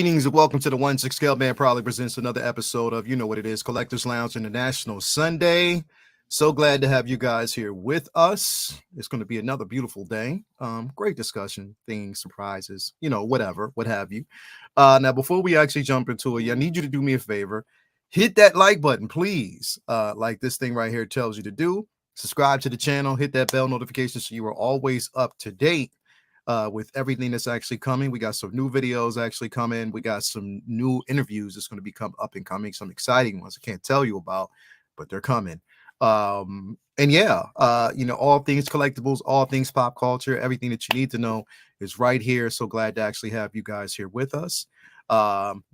Greetings and welcome to the 1/6 Scale Man proudly presents another episode of, you know what it is, Collectors Lounge International Sunday. So glad to have you guys here with us. It's going to be another beautiful day. Great discussion, things, surprises, whatever, what have you. Now, before we actually jump into it, I need you to do me a favor. Hit that like button, please. Like this thing right here tells you to do. Subscribe to the channel, hit that bell notification so you are always up to date with everything that's actually coming. We got some new videos actually coming. We got some new interviews that's going to become up and coming, some exciting ones I can't tell you about, but they're coming. And yeah, all things collectibles, all things pop culture, everything that you need to know is right here. So glad to actually have you guys here with us.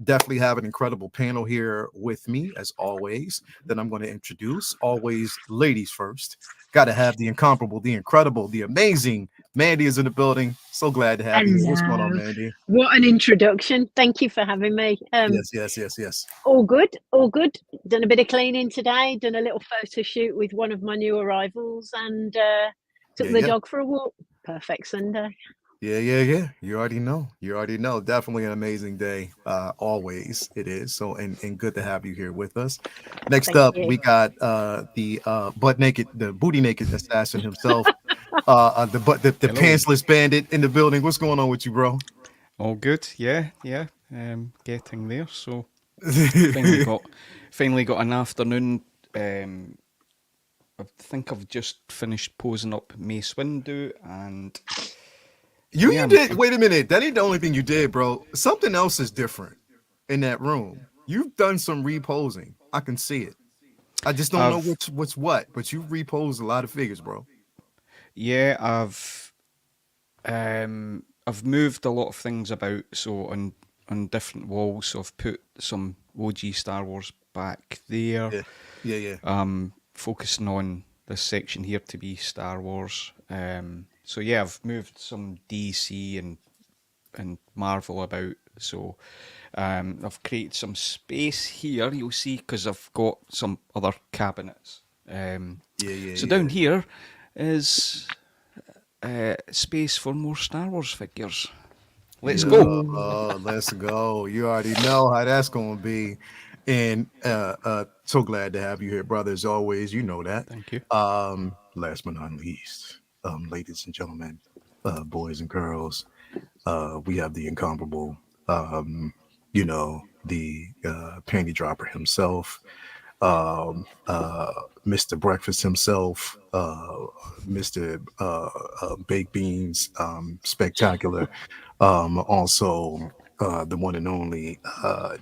Definitely have an incredible panel here with me as always that I'm going to introduce. Always ladies first. Got to have the incomparable, the incredible, the amazing Mandy is in the building. So glad to have you. What's going on, Mandy? What an introduction. Thank you for having me. Yes. All good. Done a bit of cleaning today, done a little photo shoot with one of my new arrivals and took the dog for a walk. Perfect Sunday. Yeah. You already know. Definitely an amazing day. Always it is. So and good to have you here with us. Next up, we got the booty naked assassin himself. The pantsless bandit in the building. What's going on with you, bro? All good. Yeah. Getting there. So finally got an afternoon. I think I've just finished posing up Mace Windu and. You did. Wait a minute. That ain't the only thing you did, bro. Something else is different in that room. You've done some reposing. I can see it. I just don't know what's what, but you've reposed a lot of figures, bro. Yeah, I've moved a lot of things about. So on different walls, so I've put some OG Star Wars back there. Yeah. Focusing on this section here to be Star Wars. So yeah, I've moved some DC and Marvel about. So I've created some space here. You'll see because I've got some other cabinets. So down here is space for more Star Wars figures. Let's go. Let's go. You already know how that's going to be. And so glad to have you here, brother, as always. You know that. Thank you. Last but not least, ladies and gentlemen, boys and girls, we have the incomparable, the panty dropper himself, Mr. Breakfast himself, Mr. Baked Beans, Spectacular, also the one and only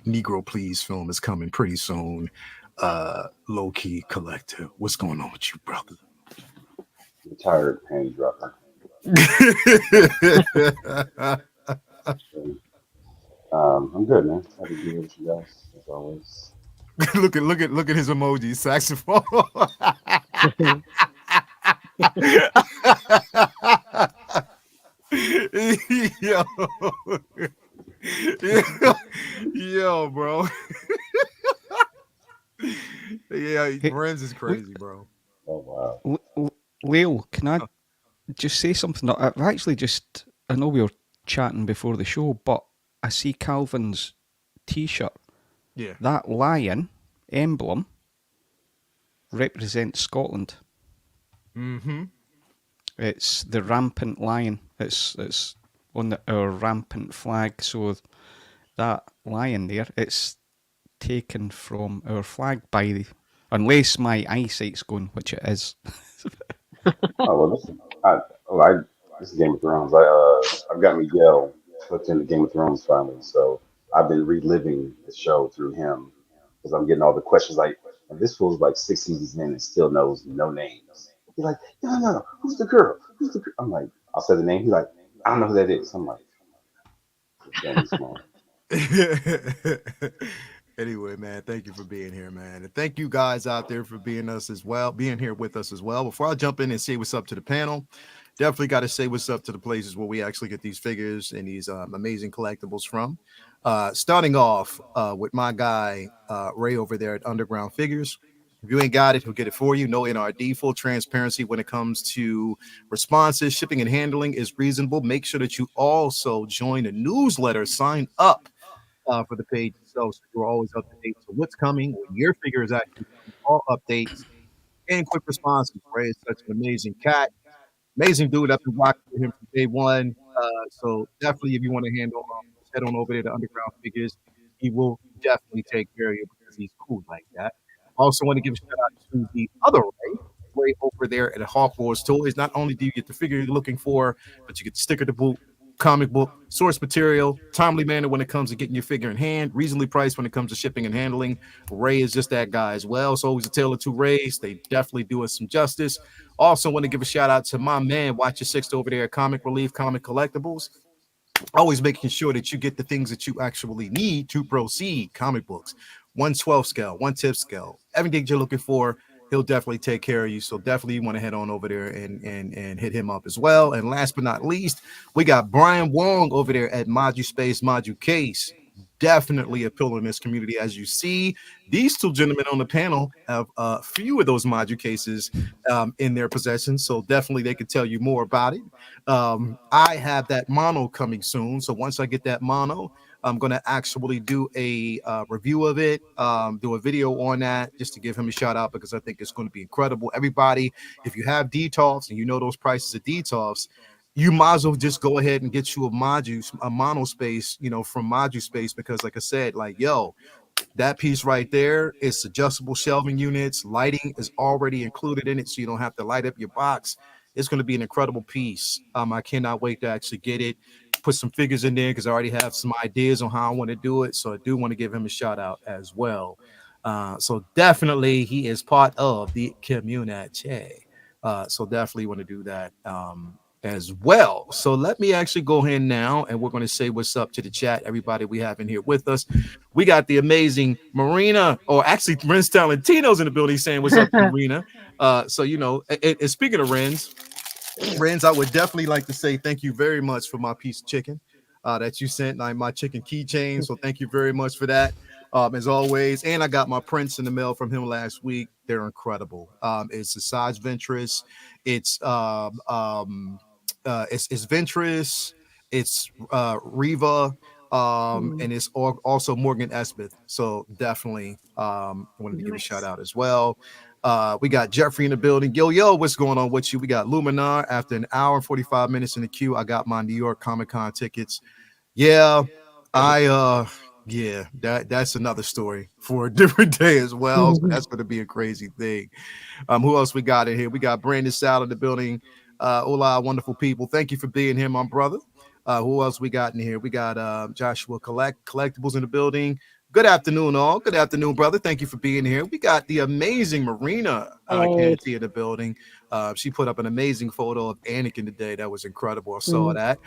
Negro Please film is coming pretty soon. Low Key Collector. What's going on with you, brother? Retired panty dropper. I'm good, man. Happy to be with you guys as always. look at his emoji saxophone. yo, bro. Renz is crazy, bro. Oh wow. Leo, can I just say something? I've actually I know we were chatting before the show, but I see Calvin's t-shirt. Yeah. That lion emblem represents Scotland. Mm-hmm. It's the rampant lion. It's on our rampant flag. So that lion there, it's taken from our flag unless my eyesight's going, which it is. This is Game of Thrones. I've got Miguel hooked into Game of Thrones finally, so I've been reliving the show through him because I'm getting all the questions like, and this fool's like 6 seasons in and still knows no names. He's like, no, who's the girl? I'm like, I'll say the name. He's like, I don't know who that is. I'm like, small. Anyway, man, thank you for being here, man. And thank you guys out there for being here with us as well. Before I jump in and say what's up to the panel, definitely got to say what's up to the places where we actually get these figures and these amazing collectibles from. Starting off with my guy, Ray over there at Underground Figures. If you ain't got it, he'll get it for you. No NRD, full transparency when it comes to responses. Shipping and handling is reasonable. Make sure that you also join the newsletter. Sign up for the page itself, so you're always up to date. So what's coming when your figure is actually coming, all updates and quick responses. Ray is such an amazing cat, amazing dude. I've been rocking with him from day one. So definitely, if you want to handle, just head on over there to Underground Figures. He will definitely take care of you because he's cool like that. Also, want to give a shout out to the other Ray over there at Hawkwar's Toys. Not only do you get the figure you're looking for, but you get the sticker to boot, comic book, source material, timely manner when it comes to getting your figure in hand, reasonably priced when it comes to shipping and handling. Ray is just that guy as well. So always a tale of two Rays. They definitely do us some justice. Also, want to give a shout out to my man, Watch Your Six over there at Comic Relief Comic Collectibles. Always making sure that you get the things that you actually need to proceed. Comic books, 1/12 scale, 1/10 scale, everything you're looking for. He'll definitely take care of you. So definitely you want to head on over there and hit him up as well. And last but not least, we got Brian Wong over there at Modu Space Modu Case. Definitely a pillar in this community. As you see, these two gentlemen on the panel have a few of those Modu cases in their possession. So definitely they could tell you more about it. I have that mono coming soon. So once I get that mono, I'm going to actually do a review of it, do a video on that just to give him a shout out because I think it's going to be incredible. Everybody, if you have DTOFs and you know those prices of DTOFs, you might as well just go ahead and get you a mono space, from Modu Space, because like I said, like, yo, that piece right there is adjustable shelving units. Lighting is already included in it, so you don't have to light up your box. It's going to be an incredible piece. I cannot wait to actually get it, put some figures in there because I already have some ideas on how I want to do it. So I do want to give him a shout out as well. So definitely he is part of the community. So definitely want to do that as well. So let me actually go ahead now and we're going to say what's up to the chat, everybody we have in here with us. We got the amazing Marina, or actually Ren's Talentino's in the building saying what's up to Marina. So, and speaking of Renz, I would definitely like to say thank you very much for my piece of chicken that you sent, like my chicken keychain. So thank you very much for that, as always. And I got my prints in the mail from him last week. They're incredible. It's a size Ventress. It's it's Ventress. It's Riva. And it's also Morgan Esmith. So definitely wanted to give a shout out as well. We got Jeffrey in the building. Yo, what's going on with you? We got Luminar. After an hour and 45 minutes in the queue, I got my New York Comic-Con tickets. Yeah, that's another story for a different day as well. So that's going to be a crazy thing. Who else we got in here? We got Brandon Sal in the building. Hola, wonderful people. Thank you for being here, my brother. Who else we got in here? We got Joshua Collectibles in the building. Good afternoon, all. Good afternoon, brother. Thank you for being here. We got the amazing Marina Canty in the building. She put up an amazing photo of Anakin today. That was incredible. I saw that.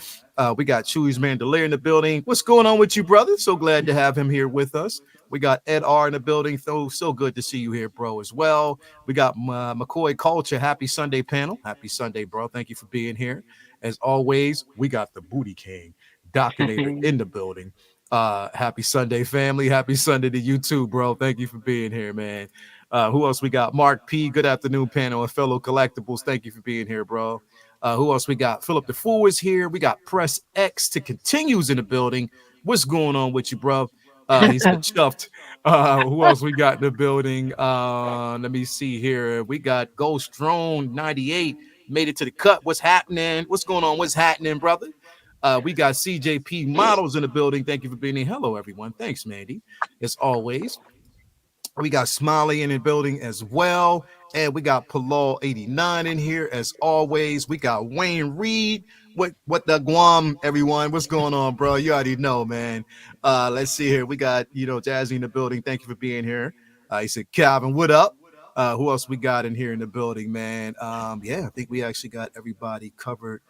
We got Chewy's Mandalier in the building. What's going on with you, brother? So glad to have him here with us. We got Ed R in the building. So good to see you here, bro, as well. We got McCoy Culture. Happy Sunday panel. Happy Sunday, bro. Thank you for being here. As always, we got the Booty King, Docinator in the building. Happy Sunday, family. Happy Sunday to you too, bro. Thank you for being here, man. Who else we got? Mark P. Good afternoon, panel and fellow collectibles. Thank you for being here, bro. Who else we got? Philip the Fool is here. We got Press X to continues in the building. What's going on with you, bro? He's been chuffed. Who else we got in the building? Let me see here. We got Ghost Drone 98. Made it to the cut. What's happening? What's going on? What's happening, brother? We got CJP Models in the building. Thank you for being here. Hello, everyone. Thanks, Mandy. As always, we got Smiley in the building as well. And we got Palal 89 in here as always. We got Wayne Reed. What the Guam, everyone? What's going on, bro? You already know, man. Let's see here. We got, Jazzy in the building. Thank you for being here. He said, Calvin, what up? Who else we got in here in the building, man? I think we actually got everybody covered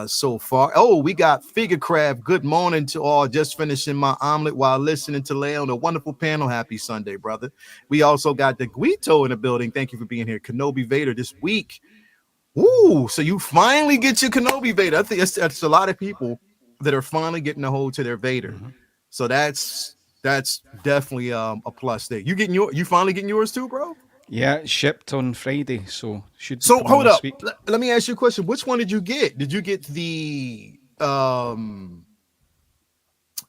so far. Oh, we got Figure Craft. Good morning to all. Just finishing my omelet while listening to Lay on a wonderful panel. Happy Sunday, brother. We also got the Guito in the building. Thank you for being here. Kenobi Vader this week. Ooh, so you finally get your Kenobi Vader. I think that's a lot of people that are finally getting a hold to their Vader. So that's definitely a plus there. You finally getting yours too, bro? Yeah, it shipped on Friday, so should. So hold up. Week. Let me ask you a question. Which one did you get? Did you get the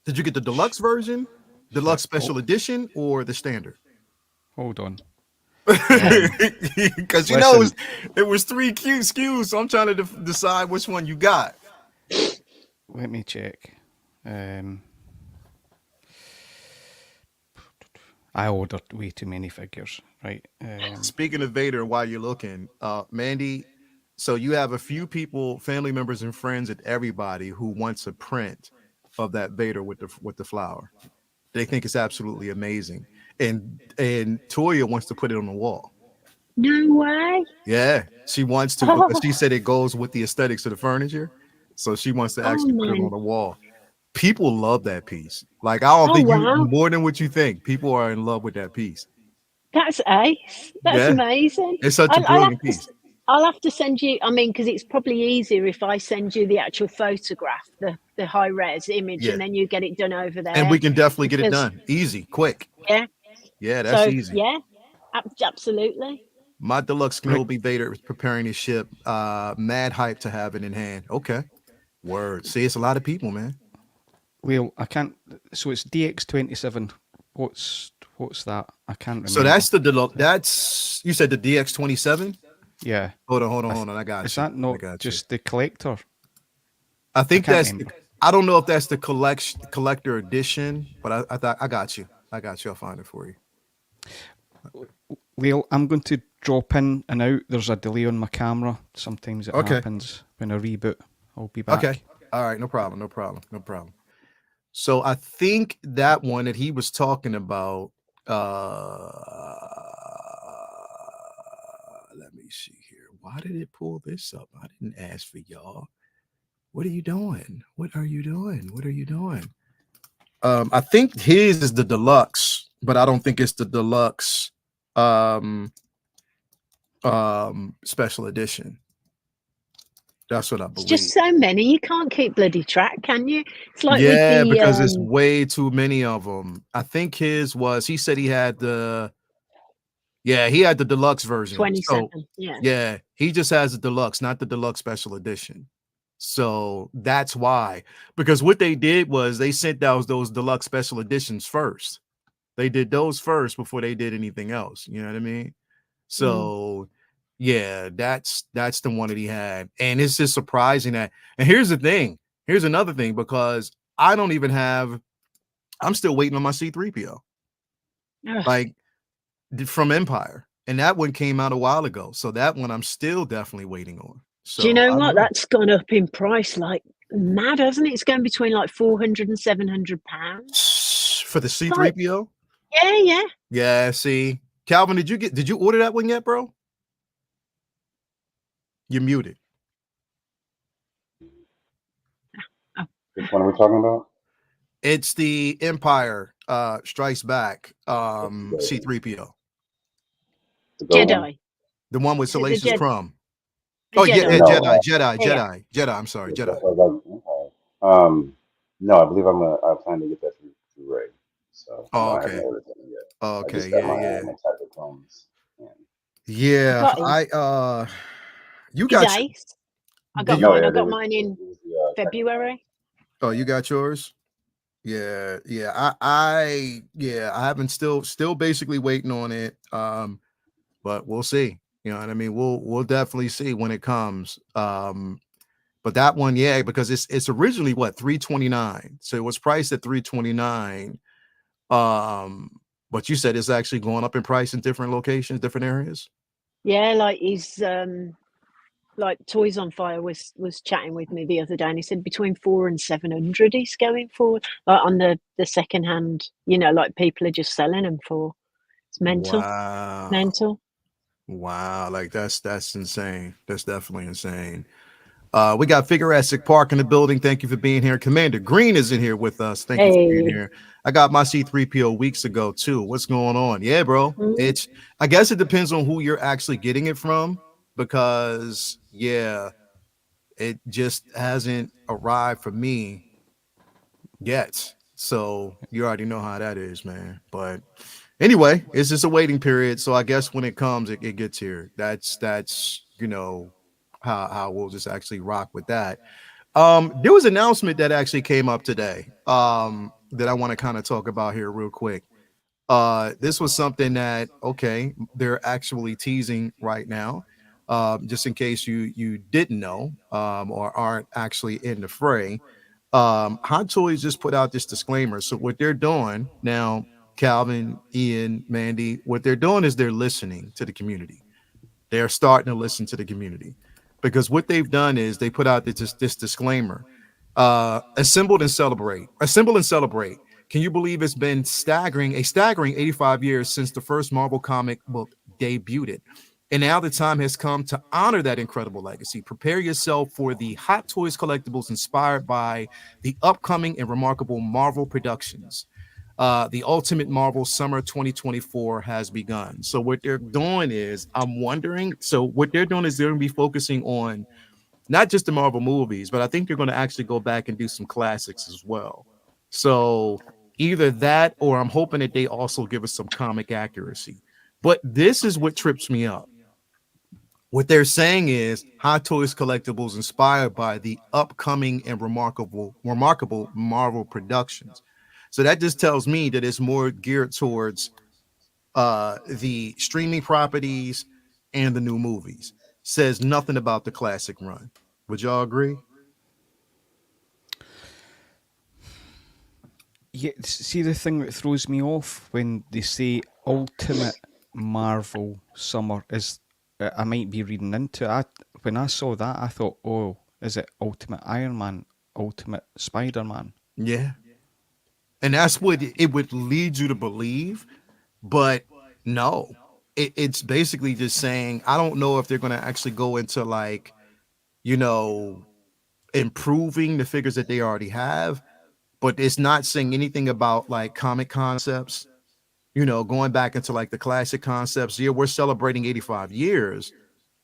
deluxe version? Deluxe special edition or the standard? Hold on. Because you know it was 3 cute SKUs, so I'm trying to decide which one you got. Let me check. I ordered way too many figures, right? Speaking of Vader, while you're looking, Mandy, so you have a few people, family members and friends and everybody who wants a print of that Vader with the flower. They think it's absolutely amazing. And Toya wants to put it on the wall. No way. Yeah, she wants to because she said it goes with the aesthetics of the furniture. So she wants to actually put it on the wall. People love that piece. Like, I don't think you more than what you think. People are in love with that piece. That's ace. That's amazing. It's such a brilliant piece. I'll have to send you, I mean, because it's probably easier if I send you the actual photograph, the high res image, and then you get it done over there. And we can definitely get it done. Easy, quick. Yeah. Yeah, that's easy. Yeah, absolutely. My deluxe Kenobi Vader is preparing his ship. Mad hype to have it in hand. Okay. Word. See, it's a lot of people, man. Well, I can't. So it's DX27. What's that? I can't remember. So that's the deluxe. That's, you said the DX27. Yeah. Hold on. I got you. Is that not just the collector? I think that's. I don't know if that's the collector edition, but I thought I got you. I'll find it for you. Well, I'm going to drop in and out. There's a delay on my camera. Sometimes it happens when I reboot. I'll be back. Okay. All right. No problem. So I think that one that he was talking about, let me see here. Why did it pull this up? I didn't ask for y'all. What are you doing? I think his is the deluxe, but I don't think it's the deluxe special edition. That's what I believe. It's just so many. You can't keep bloody track, can you? It's like because it's way too many of them. I think his was, he said he had the deluxe version. 27. So, yeah, he just has the deluxe, not the deluxe special edition. So that's why. Because what they did was they sent out those deluxe special editions first. They did those first before they did anything else. You know what I mean? So yeah, that's the one that he had. And it's just surprising that, and here's another thing, because I don't even have, I'm still waiting on my C-3PO. Like, from Empire. And that one came out a while ago. So that one I'm still definitely waiting on. So do you know what? That's gone up in price like mad, hasn't it? It's going between like £400 and £700 for the C-3PO. Yeah. See, Calvin, did you order that one yet, bro? You're muted. Which one are we talking about? It's the Empire Strikes Back C-3PO. Jedi. The one with Salacious Crumb. Jedi. Jedi. I'm sorry, Jedi. No, I believe I plan to get that through Ray. So I haven't ordered that yet. Okay, I just got my type of clones. You got Ace. I got mine. I got mine in February. Oh, you got yours? Yeah. I haven't still basically waiting on it. But we'll see. You know what I mean? We'll definitely see when it comes. But that one, because it's originally what, $329. So it was priced at $329. But you said it's actually going up in price in different locations, different areas. Yeah, like he's like Toys on Fire was chatting with me the other day, and he said between $400 and $700 he's going for, like on the second hand. You know, like people are just selling them for. It's mental. Wow, like that's insane. That's definitely insane. We got Figureastic Park in the building. Thank you for being here. Commander Green is in here with us. Thank you for being here. I got my C-3PO weeks ago too. What's going on? Yeah, bro. I guess it depends on who you're actually getting it from, because it just hasn't arrived for me yet. So you already know how that is, man. But anyway, it's just a waiting period. So I guess when it comes, it gets here. That's how we'll just actually rock with that. There was an announcement that actually came up today. that I want to kind of talk about here real quick. This was something that okay, they're actually teasing right now. Just in case you didn't know or aren't actually in the fray, Hot Toys just put out this disclaimer. So what they're doing now, Calvin, Ian, Mandy, what they're doing is they're listening to the community. They're starting to listen to the community because what they've done is they put out this disclaimer. Assemble and celebrate. Can you believe it's been a staggering 85 years since the first Marvel comic book debuted? And now the time has come to honor that incredible legacy. Prepare yourself for the Hot Toys collectibles inspired by the upcoming and remarkable Marvel productions. The Ultimate Marvel Summer 2024 has begun. So what they're doing is, I'm wondering. So what they're doing is they're going to be focusing on not just the Marvel movies, but I think they're going to actually go back and do some classics as well. So either that, or I'm hoping that they also give us some comic accuracy. But this is what trips me up. What they're saying is Hot Toys collectibles inspired by the upcoming and remarkable Marvel productions. So that just tells me that it's more geared towards the streaming properties and the new movies. Says nothing about the classic run. Would y'all agree? Yeah, see the thing that throws me off when they say Ultimate Marvel Summer is. I might be reading into it. When I saw that, I thought, oh, is it Ultimate Iron Man, Ultimate Spider Man? Yeah. And that's what it would lead you to believe. But no, it's basically just saying, I don't know if they're going to actually go into like, you know, improving the figures that they already have, but it's not saying anything about like comic concepts, going back into like the classic concepts. Yeah, we're celebrating 85 years,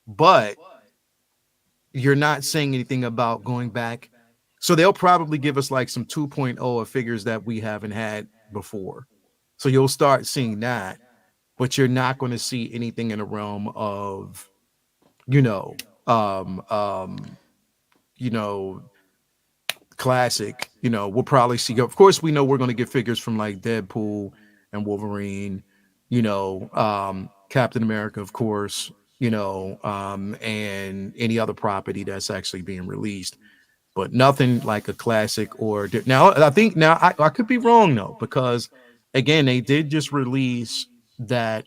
but you're not saying anything about going back. So they'll probably give us like some 2.0 of figures that we haven't had before. So you'll start seeing that, but you're not going to see anything in the realm of, you know, um, um, you know, classic. We'll probably see. Of course, we know we're going to get figures from like Deadpool and Wolverine, Captain America, of course, and any other property that's actually being released, but nothing like a classic now. I think now I could be wrong though, because again, they did just release that,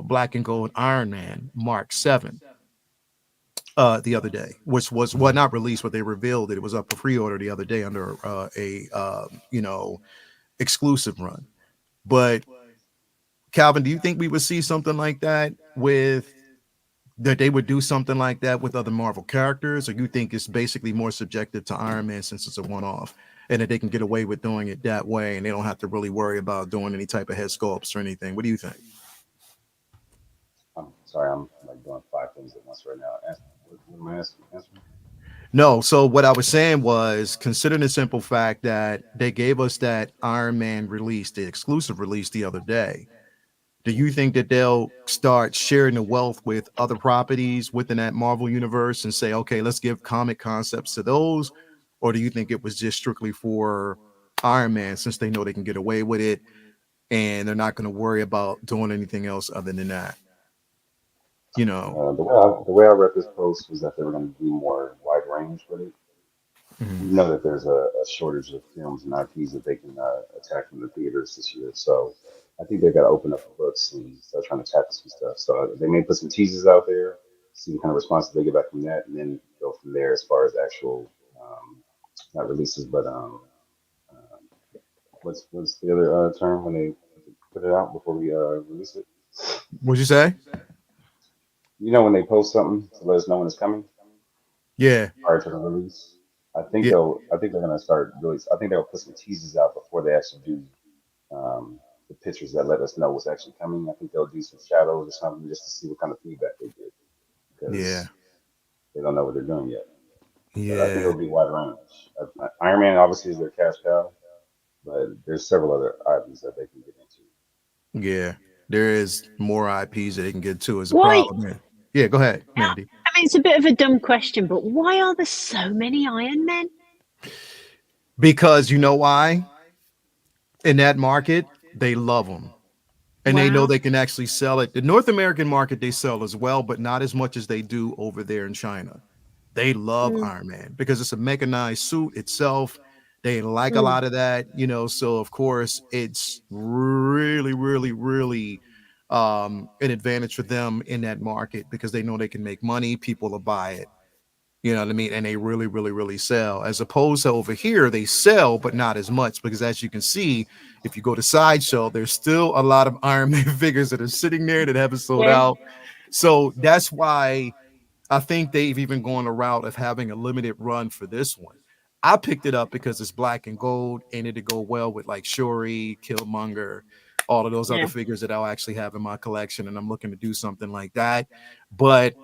black and gold Iron Man Mark 7 the other day, which was not released, but they revealed it was up for pre-order the other day under a exclusive run. But Calvin, do you think we would see something like that that they would do something like that with other Marvel characters, or you think it's basically more subjective to Iron Man since it's a one-off, and that they can get away with doing it that way and they don't have to really worry about doing any type of head sculpts or anything? What do you think? I'm sorry, I'm like doing five things at once right now. What am I answering? No, so what I was saying was, consider the simple fact that they gave us that Iron Man release, the exclusive release the other day. Do you think that they'll start sharing the wealth with other properties within that Marvel universe and say, okay, let's give comic concepts to those? Or do you think it was just strictly for Iron Man, since they know they can get away with it and they're not going to worry about doing anything else other than that? The way I read this post was that they were going to do more wide range with it. Mhm. We know that there's a shortage of films and IPs that they can attack from the theaters this year. So I think they've got to open up the books and start trying to tackle some stuff. So they may put some teasers out there, see what kind of response they get back from that, and then go from there as far as actual, not releases, but what's the other term when they put it out before we release it? What'd you say? When they post something to let us know when it's coming Yeah. prior to the release. I think Yeah. they're gonna start really. I think they'll put some teasers out before they actually do the pictures that let us know what's actually coming. I think they'll do some shadows or something just to see what kind of feedback they get, Yeah. because they don't know what they're doing yet. But I think Yeah. it'll be wide range. Iron Man obviously is their cash cow, but there's several other items that they can get into. Yeah. There is more IPs that they can get to as a Why? problem. Yeah, go ahead, Mandy. I mean, it's a bit of a dumb question, but why are there so many Iron Men? Because you know why? in that market, they love them. And they know Wow. they can actually sell it. The North American market they sell as well, but not as much as they do over there in China. They love Mm, Iron Man because it's a mechanized suit itself. They like a mm, lot of that, so of course it's really, really, really an advantage for them in that market because they know they can make money, people will buy it. You know what I mean? And they really, really, really sell. As opposed to over here, they sell, but not as much because, as you can see, if you go to Sideshow, there's still a lot of Iron Man figures that are sitting there that haven't sold yeah. out. So that's why I think they've even gone a route of having a limited run for this one. I picked it up because it's black and gold and it'd go well with like Shuri, Killmonger, all of those other Yeah. figures that I'll actually have in my collection. And I'm looking to do something like that. But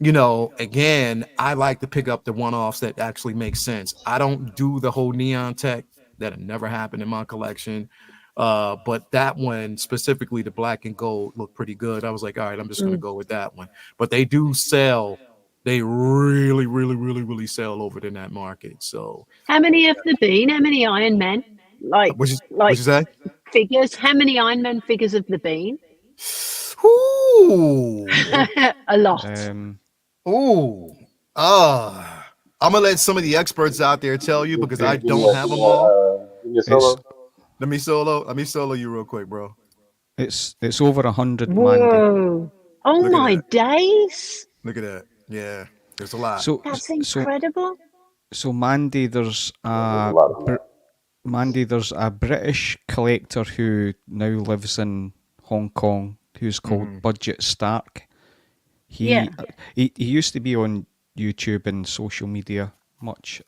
again, I like to pick up the one-offs that actually make sense. I don't do the whole neon tech that never happened in my collection. But that one specifically, the black and gold, looked pretty good. I was like, all right, I'm just gonna Mm. go with that one. But they do sell. They really, really, really, really sell over in that market. So, How many have there been? How many Iron Men? Like, what like you say? figures? How many Iron Man figures have there been? Ooh, A lot. Um, ooh, I'm gonna let some of the experts out there tell you because I it, don't have them all. Give me a it's solo. Let me solo you real quick, bro. it's over 100, Mandy. Whoa. Oh Look at my that. days. Look at that. Yeah, there's a lot. So That's so incredible. so Mandy, there's Yeah, there's a a lot of them. Mandy, there's a British collector who now lives in Hong Kong who's called Mhm. Budget Stark. Yeah. He used to be on YouTube and social media much,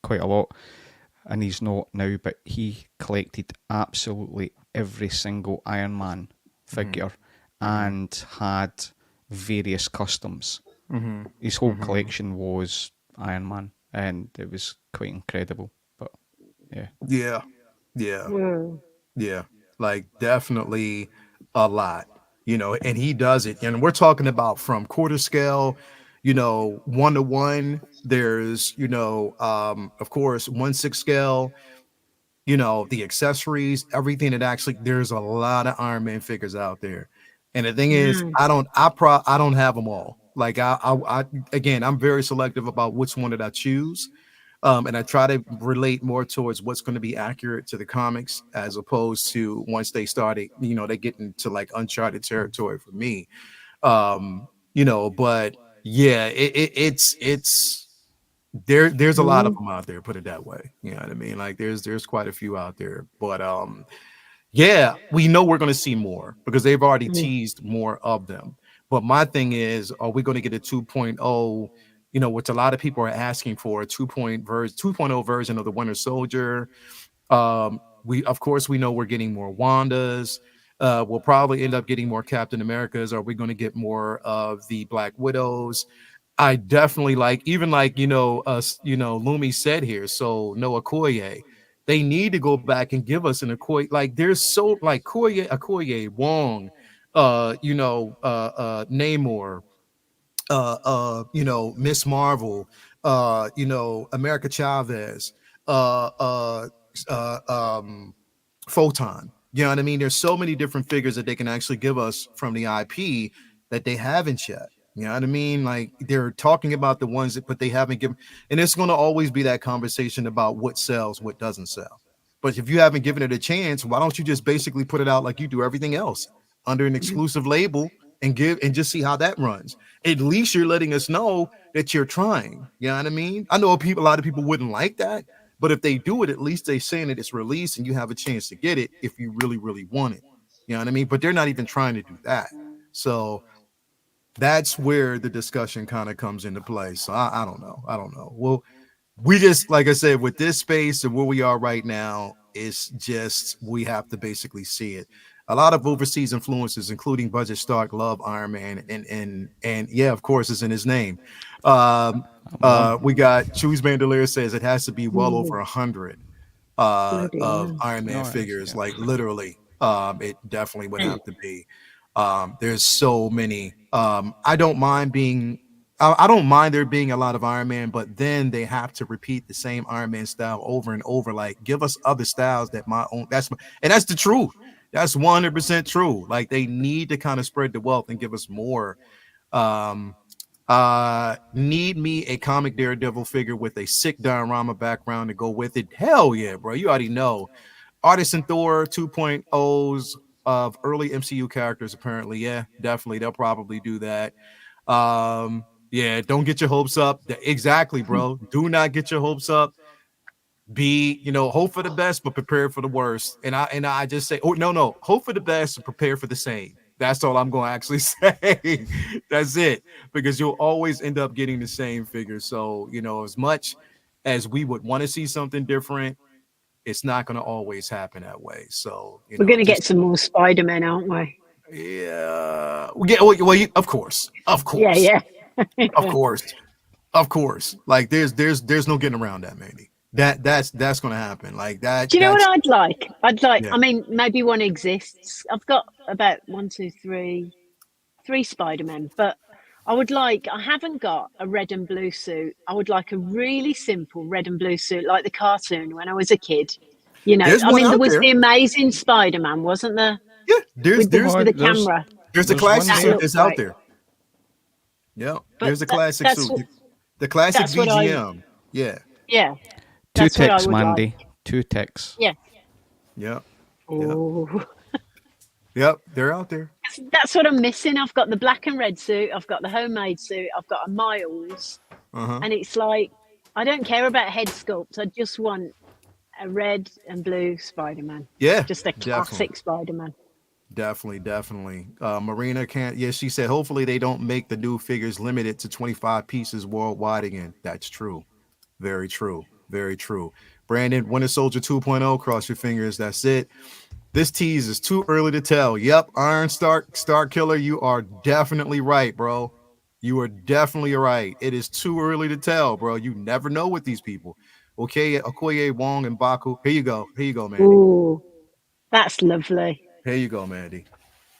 quite a lot, and he's not now. But he collected absolutely every single Iron Man figure and had various customs. Mhm. His whole Mhm. collection was Iron Man, and it was quite incredible. But yeah, Yeah. Yeah. Whoa. Yeah. Like definitely a lot. And he does it. And we're talking about from quarter scale, 1 to 1. There's, of course, 1/6 scale, the accessories, everything that actually there's a lot of Iron Man figures out there. And the thing is, Mm. I don't have them all. Like again, I'm very selective about which one that I choose. And I try to relate more towards what's going to be accurate to the comics as opposed to once they started, they get into like uncharted territory for me. But yeah, it's there's a lot of Mm. them out there, put it that way. You know what I mean? Like there's quite a few out there. But yeah, we know we're going to see more because they've already Mm. teased more of them. But my thing is, are we going to get a 2.0, which a lot of people are asking for, a 2.0 version of the Winter Soldier? We of course we know we're getting more Wandas. We'll probably end up getting more Captain Americas. Are we going to get more of the Black Widows? I definitely like, even like, Lumi said here. So no Okoye. They need to go back and give us an Okoye. Like there's so like Okoye, Wong, Namor, Miss Marvel, America Chavez, uh, uh, um, Photon. You know what I mean? There's so many different figures that they can actually give us from the IP that they haven't yet. You know what I mean? Like they're talking about the ones that, but they haven't given, and it's going to always be that conversation about what sells, what doesn't sell. But if you haven't given it a chance, why don't you just basically put it out like you do everything else under an exclusive label and just see how that runs? At least you're letting us know that you're trying. You know what I mean? I know a lot of people wouldn't like that, but if they do it, at least they're saying that it's released and you have a chance to get it if you really, really want it. You know what I mean? But they're not even trying to do that. So that's where the discussion kind of comes into play. So I don't know. I don't know. Well, we just, like I said, with this space and where we are right now, it's just we have to basically see it. A lot of overseas influences, including Budget Stark, love Iron Man, and yeah, of course, it's in his name. Um, I'm on. we got Choose Bandolier says it has to be well over Mm. 100 Bloody of hell. Iron Man No, it is. figures, Yeah. like literally. It definitely would have to be. There's so many. I don't mind being I don't mind there being a lot of Iron Man, but then they have to repeat the same Iron Man style over and over. Like, give us other styles that my own. And that's the truth. That's 100% true. Like, they need to kind of spread the wealth and give us more. Um, need me a comic Daredevil figure with a sick diorama background to go with it. Hell yeah, bro. You already know. Artisan Thor 2.0s of early MCU characters, apparently. Yeah, definitely. They'll probably do that. Yeah, don't get your hopes up. Exactly, bro. Do not get your hopes up. Be, hope for the best, but prepare for the worst. And I just say, no, hope for the best and prepare for the same. That's all I'm going to actually say. That's it, because you'll always end up getting the same figure. So, as much as we would want to see something different, it's not going to always happen that way. So, We're going to get just some more Spider-Man, aren't we? yeah, of course, Yeah, yeah. of course, of course. Like there's no getting around that, Mandy. That's going to happen. Like that. Do you know what That's I'd like? yeah. I mean, maybe one exists. I've got about three Spider-Men, but I haven't got a red and blue suit. I would like a really simple red and blue suit, like the cartoon when I was a kid. There's I one mean, there out was there. the Amazing Spider-Man, wasn't there? Yeah, there's With there's the camera. there's a there's one classic That suit there. looked that's out great. there. Yeah, But there's a classic that's suit. The classic that's what I VGM. Yeah, yeah, Two that's what I ticks, would like. Mandy. 2 ticks. Yeah. yeah, yeah, Oh, yep. They're out there. that's what I'm missing. I've got the black and red suit. I've got the homemade suit. I've got a Miles, Uh-huh. and it's like I don't care about head sculpt. I just want a red and blue Spider-Man. Yeah, Just a definitely. classic Spider-Man. Definitely. Marina can't. Yeah, she said. Hopefully, they don't make the new figures limited to 25 pieces worldwide again. That's true. Very true. Very true. Brandon, Winter Soldier 2.0. Cross your fingers. That's it. This tease is too early to tell. Yep, Iron Star Killer. You are definitely right, bro. You are definitely right. It is too early to tell, bro. You never know with these people. Okay, Okoye, Wong, and Baku. Here you go. Here you go, Mandy. Ooh, that's lovely. Here you go, Mandy.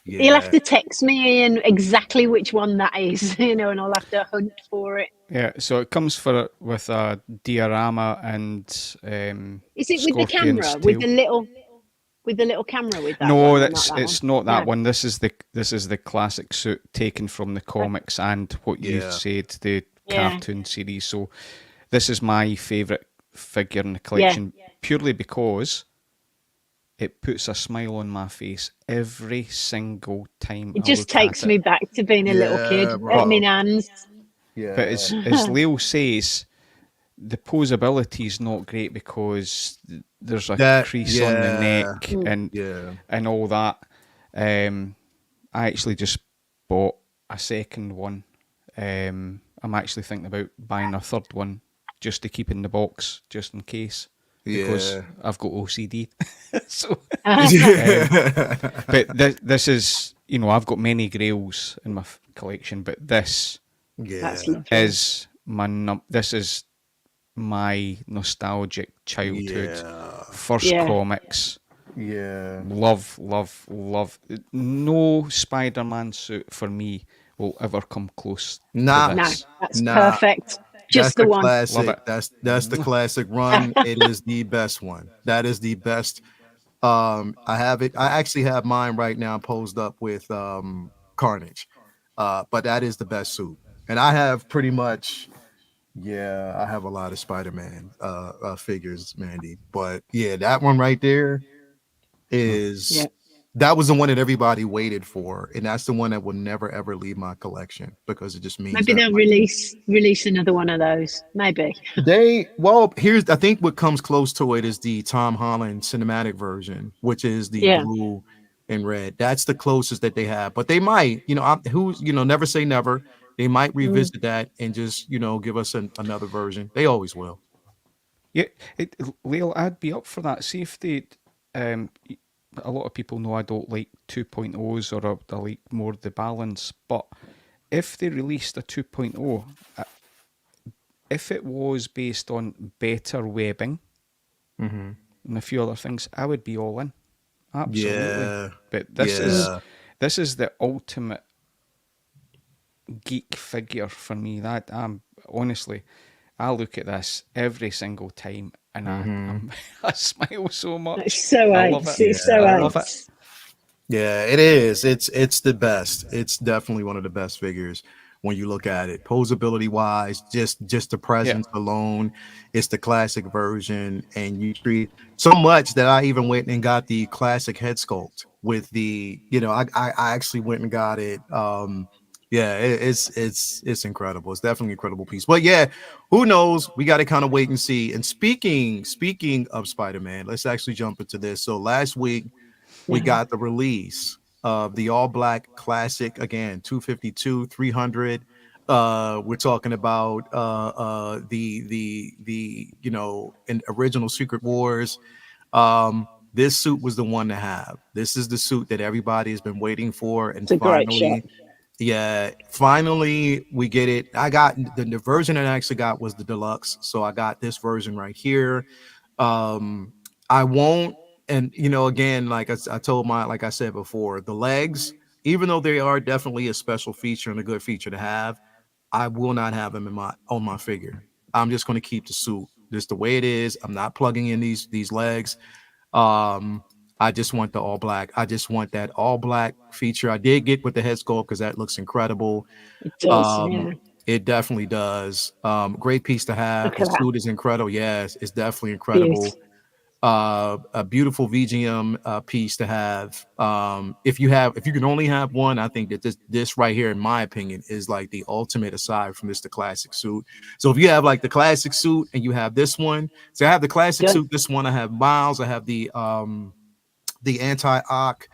You'll have Yeah. to text me, Ian, exactly which one that is, and I'll have to hunt for it. Yeah, so it comes with a diorama and Is it with the scorpion's camera, tail. with the little camera with that No, one? Or that's not that it's one? not that No. one. This is the classic suit taken from the comics and what you Yeah. said, the Yeah. cartoon series. So this is my favourite figure in the collection purely because it puts a smile on my face every single time It I just look takes at me it. back to being a little kid Yeah, at bro. my nan's. Yeah. But as Leo says, the posability is not great because there's a That- crease on the yeah. neck Yeah. and all that. I actually just bought a second one. I'm actually thinking about buying a third one just to keep in the box, just in case, because Yeah. I've got OCD. So, Yeah. but this is, I've got many Grails in my collection, but this That's Yeah. lovely. is this is my nostalgic childhood first Yeah. comics. Yeah. Love. No Spider-Man suit for me will ever come close Nah. to No, this. that's Nah. perfect. That's Just the one. classic. Love it. That's the classic run. It is the best one. That is the best. I have it. I actually have mine right now posed up with Carnage. But that is the best suit. And I have pretty much I have a lot of Spider-Man figures, Mandy. But yeah, that one right there is Yeah. that was the one that everybody waited for, and that's the one that will never ever leave my collection because it just means Maybe that they'll much. release another one of those. Maybe. Here's I think what comes close to it is the Tom Holland cinematic version, which is the Yeah. blue and red. That's the closest that they have, but they might, never say never. They might revisit that and just, give us another version. They always will. Yeah, Lil, I'd be up for that. See if they, a lot of people know I don't like 2.0s or I like more the balance, but if they released a 2.0, if it was based on better webbing and a few other things, I would be all in. Absolutely. Yeah. But this is the ultimate geek figure for me. That honestly, I look at this every single time, and I smile so much. It's so I love ace. it. It's so I love it. ace. Yeah, it is. It's the best. It's definitely one of the best figures when you look at it. Posability wise, just the Yeah. presence alone, it's the classic version, and you treat so much that I even went and got the classic head sculpt with the, I actually went and got it. Yeah, it's incredible. It's definitely an incredible piece. But yeah, who knows? We got to kind of wait and see. And speaking of Spider-Man, let's actually jump into this. So last week we got the release of the all black classic, again 252 300. We're talking about the in original Secret Wars. This suit was the one to have. This is the suit that everybody has been waiting for, and It's a great shot. finally we get it. I got the version I actually got was the deluxe, so I got this version right here. I won't, and again, like I told like I said before, the legs, even though they are definitely a special feature and a good feature to have, I will not have them on my figure. I'm just going to keep the suit just the way it is. I'm not plugging in these legs. I just want the all black. I just want that all black feature. I did get with the head sculpt because that looks incredible. It does. Yeah. It definitely does. Great piece to have. Look The at that. suit is incredible. Yes, it's definitely incredible. Beautiful. A beautiful VGM piece to have. If you can only have one, I think that this right here, in my opinion, is like the ultimate aside from the classic suit. So if you have like the classic suit and you have this one, so I have the classic suit, this one, I have Miles, I have the anti-Ock.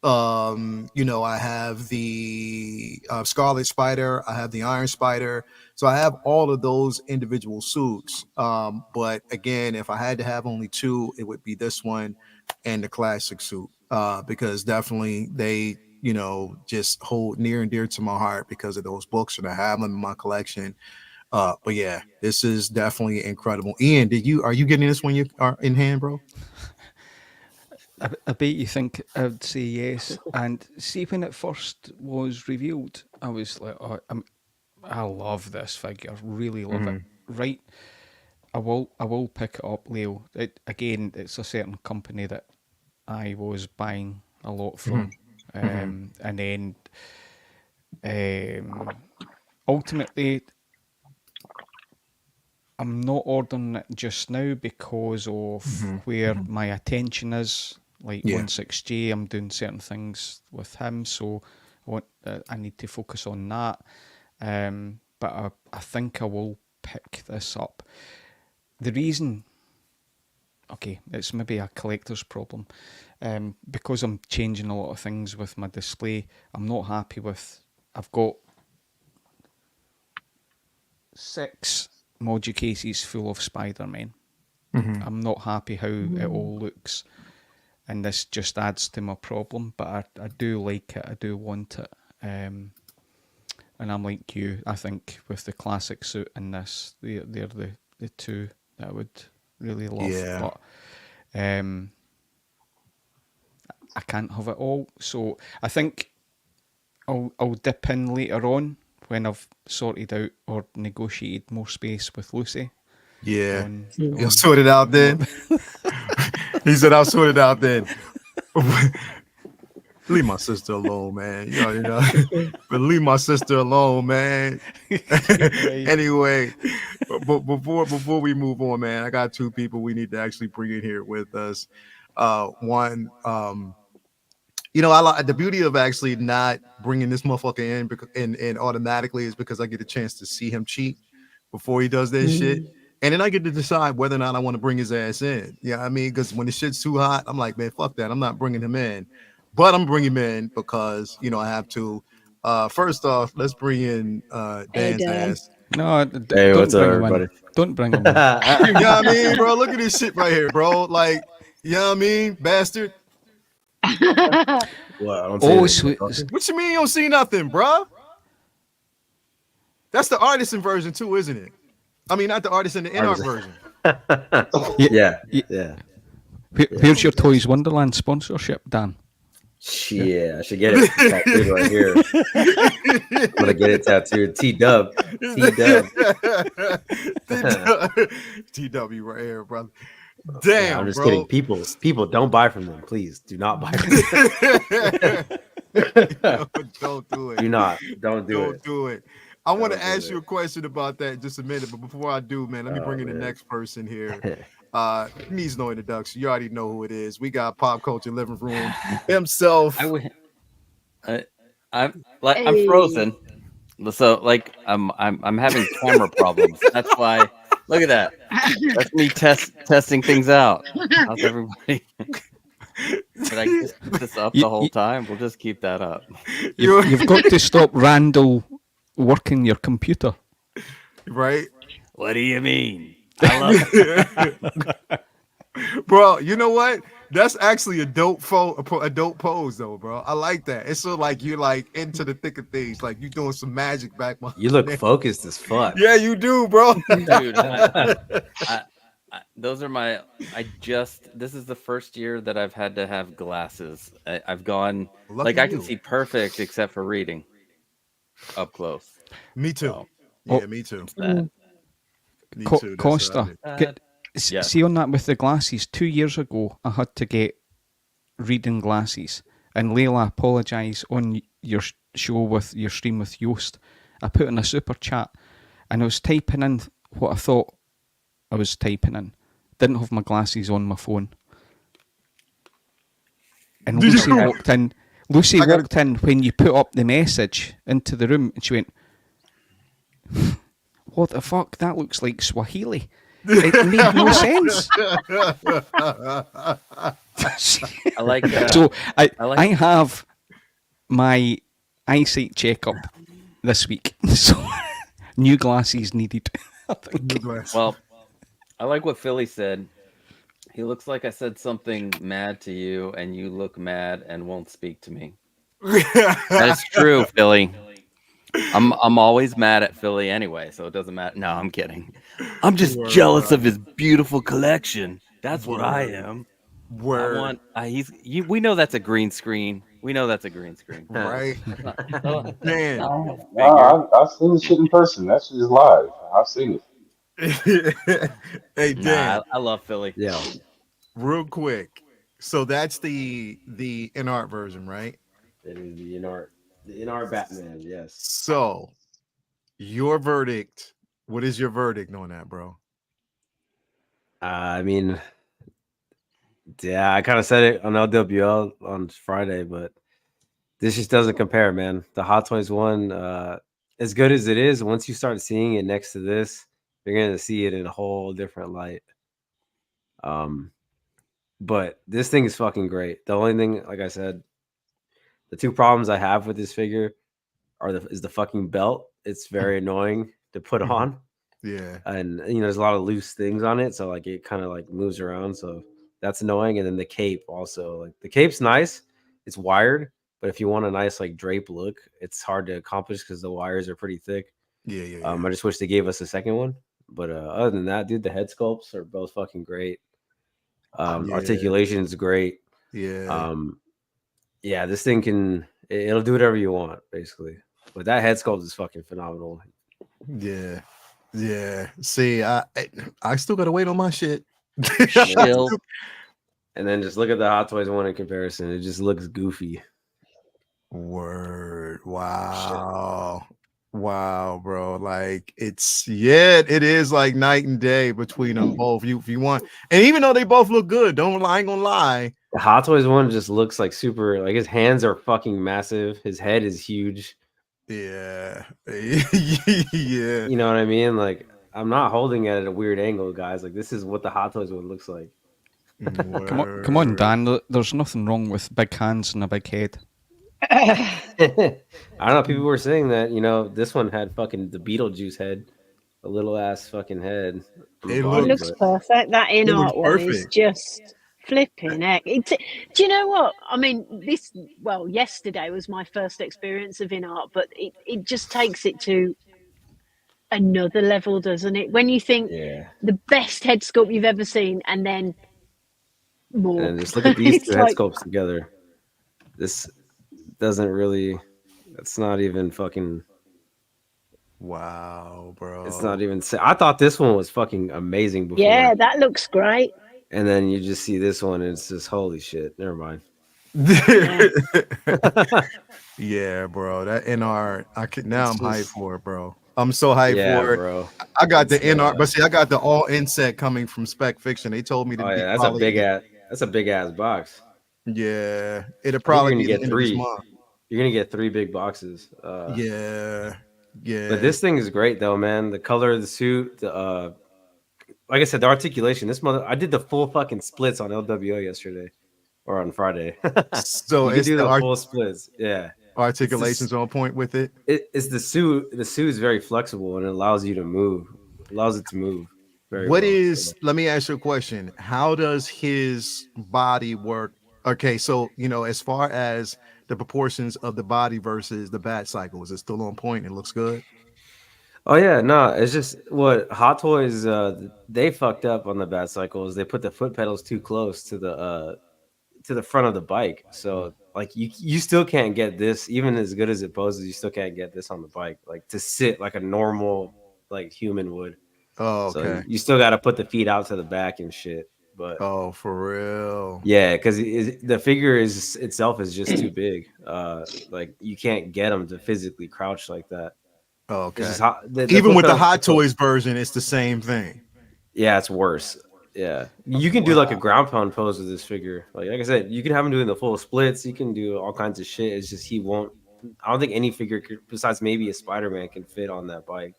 I have the Scarlet Spider, I have the Iron Spider, so I have all of those individual suits. But again, if I had to have only two, it would be this one and the classic suit, because definitely they just hold near and dear to my heart because of those books, and I have them in my collection. But yeah, this is definitely incredible. Ian, are you getting this when you are in hand, bro? I bet you think I'd say yes. And see, when it first was revealed, I was like, oh, I love this figure, really love it. Right, I will pick it up, Leo. Again, it's a certain company that I was buying a lot from, and then ultimately, I'm not ordering it just now because of where my attention is. Like 16J, I'm doing certain things with him, so I need to focus on that. But I think I will pick this up. The reason, okay, it's maybe a collector's problem, because I'm changing a lot of things with my display. I'm not happy with. I've got 6 module cases full of Spider-Man. I'm not happy how it all looks, and this just adds to my problem. But I do like it. I do want it. And I'm like you. I think with the classic suit and this, they're the two that I would really love. Yeah. But I can't have it all. So I think I'll dip in later on when I've sorted out or negotiated more space with Lucy. Yeah. You'll sort it out then. He said, I'll sort it out then. Leave my sister alone, man. But leave my sister alone, man. Anyway, but before we move on, man, I got 2 people we need to actually bring in here with us. One, I like the beauty of actually not bringing this motherfucker in because and automatically is because I get a chance to see him cheat before he does that shit. And then I get to decide whether or not I want to bring his ass in. Yeah, I mean, because when the shit's too hot, I'm like, man, fuck that. I'm not bringing him in. But I'm bringing him in because, I have to. First off, let's bring in Dan's ass. No, hey, what's up, bring him everybody? in. Don't bring him in. You know what I mean, bro? Look at this shit right here, bro. Like, you know what I mean, bastard? Well, I don't see sweet. What you mean you don't see nothing, bro? That's the artisan version too, isn't it? I mean, not the artisan, the InArt version. Yeah. Where's your Toys Wonderland sponsorship, Dan? Yeah, I should get it tattooed right here. I'm gonna get it tattooed. T-Dub. TW right here, brother. Yeah, Damn, I'm just bro. kidding. People, don't buy from them, please. Do not buy from them. Don't do it. Don't do it. Don't do it. I want to Don't do ask you a it. question about that in just a minute, but before I do, man, let me bring in the man. next person here. Needs no introduction. You already know who it is. We got Pop Culture Living Room himself. I'm frozen. So like I'm having camera problems. That's why. Look at that. That's me testing things out. How's everybody? Should I just keep this up the whole time? We'll just keep that up. You've got to stop Randall working your computer. Right? What do you mean? I love it. Bro, you know what? That's actually a dope pose though, bro. I like that. It's so like you're like into the thick of things, like you're doing some magic back. You look focused as fuck. Yeah, you do, bro. Dude, those are my. This is the first year that I've had to have glasses. I've gone Lucky I can you. see perfect except for reading up close. Me too. So, Yeah, me too. that. Me too. That's Costa, Yeah. see on that with the glasses, 2 years ago, I had to get reading glasses. And Layla, apologise on your show with your stream with Yoast. I put in a super chat and I was typing in what I thought I was typing in. Didn't have my glasses on my phone. And Lucy walked in. Lucy walked in when you put up the message into the room and she went, "What the fuck? That looks like Swahili." It made no sense. I like. So I have my eyesight checkup this week. So new glasses needed. I think. Well, I like what Philly said. He looks like I said something mad to you, and you look mad and won't speak to me. That is true, Philly. I'm always mad at Philly anyway, so it doesn't matter. No, I'm kidding. I'm just jealous of his beautiful collection. That's what I am. We know that's a green screen. We know that's a green screen. Right? Man. I've seen the shit in person. That shit is live. I've seen it. Hey, Dan. I love Philly. Yeah. Real quick. So that's the InArt version, right? It is the InArt Batman, yes. So your verdict, what is your verdict on that, bro? I mean, yeah, I kind of said it on LWL on Friday, but this just doesn't compare, man. The Hot Toys one, as good as it is, once you start seeing it next to this, you're gonna see it in a whole different light. But this thing is fucking great. The only thing, like I said, the two problems I have with this figure is the fucking belt. It's very annoying to put on. Yeah. And there's a lot of loose things on it, so like it kind of like moves around, so that's annoying. And then the cape also, like the cape's nice, it's wired, but if you want a nice like drape look, it's hard to accomplish because the wires are pretty thick. Yeah. I just wish they gave us a second one, but other than that, dude, the head sculpts are both fucking great. Articulation is great. Yeah. Yeah, this thing it'll do whatever you want, basically. But that head sculpt is fucking phenomenal. Yeah. See, I still gotta wait on my shit. Chill. And then just look at the Hot Toys one in comparison. It just looks goofy. Word. Wow. Wow, bro. Like it is like night and day between them both. If you want, and even though they both look good, I ain't gonna lie. The Hot Toys one just looks like super, like his hands are fucking massive. His head is huge. Yeah. Yeah. You know what I mean? Like, I'm not holding it at a weird angle, guys. Like, this is what the Hot Toys one looks like. Come on, Dan. There's nothing wrong with big hands and a big head. I don't know. People were saying that, this one had fucking the Beetlejuice head, a little ass fucking head. It looks perfect. That InArt one is just flipping heck. Do you know what? I mean, yesterday was my first experience of InArt, but it just takes it to another level, doesn't it? When you think the best head sculpt you've ever seen, and then more. And just look at these two head sculpts together. this doesn't really. It's not even fucking. Wow, bro. It's not even. I thought this one was fucking amazing before. Yeah, that looks great. And then you just see this one, and it's just holy shit. Never mind. Yeah, bro. That InArt, now I'm It's hyped just- for it, bro. I'm so hyped Yeah, for it. bro. I got the It's, InArt, but see, I got the all inset coming from Spec Fiction. They told me to Oh be yeah, that's probably, a big ass box. yeah, it'll I think probably you're be gonna the get end of this 3. month. You're gonna get 3 big boxes. Yeah, yeah. But this thing is great though, man. The color of the suit, the like I said, the articulation. I did the full fucking splits on LWO yesterday or on Friday. So You can it's do the the full splits. Yeah. articulations on point with it. It's the suit. The suit is very flexible and it allows you to move. Allows it to move very What well. is? Let me ask you a question. How does his body work? Okay, so as far as the proportions of the body versus the bat cycle, is it still on point? It looks good. Oh yeah, no, it's just what Hot Toys they fucked up on the bat cycles. They put the foot pedals too close to the front of the bike. So like you still can't get this, even as good as it poses, you still can't get this on the bike, like to sit like a normal like human would. Oh, So okay. you still got to put the feet out to the back and shit. But Oh, for real. yeah, because the figure itself is just too big. Like you can't get them to physically crouch like that. Oh, It's okay. just the Even foot with the pedals- Hot Toys version, it's the same thing. Yeah, it's worse. Yeah, you can do like a ground pound pose with this figure. Like I said, you can have him doing the full splits. You can do all kinds of shit. It's just he won't. I don't think any figure besides maybe a Spider-Man can fit on that bike.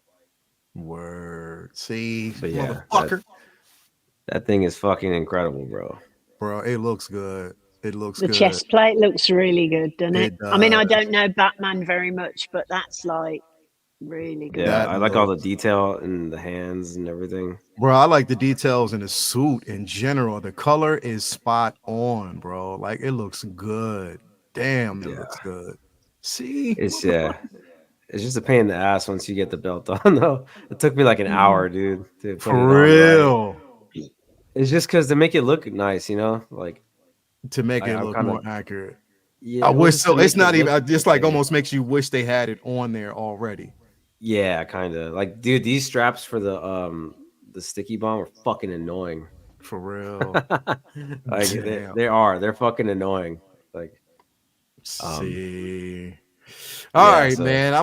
Word. See, But yeah, motherfucker. that thing is fucking incredible, bro. Bro, it looks good. It looks The good. chest plate looks really good, doesn't it? It I mean, I does. don't know Batman very much, but that's like really good. Yeah, That I like all the looks- detail and the hands and everything. Bro, I like the details in the suit in general. The color is spot on, bro. Like it looks good. Damn, it Yeah. looks good. See, It's it's just a pain in the ass once you get the belt on though. It took me like an hour, dude, to put for it on right. real. It's just because to make it look nice, like To make it I'm look kinda- more accurate. yeah. I it wish was so. to It's make it not even. look Just like okay. almost makes you wish they had it on there already. Yeah, kind of. Like, dude, these straps for the sticky bomb are fucking annoying. For real. Like Damn. they're fucking annoying. Like, See. All yeah, right, so- man.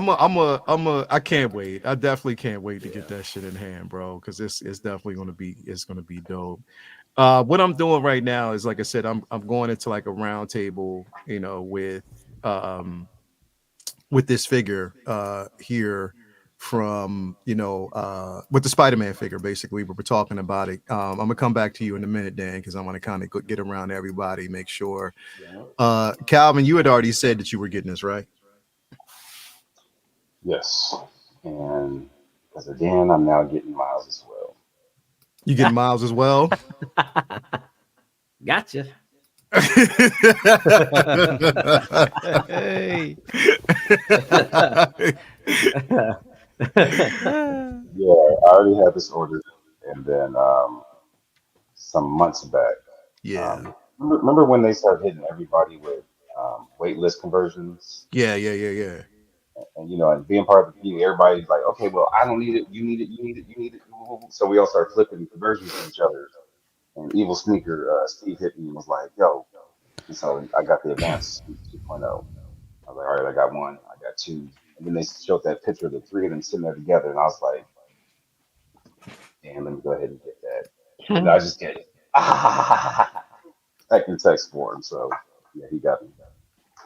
I can't wait. I definitely can't wait to get that shit in hand, bro. Because it's definitely gonna be dope. What I'm doing right now is, like I said, I'm going into like a round table, with this figure here from with the Spider-Man figure. Basically, we're talking about it. I'm gonna come back to you in a minute, Dan, because I want to kind of get around everybody, make sure. Calvin, you had already said that you were getting this, right? Yes. And because again, I'm now getting Miles as well. You getting Miles as well? Gotcha. Hey. Yeah, I already had this ordered, and then some months back. Yeah. Remember when they started hitting everybody with waitlist conversions? Yeah. And and being part of the community, everybody's like, okay, well, I don't need it, you need it, you need it, you need it. So we all start flipping conversions to each other. And Evil Sneaker, Steve hit me and was like, yo. And so I got the advanced 2.0. I was like, all right, I got one, I got two. And then they showed that picture of the three of them sitting there together. And I was like, damn, let me go ahead and get that. And I just get it. Back in text form. So yeah, he got me.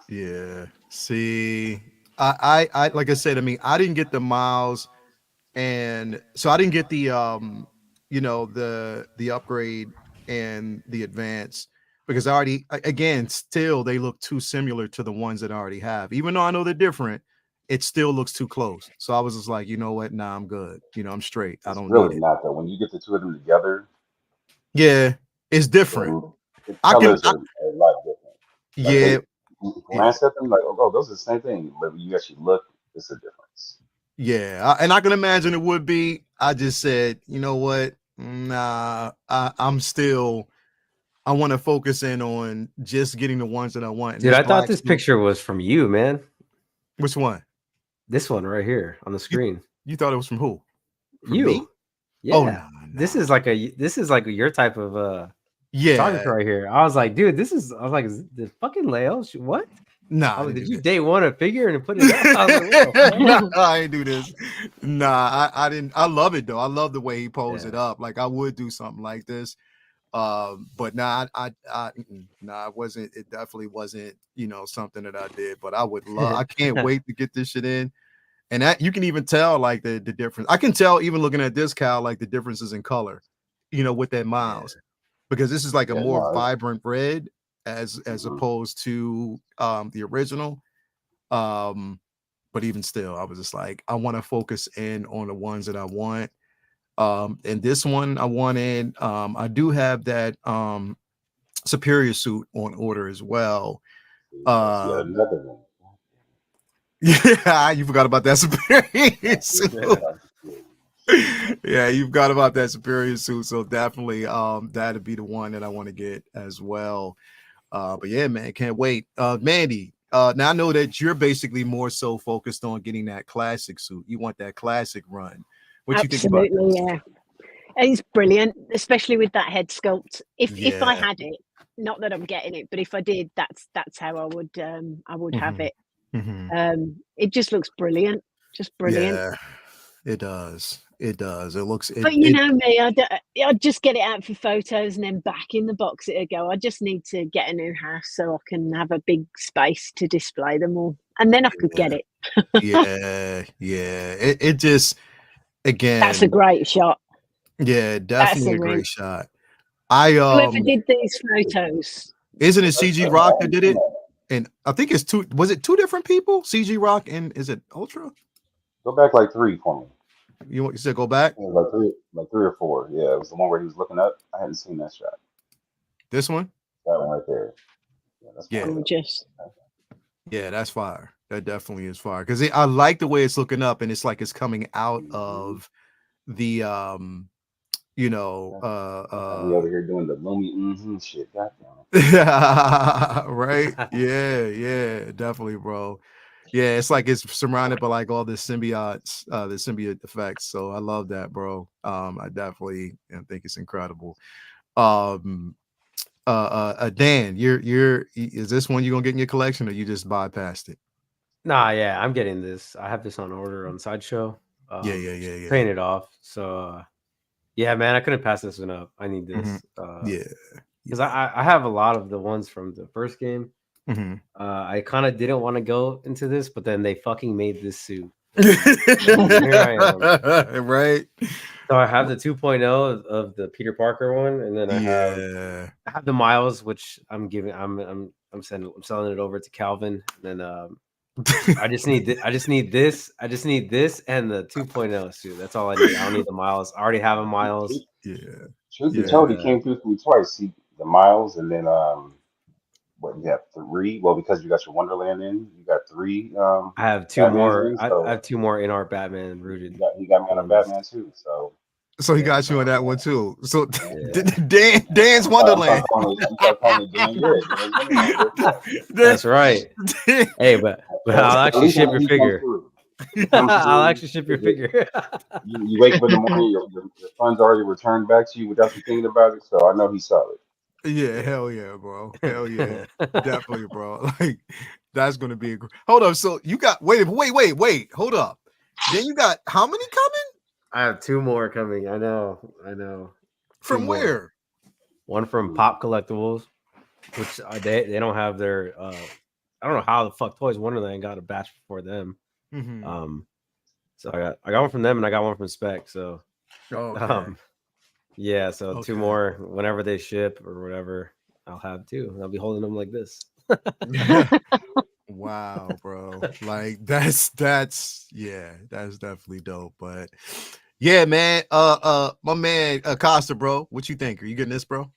Yeah. See, I like I said, I mean, I didn't get the Miles, and so I didn't get the the upgrade and the advance, because I already, again, still they look too similar to the ones that I already have. Even though I know they're different, it still looks too close. So I was just like, you know what? Nah, I'm good. I'm straight. I It's don't really need it. not though. When you get the two of them together, Yeah, it's different. the I can- colors are a lot different. Like Yeah. you glance at them like, oh, those are the same thing. But when you actually look, it's a difference. Yeah, and I can imagine it would be. I just said, you know what? Nah, I'm still I want to focus in on just getting the ones that I want. And Dude, this I thought black this suit- picture was from you, man. Which one? This one right here on the screen. You thought it was from who? From You. me? Yeah. Oh, no. This is like your type of Yeah. photographer right here. I was like, dude, I was like, is this fucking Leo? What? Nah. I was like, I did didn't you do day one a figure and put it up? I was like, what the fuck? that. Nah, I ain't do this. Nah, I didn't. I love it though. I love the way he posed it up. Like I would do something like this. But nah, nah, it wasn't. It definitely wasn't. Something that I did. But I would love. I can't wait to get this shit in. And that you can even tell like the difference. I can tell even looking at this cow like the differences in color. With that Miles, because this is like a more vibrant red as opposed to the original. But even still, I was just like, I want to focus in on the ones that I want. And this one I wanted, I do have that superior suit on order as well. Another one. Yeah, you forgot about that superior suit. Yeah, you forgot about that superior suit. So definitely that'd be the one that I want to get as well. But yeah, man, can't wait. Mandy, now I know that you're basically more so focused on getting that classic suit. You want that classic run. What you think about Absolutely, this? yeah. It's brilliant, especially with that head sculpt. If I Yeah. had it, not that I'm getting it, but if I did, that's how I would have it. It just looks brilliant, just brilliant. Yeah, it does. It does. It looks. But you know me, I'd just get it out for photos and then back in the box it'd go. I just need to get a new house so I can have a big space to display them all, and then I could get it. Yeah. It just again. That's a great shot. Yeah, definitely a win. great shot. Whoever did these photos, isn't it CG Rock that did it? And I think it's two. Was it two different people? CG Rock and is it Ultra? Go back like 3 for me. You said go back? Yeah, like three or 4. Yeah, it was the one where he was looking up. I hadn't seen that shot. This one? That one right there. Yeah, that's gorgeous. Yeah, that's fire. That definitely is fire. Because I like the way it's looking up, and it's like it's coming out of the we over here doing the Lumi shit. Goddamn. Right? Yeah, definitely, bro. Yeah, it's like it's surrounded by like all the symbiotes, the symbiote effects. So I love that, bro. I definitely think it's incredible. Dan, is this one you're gonna get in your collection, or you just bypassed it? Nah, yeah, I'm getting this. I have this on order on Sideshow. Yeah. Paying it off. So yeah, man, I couldn't pass this one up. I need this. Because I have a lot of the ones from the first game. I kind of didn't want to go into this, but then they fucking made this suit. Here I am. Right. So I have the 2.0 of the Peter Parker one, and then I have the Miles, which I'm selling it over to Calvin, and then I just need this and the 2.0 suit. That's all I need. I don't need the Miles. I already have a Miles. Yeah. Truth be told, he came through for me twice. See the Miles, and then what you have 3? Well, because you got your Wonderland in, you got 3. I have 2 more. I have 2 more InArt Batman rooted. He got me on a Batman too. So he got you on that one too. So Dan's Wonderland. That's right. Hey, but I'll actually ship your figure. I'll actually ship your figure. You wake up in the morning, your funds already returned back to you without you thinking about it. So I know he's solid. Yeah, hell yeah, bro. Hell yeah. Definitely, bro. Like that's gonna be hold up. So you got wait, hold up. Then you got how many coming? I have 2 more coming. I know. From where? One from Pop Collectibles, which they don't have their I don't know how the fuck Toys Wonderland got a batch before them. So I got one from them and I got one from Spec. So yeah, so 2 more whenever they ship or whatever, I'll have 2. I'll be holding them like this. Wow, bro. Like that's definitely dope. But yeah, man. My man Acosta, bro. What you think? Are you getting this, bro?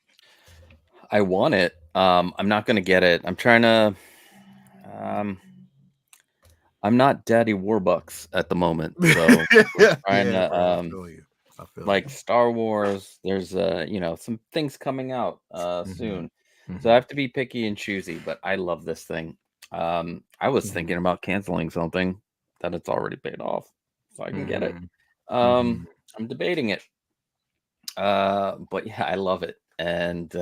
I want it. I'm not gonna get it. I'm trying to I'm not Daddy Warbucks at the moment. So trying to I feel Like you. Star Wars, there's some things coming out soon. So I Mhm. have to be picky and choosy, but I love this thing. I was thinking about canceling something that it's already paid off, so I can get it. Mhm. Mhm. I'm debating it. But yeah, I love it. And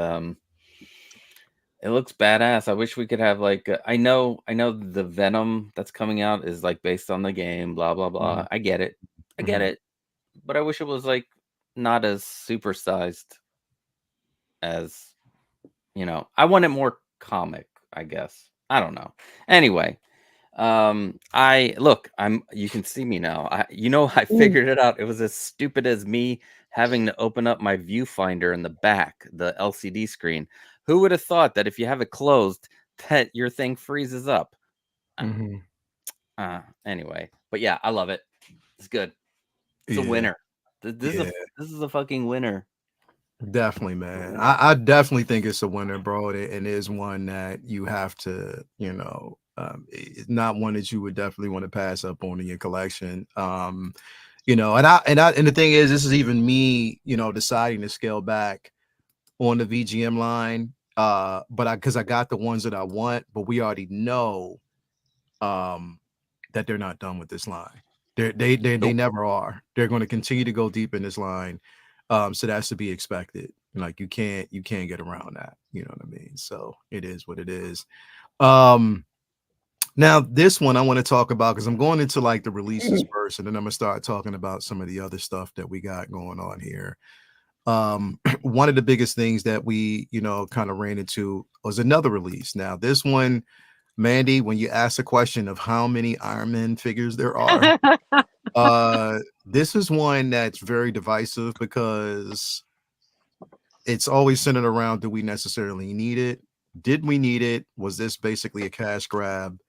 it looks badass. I wish we could have like I know the Venom that's coming out is like based on the game, blah blah blah. Mhm. I get it. I get Mhm. it. But I wish it was like not as supersized as, I want it more comic, I guess. I don't know. Anyway, I look, you can see me now. I Mm. figured it out. It was as stupid as me having to open up my viewfinder in the back, the LCD screen. Who would have thought that if you have it closed, that your thing freezes up? Mhm. Anyway, but yeah, I love it. It's good. It's a Yeah. winner. Yeah. This is a fucking winner. Definitely, man. I definitely think it's a winner, bro. And is one that you have to, it's not one that you would definitely want to pass up on in your collection. And the thing is, this is even me, deciding to scale back on the VGM line. But because I got the ones that I want, but we already know that they're not done with this line. They Nope. never are. They're going to continue to go deep in this line. So that's to be expected. Like you can't get around that. You know what I mean? So it is what it is. Um Now this one I want to talk about because I'm going into like the releases first, and then I'm gonna start talking about some of the other stuff that we got going on here. One of the biggest things that we, kind of ran into was another release. Now this one, Mandy, when you ask the question of how many Iron Man figures there are, this is one that's very divisive because it's always centered around, do we necessarily need it? Did we need it? Was this basically a cash grab?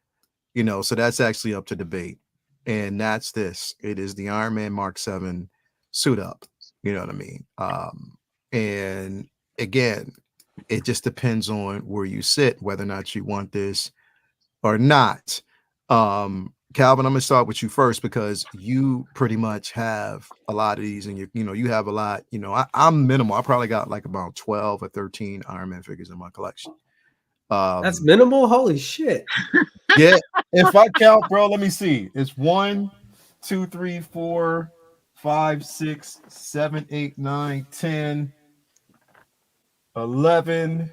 So that's actually up to debate. And that's this. It is the Iron Man Mark 7 suit up. You know what I mean? And again, it just depends on where you sit, whether or not you want this or not. Calvin, I'm gonna start with you first because you pretty much have a lot of these, and you have a lot. I'm minimal. I probably got like about 12 or 13 Iron Man figures in my collection. That's Um, minimal. Holy shit! yeah, if I count, bro, let me see. It's 1, 2, 3, 4, 5, 6, 7, 8, 9, 10, 11,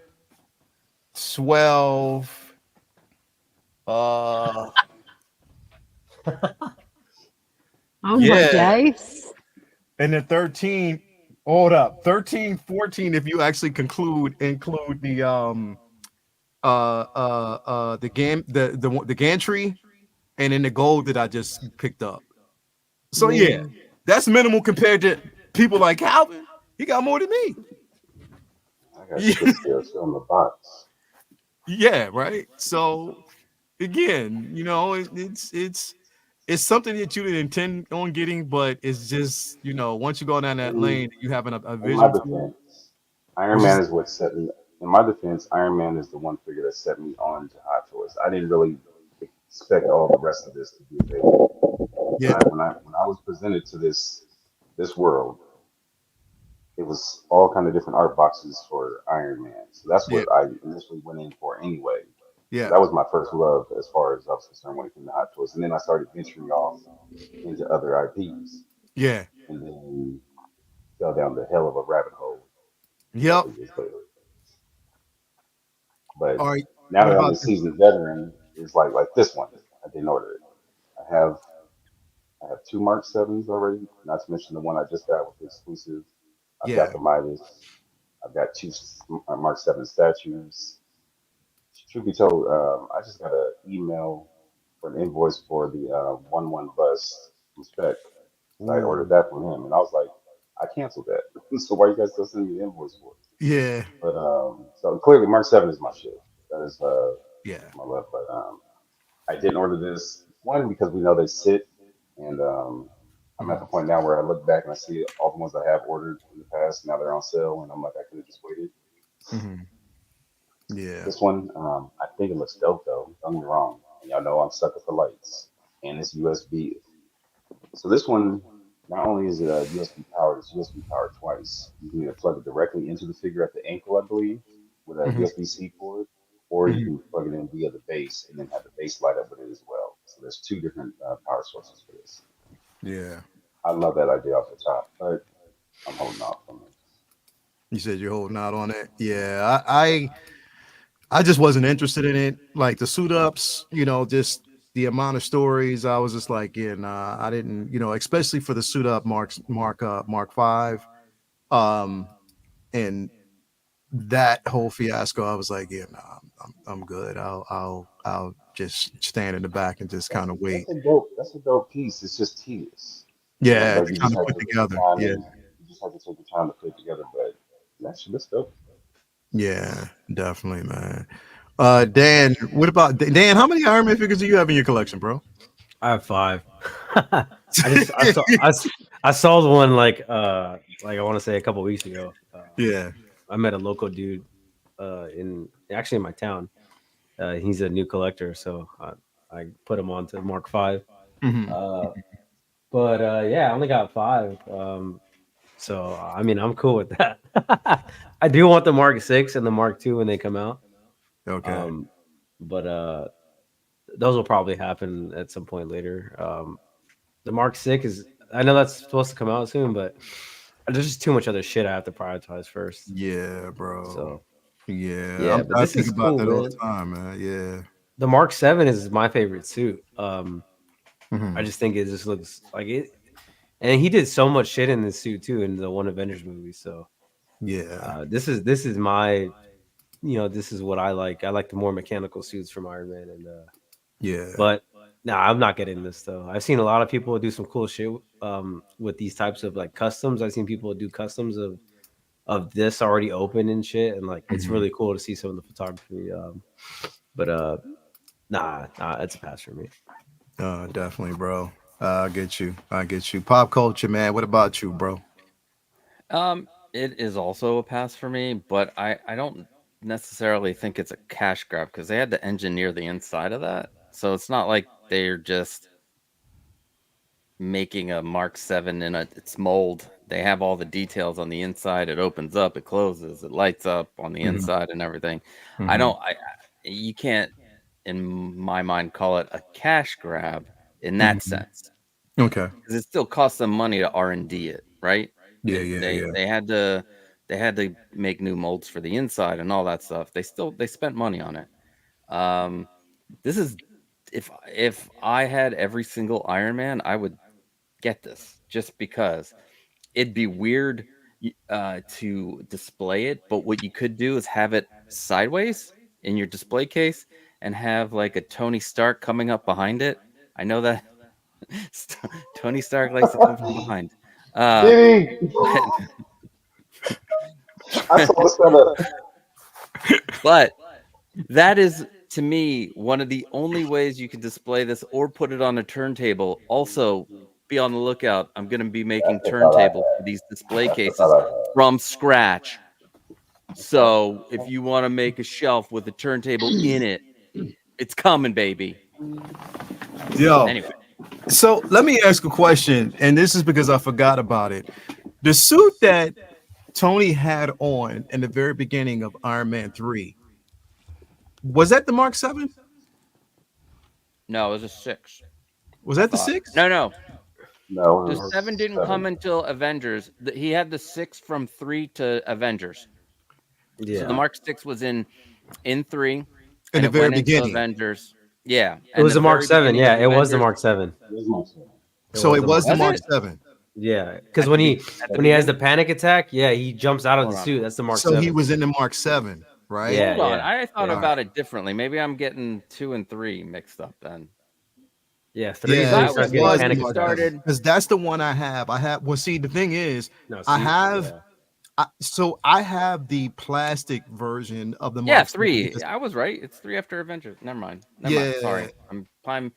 12. Oh my Yeah. days. And then 13, hold up, 13, 14. If you actually include the game, the gantry, and then the gold that I just picked up. So yeah, Yeah. that's minimal compared to people like Calvin. He got more than me. I got shit still. Still in the box. Yeah, right. So again, it's something that you didn't intend on getting, but it's just once you go down that In lane, you have a in my vision for it. defense, Iron Which Man is is what set me. In my defense, Iron Man is the one figure that set me on to Hot Toys. I didn't really expect all the rest of this to be available. yeah, When I was presented to this world, it was all kind of different art boxes for Iron Man. So that's yeah, what I initially went in for anyway. So yeah, that was my first love as far as I was concerned when it came to Hot Toys. And then I started venturing off into other IPs, yeah. and then fell down the hell of a rabbit hole a Yep. couple of years later. But All right. now What that I'm about a this? seasoned veteran, it's like this one. I didn't order it. I have I have two Mark Sevens already, not to mention the one I just got with the exclusive. I've Yeah. got the Midas. I've got two Mark Seven statues. Truth be told, I just got an email for an invoice for the 1-1 bust from Spec. So I ordered Ooh. that from him, and I was like, I canceled that. So why you guys still sending me the invoice for it? Yeah. But so clearly Mark Seven is my shit. That is Yeah. my love. But I didn't order this one because we know they sit, and I'm at the Mhm. point now where I look back and I see all the ones I have ordered in the past. Now they're on sale, and I'm like, I could have just waited. Mhm. Yeah. This one, I think it looks dope though. Don't get me wrong. And y'all know I'm sucker for lights, and it's USB. So this one not only is it a USB powered, it's USB powered twice. You can either plug it directly into the figure at the ankle, I believe, with a Mhm, USB-C cord, or you mhm. can plug it in via the base and then have the base light up with it as well. So there's two different power sources for this. Yeah. I love that idea off the top, but I'm holding off on it. You said you're holding out on it. Yeah, I just wasn't interested in it. Like the suit ups, just the amount of stories. I was just like, yeah, nah, I didn't, especially for the suit up Mark 5. Um, and that whole fiasco, I was like, yeah, nah, I'm good. I'll just stand in the back and just kind of wait. That's a dope piece. It's just tedious. Yeah, Like to you kind just of have put to take the together. time Yeah, and you just have to take the time to put it together. But that's dope. yeah, definitely, man. Dan, what about Dan? How many Iron Man figures do you have in your collection, bro? I have 5. I sold one like I want to say a couple weeks ago. Yeah. I met a local dude in my town. He's a new collector, so I put him on to Mark 5. Mhm. Uh, but yeah, I only got 5. So I mean, I'm cool with that. I do want the Mark 6 and the Mark 2 when they come out. Okay. Um, but those will probably happen at some point later. The Mark 6 is, I know that's supposed to come out soon, but there's just too much other shit I have to prioritize first. Yeah, bro. So Yeah, yeah, but I this think is about cool, that all the man. time, man. Yeah. The Mark 7 is my favorite suit. I Mhm. just think it just looks like it, and he did so much shit in this suit too in the one Avengers movie. So Yeah. this is my, this is what I like. I like the more mechanical suits from Iron Man, and Yeah. but nah, I'm not getting this though. I've seen a lot of people do some cool shit with these types of like customs. I've seen people do customs of this already open and shit, and like it's Mhm. really cool to see some of the photography. But nah, it's a pass for me. Definitely, bro. I get you. I get you. Pop culture, man. What about you, bro? It is also a pass for me, but I don't necessarily think it's a cash grab because they had to engineer the inside of that. So it's not like they're just making a Mark 7 in its mold. They have all the details on the inside. It opens up, it closes, it lights up on the Mhm. inside and everything. I Mhm. don't you can't in my mind call it a cash grab in that Mhm. sense Okay. because it still costs them money to R&D it, right? Yeah, yeah, yeah. They had to make new molds for the inside and all that stuff. They spent money on it. This is if I had every single Iron Man, I would get this just because it'd be weird to display it, but what you could do is have it sideways in your display case and have like a Tony Stark coming up behind it. I know that Tony Stark likes to come from behind. Uh, Diddy, but, I saw the setup. but that is to me one of the only ways you can display this or put it on a turntable. Also, be on the lookout. I'm going to be making That's the thought I turntables for had. these display That's the cases thought I had. from scratch. Okay. So if you want to make a shelf with a turntable in it, it's coming, baby. Yo, Anyway, so let me ask a question, and this is because I forgot about it. The suit that Tony had on in the very beginning of Iron Man 3, was that the Mark 7? no, it was a 6. Was I that the thought. 6? No. No, it The Mark, 7 was didn't come 7. until Avengers. He had the 6 from 3 to Avengers. So the yeah, Mark 6 was in 3 In and the it very went into beginning. Avengers. Yeah, it and was the the Mark very 7. beginning Yeah, of it was the Avengers. Mark 7. It was my 7. It So was it the was Mark the Was 7. Mark it 7. Yeah, because at the when he has the beginning? panic attack, yeah, he jumps out of the Hold on. suit. That's the Mark So he 7. was in the Mark 7, right? Yeah, Hold on. yeah, I thought yeah, All right. about it differently. Maybe I'm getting 2 and 3 mixed up then. yeah. 3 is Because Yeah, when he I it starts always getting thought was the he panic Mark attacks. 7 started. because that's the one I have. Well, see, the thing is, No, I see, have, yeah, I have the plastic version of the Yeah, Mark 7 3. because, I was right. It's 3 after Avengers. Never mind. Never mind. yeah, Sorry. I'm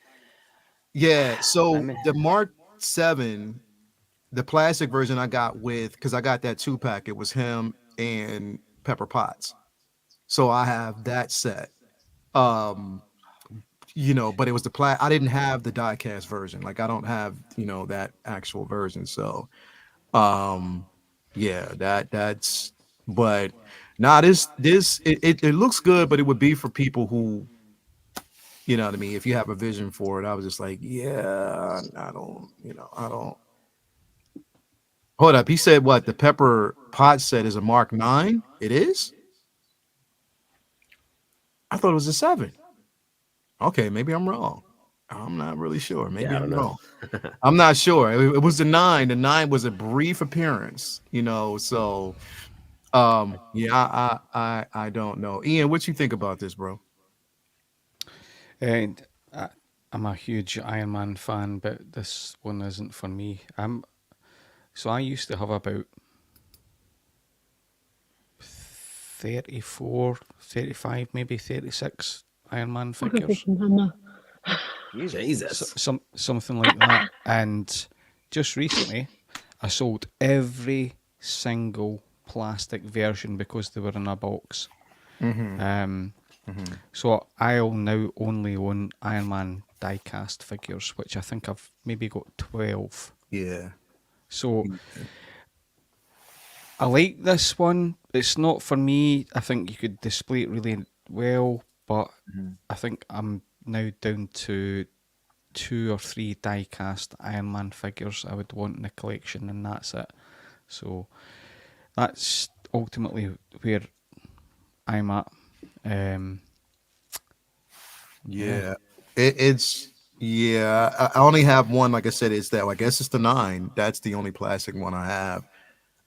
yeah. So I'm the Mark 7, the plastic version I got because I got that 2-pack. It was him and Pepper Potts. So I have that set. Um, but it was the I didn't have the diecast version. Like I don't have, that actual version. So, um, yeah, that's, but nah, it looks good, but it would be for people who, you know what I mean. If you have a vision for it, I was just like, yeah, I don't, I don't. Hold up, he said what the Pepper Pot set is a Mark 9. It is. I thought it was a 7. Okay, maybe I'm wrong. I'm not really sure. Maybe Yeah, I I'm don't know. wrong. I'm not sure. It was the 9. The 9 was a brief appearance, So, yeah, I don't know. Ian, what you think about this, bro? And I'm a huge Iron Man fan, but this one isn't for me. So I used to have about 34, 35, maybe 36 Iron Man What a big figures. mama. Jesus. Something like that. And just recently, I sold every single plastic version because they were in a box. So I'll now only own Iron Man die-cast figures, which I think I've maybe got 12. Yeah. So I like this one. It's not for me. I think you could display it really well, but I think I'm now down to 2 or 3 die-cast Iron Man figures I would want in the collection, and that's it. So that's ultimately where I'm at. Yeah. It's I only have one. Like I said, it's that. I guess it's the 9. That's the only plastic one I have.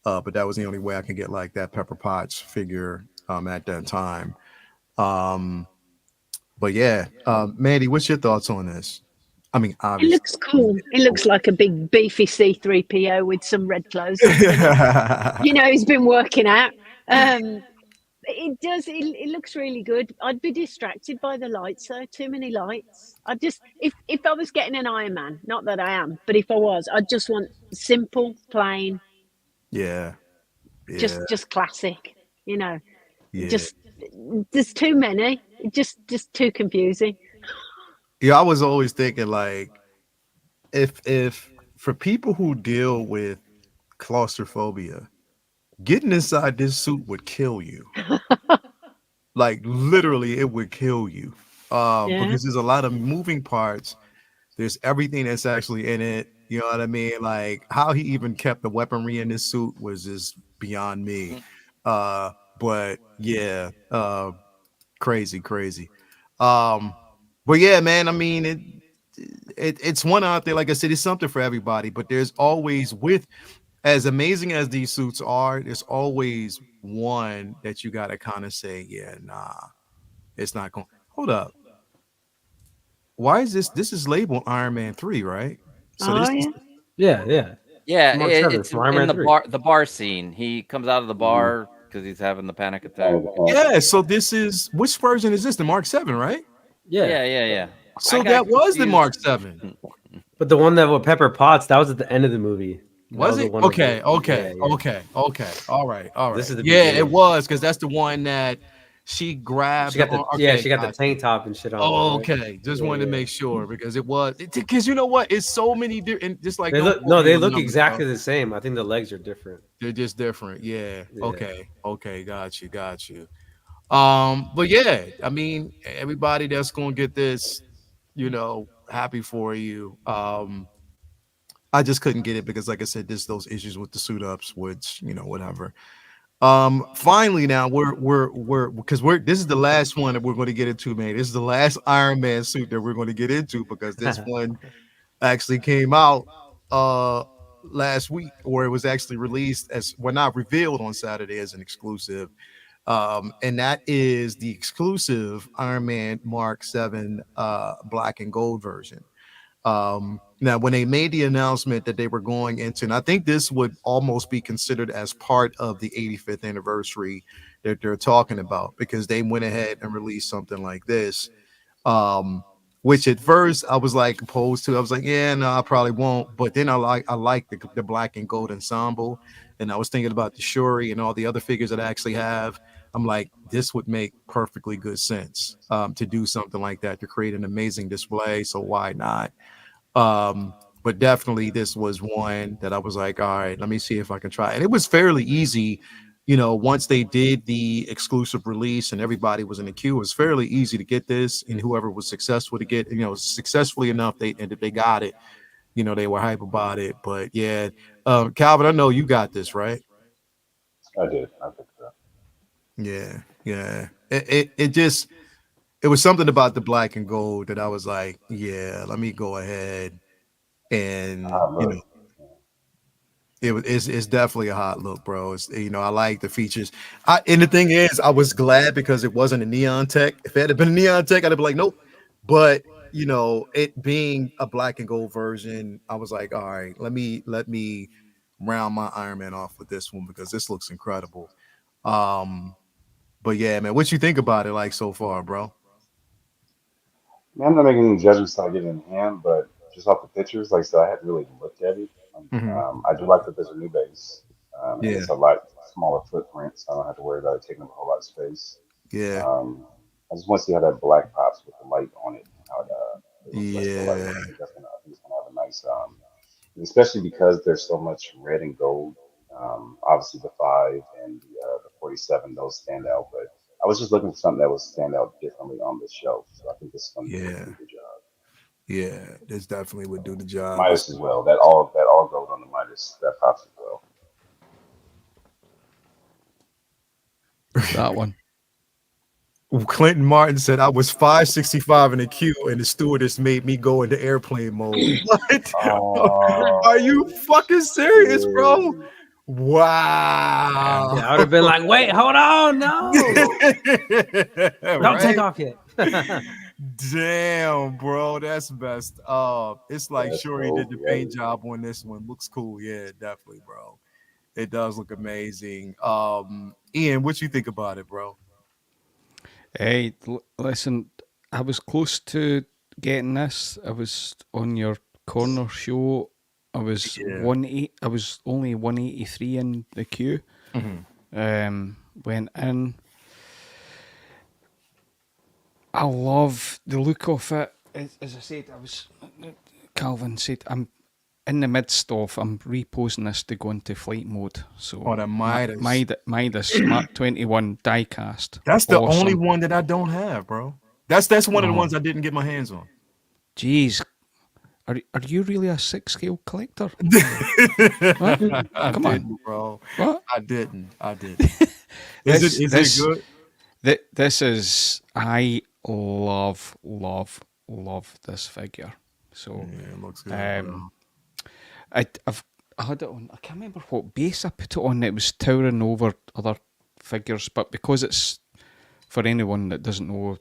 But that was the only way I can get like that Pepper Potts figure at that time. But yeah, Mandy, what's your thoughts on this? I mean, It obviously. looks cool. It looks like a big beefy C-3PO with some red clothes on. He's been working out. It does. It looks really good. I'd be distracted by the lights though. Too many lights. I just, if I was getting an Iron Man, not that I am, but if I was, I'd just want simple, plain, Yeah. just classic. Yeah. Just there's too many. Just too confusing. Yeah, I was always thinking like if for people who deal with claustrophobia, getting inside this suit would kill you. Like literally it would kill you. Yeah. Because there's a lot of moving parts. There's everything that's actually in it. You know what I mean? Like how he even kept the weaponry in this suit was just beyond me. But yeah, crazy. But yeah, man, I mean it's one out there. Like I said, it's something for everybody, but there's always as amazing as these suits are, there's always one that you gotta kind of say, yeah, nah, it's not going. Hold up. Why is this is labeled Iron Man 3, right? So Oh this is yeah. Yeah. Yeah, Mark 7 it's from Iron in Man the 3. bar scene. He comes out of the bar because he's having the panic attack. yeah, so this is which version is this? The Mark 7, right? Yeah. So I got that was the confused. Mark 7. But the one that with Pepper Potts, that was at the end of the movie. Was the it? one Okay. Yeah. Okay. All right. This is the Yeah, beginning. it was because that's the one that she grabbed. She got the okay, she got the gotcha. tank top and shit on. Oh, there, right? okay. Just wanted to make sure because it was because you know what? It's so many different. Just like They don't look quote me they on look numbers, exactly bro. the same. I think the legs are different. They're just different. Yeah. Yeah. Okay. Got you. But yeah, I mean, everybody that's gonna get this, happy for you. I just couldn't get it because, like I said, there's those issues with the suit ups, which whatever. Finally, now we're because this is the last one that we're going to get into, man. This is the last Iron Man suit that we're going to get into because this one actually came out last week, or it was actually released as not revealed on Saturday as an exclusive. And that is the exclusive Iron Man Mark 7 black and gold version. Now, when they made the announcement that they were going into, and I think this would almost be considered as part of the 85th anniversary that they're talking about, because they went ahead and released something like this. Which at first I was like opposed to. I was like, yeah, no, I probably won't. But then I like the black and gold ensemble, and I was thinking about the Shuri and all the other figures that I actually have. I'm like, this would make perfectly good sense to do something like that, to create an amazing display. So why not? But definitely this was one that I was like, all right, let me see if I can try. And it was fairly easy, once they did the exclusive release and everybody was in the queue, it was fairly easy to get this. And whoever was successful to get, successfully enough, and if they got it, they were hype about it. But yeah, Calvin, I know you got this, right? I did. I think so. Yeah, yeah. It was something about the black and gold that I was like, yeah, let me go ahead and Look. it's definitely a hot look, bro. It's, I like the features. And the thing is, I was glad because it wasn't a neon tech. If it had been a neon tech, I'd be like, nope. But it being a black and gold version, I was like, all right, let me round my Iron Man off with this one because this looks incredible. But yeah, man, what you think about it like so far, bro? Man, I'm not making any judgments till I get it in hand, but just off the pictures, like I said, I hadn't really looked at it. Mhm. I do like that there's a new base, and Yeah, it's a lot smaller footprint, so I don't have to worry about it taking up a whole lot of space. yeah, I just want to see how that black pops with the light on it, how it reflects the light. yeah, I think it's gonna have a nice, especially because there's so much red and gold. Obviously the 5 and the 47, those stand out, but I was just looking for something that would stand out differently on the shelf. So I think this is gonna do a yeah, pretty good job. yeah. This definitely would do the job. Midas as well. That all gold on the Midas that pops as well. That one. Clinton Martin said I was 565 in the queue and the stewardess made me go into airplane mode. What? Are you Oh fucking serious, bro? shit. Wow. Yeah, I would have been like, wait, hold on, no, don't take Right? off yet. Damn, bro, that's messed up. It's like That's sure he did dope. the Yeah. paint job on this one. Looks cool. Yeah, definitely, bro. It does look amazing. Ian, what you think about it, bro? Hey, listen, I was close to getting this. I was on your corner show. I was Yeah. I was only 183 in the queue. Mhm. Went in. I love the look of it. As I said, Calvin said, I'm in the midst of, I'm reposing this to go into flight mode. So Oh, the Midas. Midas Smart 21 diecast. That's the only Awesome. one that I don't have, bro. That's one of the Oh. ones I didn't get my hands on. Jeez, are you really a 6 scale collector? What? I Come on. didn't, bro. What? I didn't. Is it good? This is, I love this figure. So Yeah, it looks good, bro. I've I had it on, I can't remember what base I put it on. It was towering over other figures, but because it's, for anyone that doesn't know,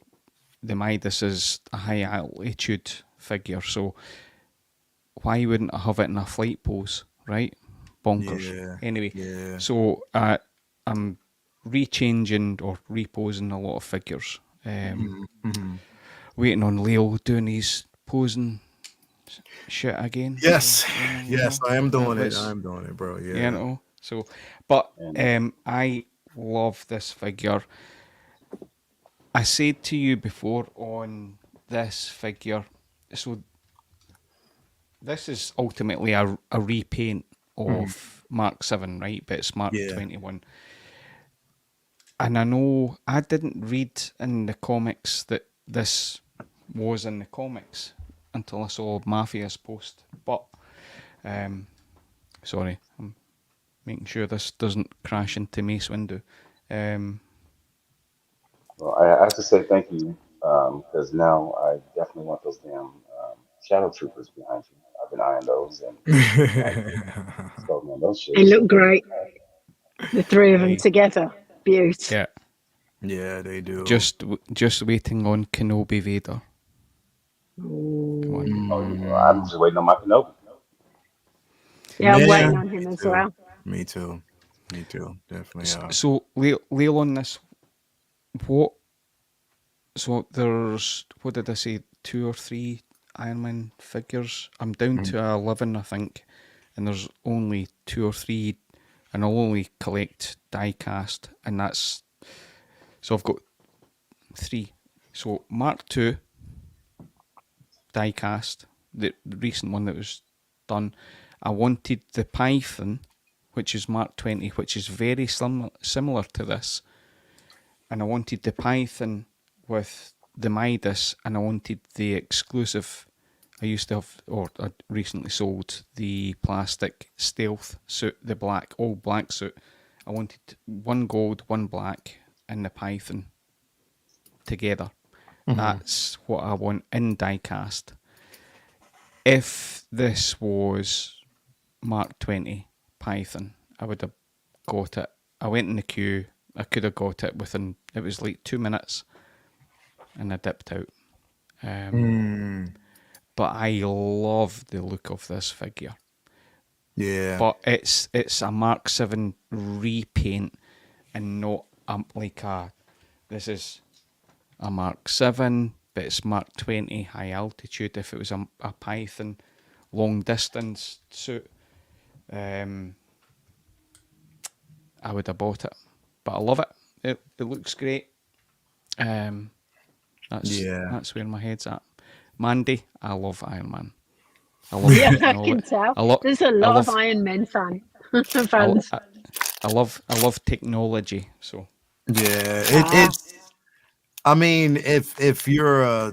the Midas is a high altitude figure, so why wouldn't I have it in a flight pose, right? Bonkers. Yeah, Anyway, yeah. so I'm rechanging or reposing a lot of figures. Mhm. Waiting on Leo doing his posing shit again. Yes, So, yes, I am doing it. it's- I'm doing it, bro. you Yeah. know. So, but And I love this figure. I said to you before on this figure, so this is ultimately a repaint of Mark 7, right? But it's Mark Yeah. 21. And I know I didn't read in the comics that this was in the comics until I saw Mafia's post. But, sorry, I'm making sure this doesn't crash into Mace Windu. well, I have to say thank you because now I definitely want those damn shadow troopers behind you. I've been eyeing those and like so man, those They ships. look great. The three of them Hey. together. Beaut. Yeah, Yeah, they do. just waiting on Kenobi Vader. Come on. Oh, I'm just waiting on my Kenobi. Yeah, I'm Man, waiting on him me as too. well. Me too. Me too. Definitely. So, Leo on this, what? So there's, what did I say, 2 or 3 Iron Man figures? I'm down to 11, I think, and there's only 2 or 3, and I'll only collect die cast, and that's So I've got 3. So Mark II diecast, the recent one that was done. I wanted the Python, which is Mark 20, which is very similar to this. And I wanted the Python with the Midas, and I wanted the exclusive. I used to have, or I recently sold the plastic stealth suit, the black, all black suit. I wanted one gold, one black, and the Python together. That's what I want in diecast. If this was Mark 20 Python, I would have got it. I went in the queue. I could have got it within, it was like 2 minutes, and I dipped out. But I love the look of this figure. Yeah. But it's a Mark 7 repaint, and not like a, this is a Mark 7, but it's Mark 20 high altitude. If it was a Python long distance suit, I would have bought it. But I love it. It looks great. That's where my head's at. Mandy, I love Iron Man. I love Yeah, I technology. can tell. There's a lot of Iron Men fans. I love technology. So yeah, I mean, if you're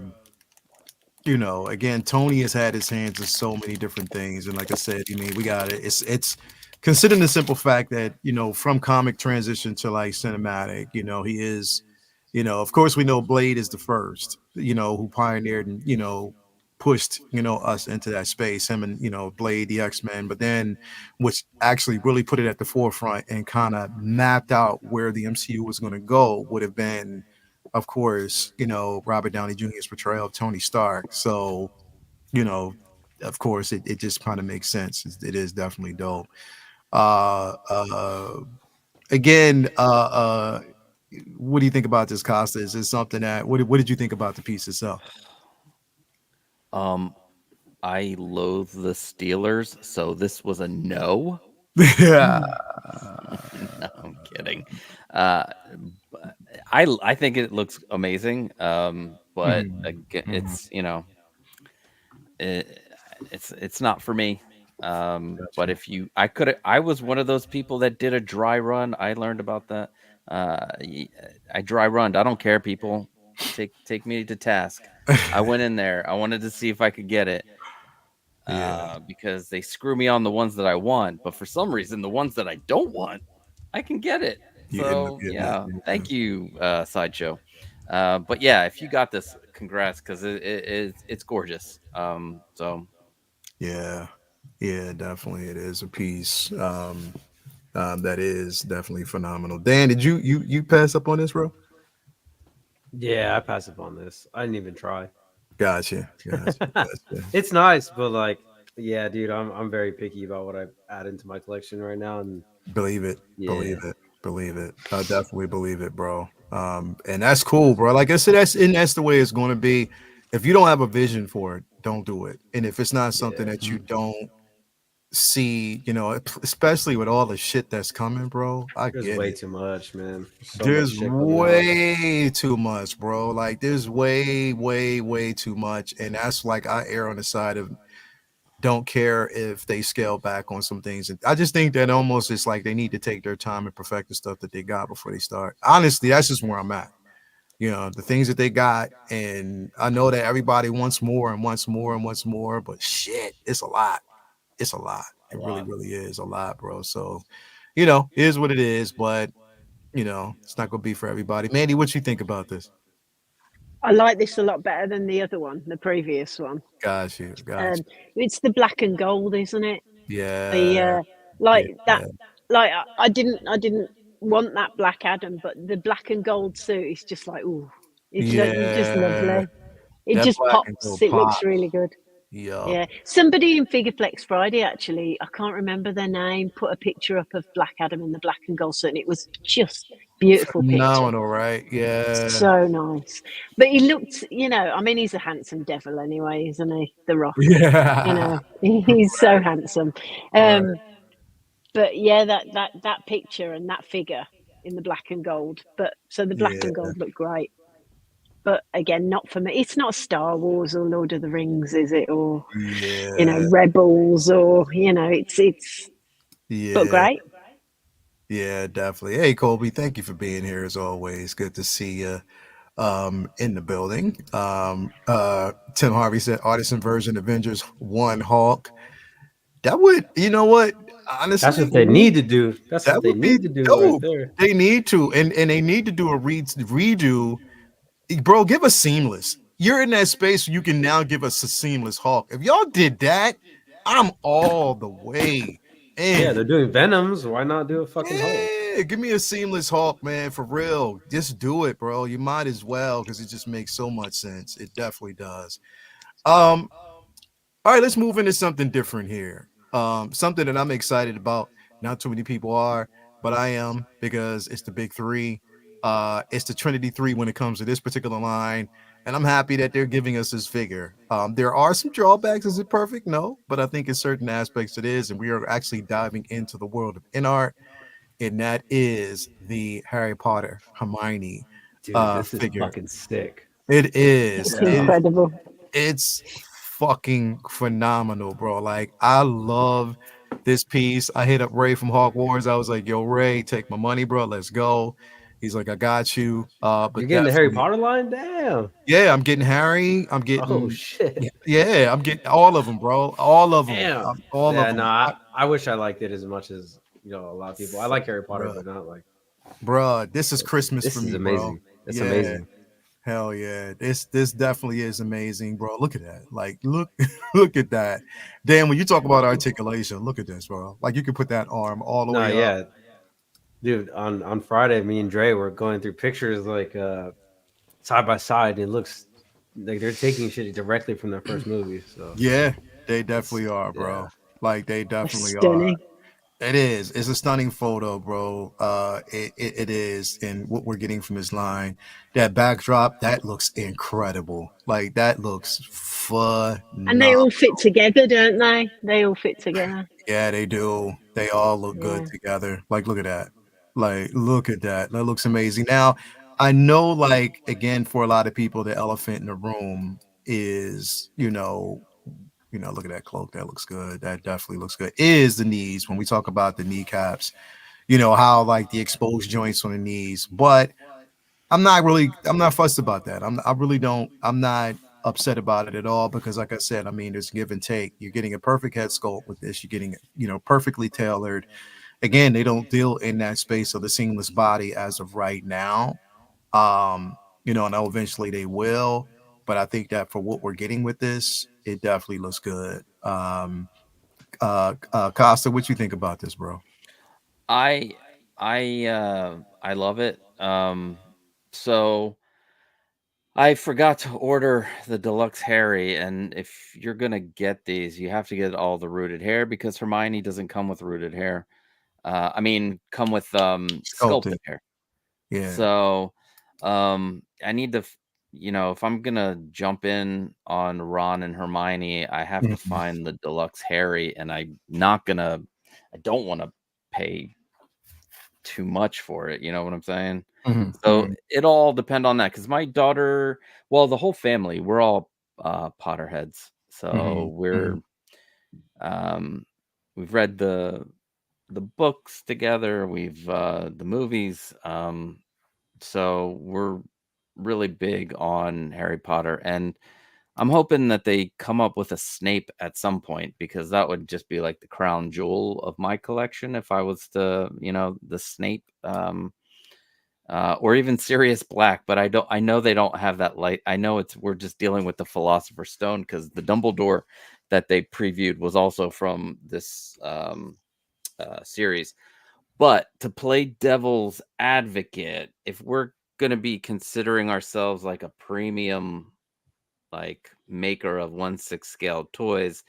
again, Tony has had his hands in so many different things, and like I said, I mean, we got it. It's considering the simple fact that from comic transition to like cinematic, he is, of course, we know Blade is the first, who pioneered and pushed us into that space. Him and Blade, the X-Men, but then which actually really put it at the forefront and kind of mapped out where the MCU was going to go would have been, of course, Robert Downey Jr.'s portrayal of Tony Stark. So, of course, it just kind of makes sense. It is definitely dope. Again, what do you think about this, Costa? Is this something that what did you think about the piece itself? I loathe the Steelers, so this was a no. Yeah. No, I'm kidding. I think it looks amazing. But again, it's it's not for me. But if I was one of those people that did a dry run. I learned about that. I dry runned. I don't care, people. Take me to task. I went in there. I wanted to see if I could get it. Because they screw me on the ones that I want, but for some reason, the ones that I don't want, I can get it. So thank you, Sideshow. But yeah, if you got this, congrats, because it's gorgeous. So yeah, definitely, it is a piece. That is definitely phenomenal. Dan, did you pass up on this, bro? Yeah, I passed up on this. I didn't even try. Gotcha. It's nice, but like, yeah, dude, I'm very picky about what I add into my collection right now, and Believe it. Yeah. Believe it. I definitely believe it, bro. And that's cool, bro. Like I said, that's the way it's going to be. If you don't have a vision for it, don't do it. And if it's not something that you don't see, especially with all the shit that's coming, bro, there's way too much, man. There's way too much, bro. Like there's way too much, and that's like I err on the side of don't care if they scale back on some things. And I just think that almost it's like they need to take their time and perfect the stuff that they got before they start. Honestly, that's just where I'm at. The things that they got, and I know that everybody wants more and wants more and wants more, but shit, it's a lot. It's a lot. It really is a lot, bro. So, it is what it is, but it's not gonna be for everybody. Mandy, what you think about this? I like this a lot better than the other one, the previous one. Got you. It's the black and gold, isn't it? Yeah. That. Like I didn't want that Black Adam, but the black and gold suit is just like, ooh, it's just lovely. It That just black and pops. gold It looks pops. really good. Yeah. Somebody in Figureflex Friday, actually, I can't remember their name, put a picture up of Black Adam in the black and gold suit, and it was just beautiful Phenomenal, picture. right? Yeah. So nice. But he looked, I mean, he's a handsome devil anyway, isn't he? The Rock. Yeah. He's so handsome. Right. But yeah, that picture and that figure in the black and gold. But so the black Yeah. and gold look great. But again, not for me. It's not Star Wars or Lord of the Rings, is it? Or Yeah. Rebels, or it's but Yeah. great. Yeah, definitely. Hey, Colby, thank you for being here as always. Good to see you in the building. Tim Harvey said artisan version Avengers 1 Hulk. That would, you know what? That's Honestly, what they need to do. That's that what they would be need to do right dope. there. They need to, and they need to do a redo. Bro, give us seamless. You're in that space, you can now give us a seamless Hulk. If y'all did that, I'm all the way Yeah, in. they're doing Venoms. Why not do a fucking Hulk? Yeah, give me a seamless Hulk, man, for real. Just do it, bro. You might as well because it just makes so much sense. It definitely does. Um, all right, let's move into something different here. Something that I'm excited about. Not too many people are, but I am because it's the big three. It's the Trinity 3 when it comes to this particular line. And I'm happy that they're giving us this figure. There are some drawbacks. Is it perfect? No, but I think in certain aspects it is. And we are actually diving into the world of InArt, and that is the Harry Potter Hermione Dude, this is figure. fucking sick. It is. It's Yeah. incredible. It's fucking phenomenal, bro. Like, I love this piece. I hit up Ray from Hogwarts. I was like, yo, Ray, take my money, bro. Let's go. He's like, I got you. You're But getting the Harry definitely, Potter line? Damn. yeah, I'm getting Harry. I'm Oh getting, shit. yeah, I'm getting all of them, bro. All of them. Damn. All Yeah, of them. no, I wish I liked it as much as a lot of people. I like Harry Potter, but not like Bruh, this is Christmas this for is me, bro. amazing. It's Yeah. amazing. Hell yeah. This definitely is amazing, bro. Look at that. Like, look, look at that. Dan, when you talk about articulation, look at this, bro. Like, you can put that arm all the No, way up. yeah. Dude, on Friday, me and Dre were going through pictures like side by side. And it looks like they're taking shit directly from their first movie. So Yeah, they definitely are, bro. yeah. Like, they It's definitely are. stunning. It is. It's a stunning photo, bro. It is. And what we're getting from this line, that backdrop, that looks incredible. Like, that looks And they phenomenal. all fit together, don't they? They all fit together. Yeah, they do. They all look good Yeah. together. Like, look at that. Like, look at that. That looks amazing. Now, I know, like, again, for a lot of people, the elephant in the room is, look at that cloak. That looks good. That definitely looks good. Is the knees when we talk about the kneecaps, how like the exposed joints on the knees. But I'm not fussed about that. I'm not upset about it at all because, like I said, I mean, there's give and take. You're getting a perfect head sculpt with this. You're getting, perfectly tailored. Again, they don't deal in that space of the seamless body as of right now. I know eventually they will, but I think that for what we're getting with this, it definitely looks good. Costa, what you think about this, bro? I I love it. So I forgot to order the deluxe Harry, and if you're gonna get these, you have to get all the rooted hair because Hermione doesn't come with rooted hair. I mean, come with Sculpted. sculpted hair. Yeah. So I need to, if I'm gonna jump in on Ron and Hermione, I have to Mhm. find the deluxe Harry, and I don't want to pay too much for it. You know what I'm saying? Mhm. So Mhm. it all depend on that because my daughter, well, the whole family, we're all Potterheads. So Mhm. Mhm. um, we've read the books together. We've the movies. So we're really big on Harry Potter, and I'm hoping that they come up with a Snape at some point because that would just be like the crown jewel of my collection if I was to, the Snape, or even Sirius Black. But I know they don't have that light. I know we're just dealing with the Philosopher's Stone because the Dumbledore that they previewed was also from this series. But to play devil's advocate, if we're going to be considering ourselves like a premium like maker of 1/6 scale toys,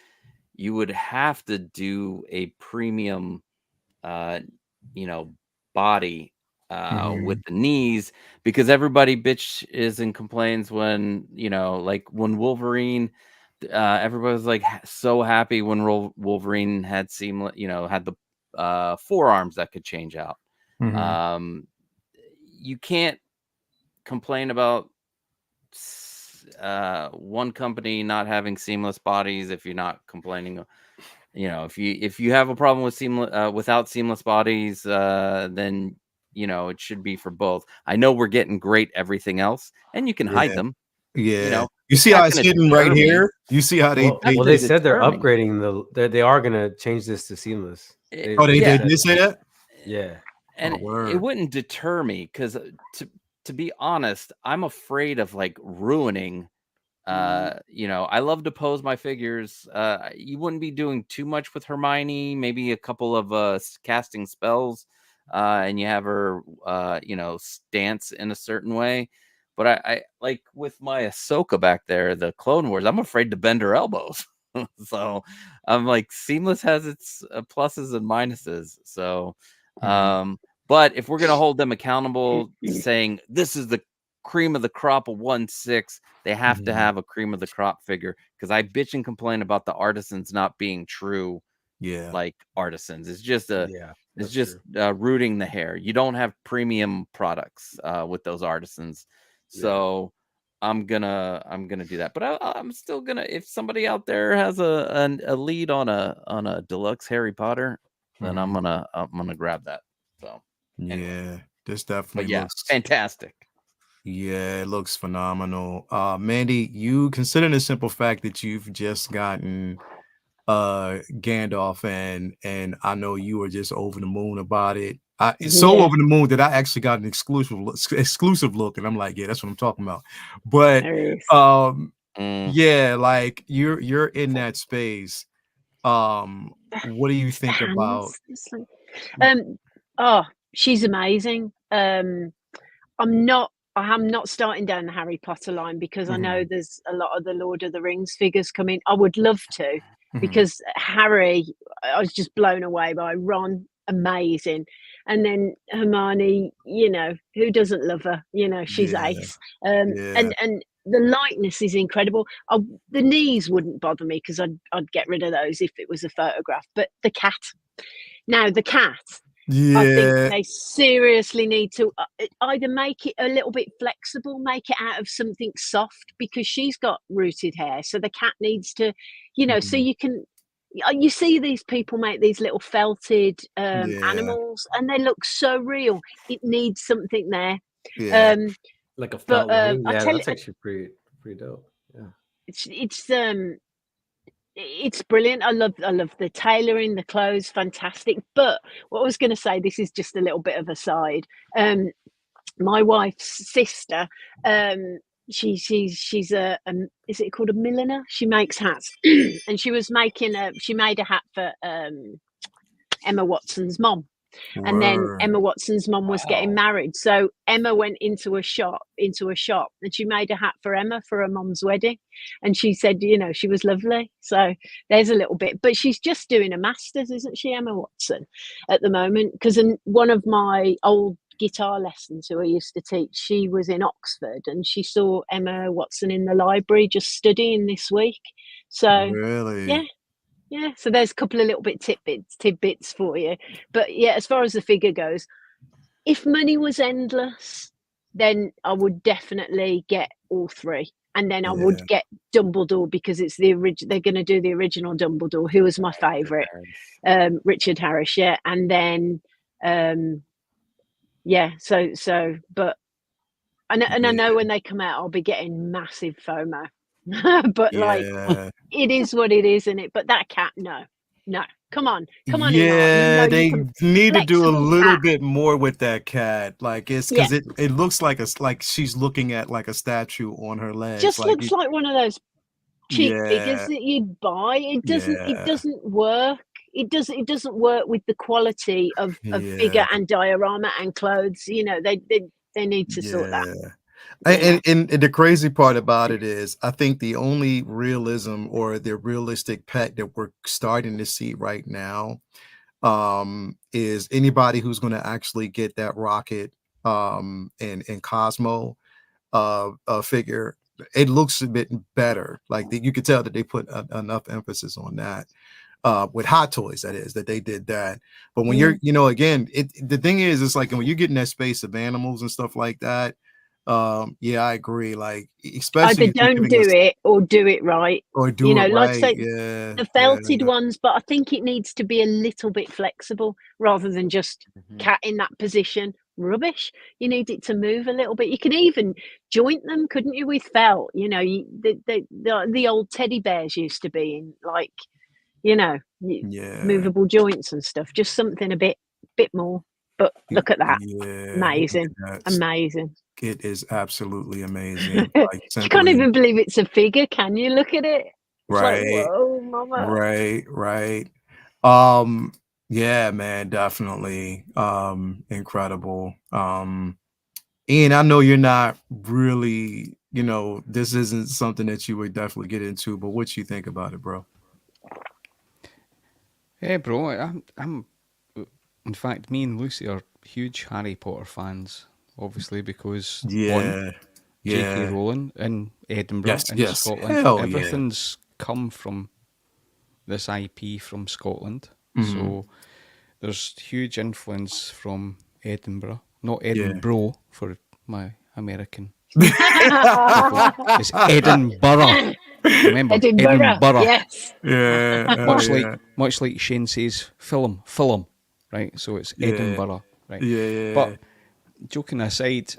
you would have to do a premium uh you know body with Mhm. the knees because everybody bitches and complains when like when Wolverine everybody was like so happy when Wolverine had seamless had the forearms that could change out. Mhm. um you can't complain about one company not having seamless bodies if you're not complaining. If you have a problem with without seamless bodies, then it should be for both. I know we're getting great everything else, and you can hide them. Yeah. You it's see not how it's gonna hidden deter right me. here? You see how they Well, They they said they're deter me. upgrading they are gonna change this to seamless. They they yeah. did say that? Yeah. And Oh, word. it wouldn't deter me because to be honest, I'm afraid of like ruining. I love to pose my figures. You wouldn't be doing too much with Hermione, maybe a couple of casting spells, and you have her stance in a certain way. But I like with my Ahsoka back there, the Clone Wars, I'm afraid to bend her elbows. So I'm like, seamless has its pluses and minuses. So but if we're gonna hold them accountable, saying this is the cream of the crop of 1/6, they have to have a cream of the crop figure, because I bitch and complain about the artisans not being true like artisans. It's just rooting the hair. You don't have premium products with those artisans. So I'm gonna do that. But I'm still gonna, if somebody out there has a lead on a deluxe Harry Potter, then I'm gonna grab that. So yeah, this definitely but looks fantastic. Yeah, it looks phenomenal. Mandy, you consider the simple fact that you've just gotten Gandalf, and I know you were just over the moon about it. So over the moon that I actually got an exclusive look, and I'm like, yeah, that's what I'm talking about. But yeah, like you're in that space. What do you think about? She's amazing. I am not starting down the Harry Potter line because I know there's a lot of the Lord of the Rings figures coming. I would love to, because Harry, I was just blown away by. Ron, amazing. And then Hermione, who doesn't love her? She's ace. And the likeness is incredible. The knees wouldn't bother me because I'd get rid of those if it was a photograph. But the cat, I think they seriously need to either make it a little bit flexible, make it out of something soft, because she's got rooted hair. So the cat needs to, so you see these people make these little felted animals, and they look so real. It needs something there. Like a felt lining. Yeah, that's actually pretty dope. Yeah. It's brilliant. I love the tailoring, the clothes, fantastic. But what I was going to say, this is just a little bit of a side. My wife's sister, she's a is it called a milliner? She makes hats, and she made a hat for Emma Watson's mom. And then Emma Watson's mom was getting married, so Emma went into a shop, and she made a hat for Emma for her mom's wedding. And she said, she was lovely. So there's a little bit, but she's just doing a master's, isn't she, Emma Watson, at the moment? Because in one of my old guitar lessons who I used to teach, she was in Oxford, and she saw Emma Watson in the library just studying this week. So yeah, so there's a couple of little bit tidbits for you. But yeah, as far as the figure goes, if money was endless, then I would definitely get all three. And then I would get Dumbledore, because it's the original. They're going to do the original Dumbledore, who was my favourite, Richard Harris. Yeah, and then but I know when they come out, I'll be getting massive FOMO. But like, it is what it is, isn't it? But that cat, no, come on, yeah, they need to do a little bit more with that cat. Like, it's because it looks like she's looking at like a statue on her legs. Just looks like one of those cheap figures that you'd buy. It doesn't work. It doesn't work with the quality of figure and diorama and clothes. They need to sort that. And the crazy part about it is, I think the only realism or the realistic pet that we're starting to see right now is anybody who's going to actually get that Rocket and Cosmo figure. It looks a bit better. Like you could tell that they put enough emphasis on that. with Hot Toys, that is, that they did that. But when you're, again, the thing is, it's like when you get in that space of animals and stuff like that. Yeah, I agree. Like, especially Either if you're don't giving do us it or do it right. or do it Like right. say Yeah, the felted ones, but I think it needs to be a little bit flexible rather than just cat in that position. Rubbish. You need it to move a little bit. You can even joint them, couldn't you, with felt? The old teddy bears used to be in like, yeah, movable joints and stuff. Just something a bit more. But look at that. yeah. Amazing. Amazing. It is absolutely amazing. You Like, can't simply, even believe it's a figure, can you? Look at it. It's like, right, whoa, mama. right. Yeah, man, definitely. Incredible. Ian, I know you're not really, this isn't something that you would definitely get into, but what you think about it, bro? Yeah, bro. I'm. In fact, me and Lucy are huge Harry Potter fans. Obviously, because one, J.K. Rowling in Edinburgh in Scotland. Hell Everything's come from this IP from Scotland. Mm-hmm. So there's huge influence from Edinburgh. Not Edinburgh for my American people. It's Edinburgh. Remember, Edinburgh. Yes. Yeah. Much like Shane says, film, right? So it's Edinburgh, right? Yeah. But joking aside,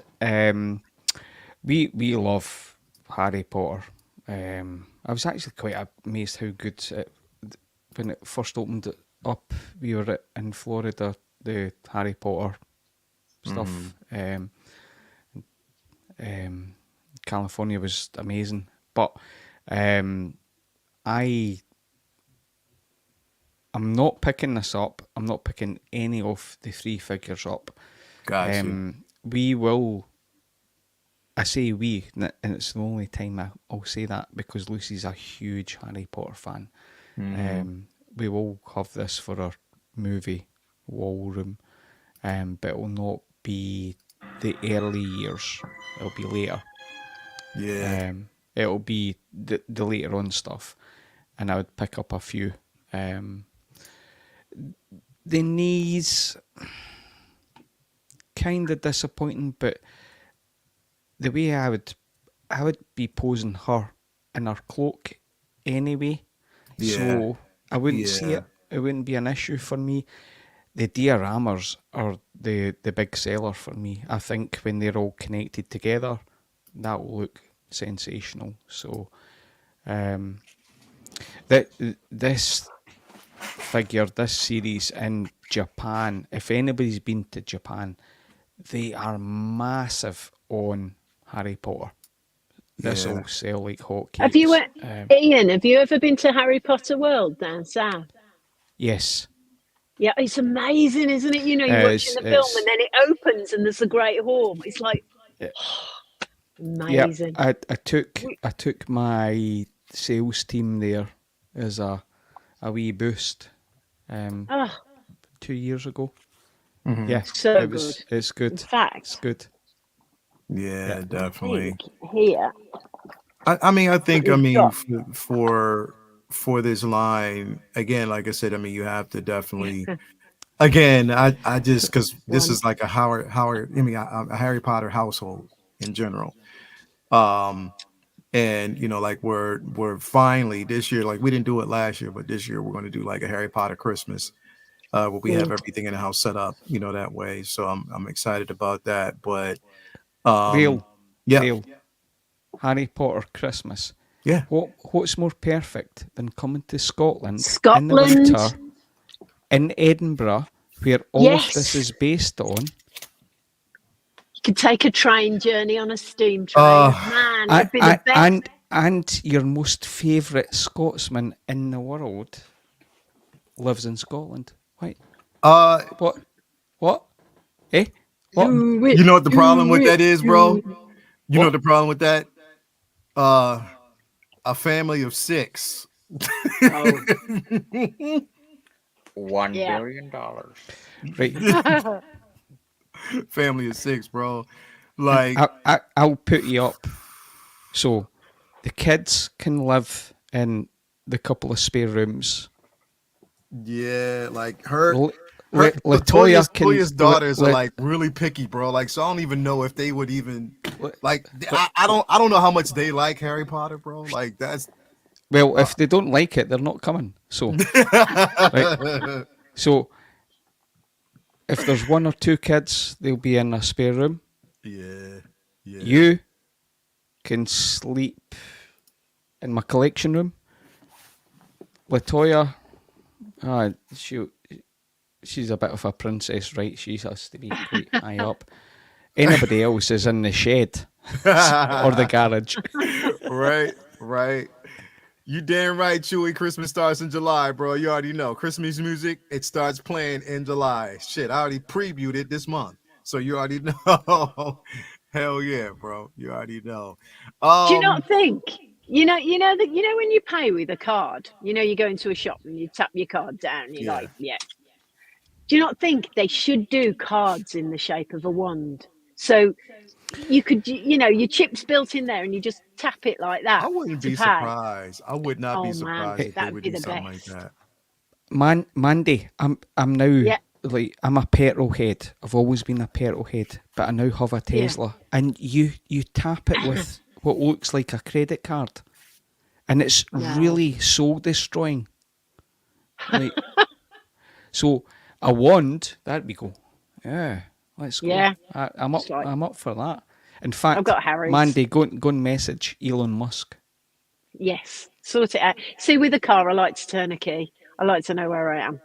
we love Harry Potter. I was actually quite amazed how good when it first opened up. We were in Florida, the Harry Potter stuff. California was amazing, but I'm not picking this up. I'm not picking any of the 3 figures up. Gotcha. We will. I say we, and it's the only time I'll say that because Lucy's a huge Harry Potter fan. We will have this for our movie wall room, but it will not be the early years. It'll be later. Yeah. It'll be the later on stuff, and I would pick up a few. The knees, kind of disappointing, but the way I would be posing her in her cloak anyway, so I wouldn't see it. It wouldn't be an issue for me. The dioramas are the big seller for me. I think when they're all connected together, that will look sensational. So, this figure, this series in Japan, if anybody's been to Japan, they are massive on Harry Potter. This will sell like hotcakes. Have you, Ian? Have you ever been to Harry Potter World down south? Yes. Yeah, it's amazing, isn't it? You're watching the film and then it opens and there's a great hall. It's like amazing. Yeah, I took my sales team there as a wee boost 2 years ago. Mm-hmm. Yeah, so it's good. In fact, it's good. Yeah, definitely. Here. I think for this line, again, like I said, you have to definitely again, I just because this is like a Harry Potter household in general. And like we're finally this year, like we didn't do it last year, but this year we're going to do like a Harry Potter Christmas, where we have everything in the house set up, that way. So I'm excited about that. But Real Harry Potter Christmas. Yeah. What's more perfect than coming to Scotland in the winter, in Edinburgh, where all of this is based on? You could take a train journey on a steam train. Man, it'd be the best. And your most favourite Scotsman in the world lives in Scotland. Right? What? Eh? What? You know what the problem with that is, bro? You know what the problem with that? A family of 6. $1 billion. Right. Family of 6, bro. Like I'll put you up. So the kids can live in the couple of spare rooms Yeah, like her L- Latoya's Latoya can. daughters are like really picky, bro. Like, so I don't even know if they would even like. I don't know how much they like Harry Potter, bro. Like that's Well, if they don't like it, they're not coming. So, right. So, if there's one or two kids, they'll be in a spare room. yeah, yeah. You can sleep in my collection room. Latoya, she's a bit of a princess, right? She has to be quite high up. Anybody else is in the shed or the garage. Right, right. You damn right, Chewy. Christmas starts in July, bro. You already know. Christmas music, it starts playing in July. Shit, I already previewed it this month. So you already know. Hell yeah, bro. You already know. Do you not think? You know when you pay with a card, you go into a shop and you tap your card down, and you're Yeah. like, yeah. Do you not think they should do cards in the shape of a wand? So you could, your chips built in there, and you just tap it like that I wouldn't to be pay. surprised. I would not be Oh man, surprised if they that would would be do the something like best. that. Mandy, I'm now Yeah. like I'm a petrol head. I've always been a petrol head, but I now have a Yeah. Tesla, and you tap it with what looks like a credit card, and it's No. really soul destroying. Like, so a wand, there we go. Yeah, let's go. Yeah. I'm up. It's like- I'm up for that. In fact, I've got Harry's. Mandy, go and message Elon Musk. Yes, sort it out. See, with a car, I like to turn a key. I like to know where I am.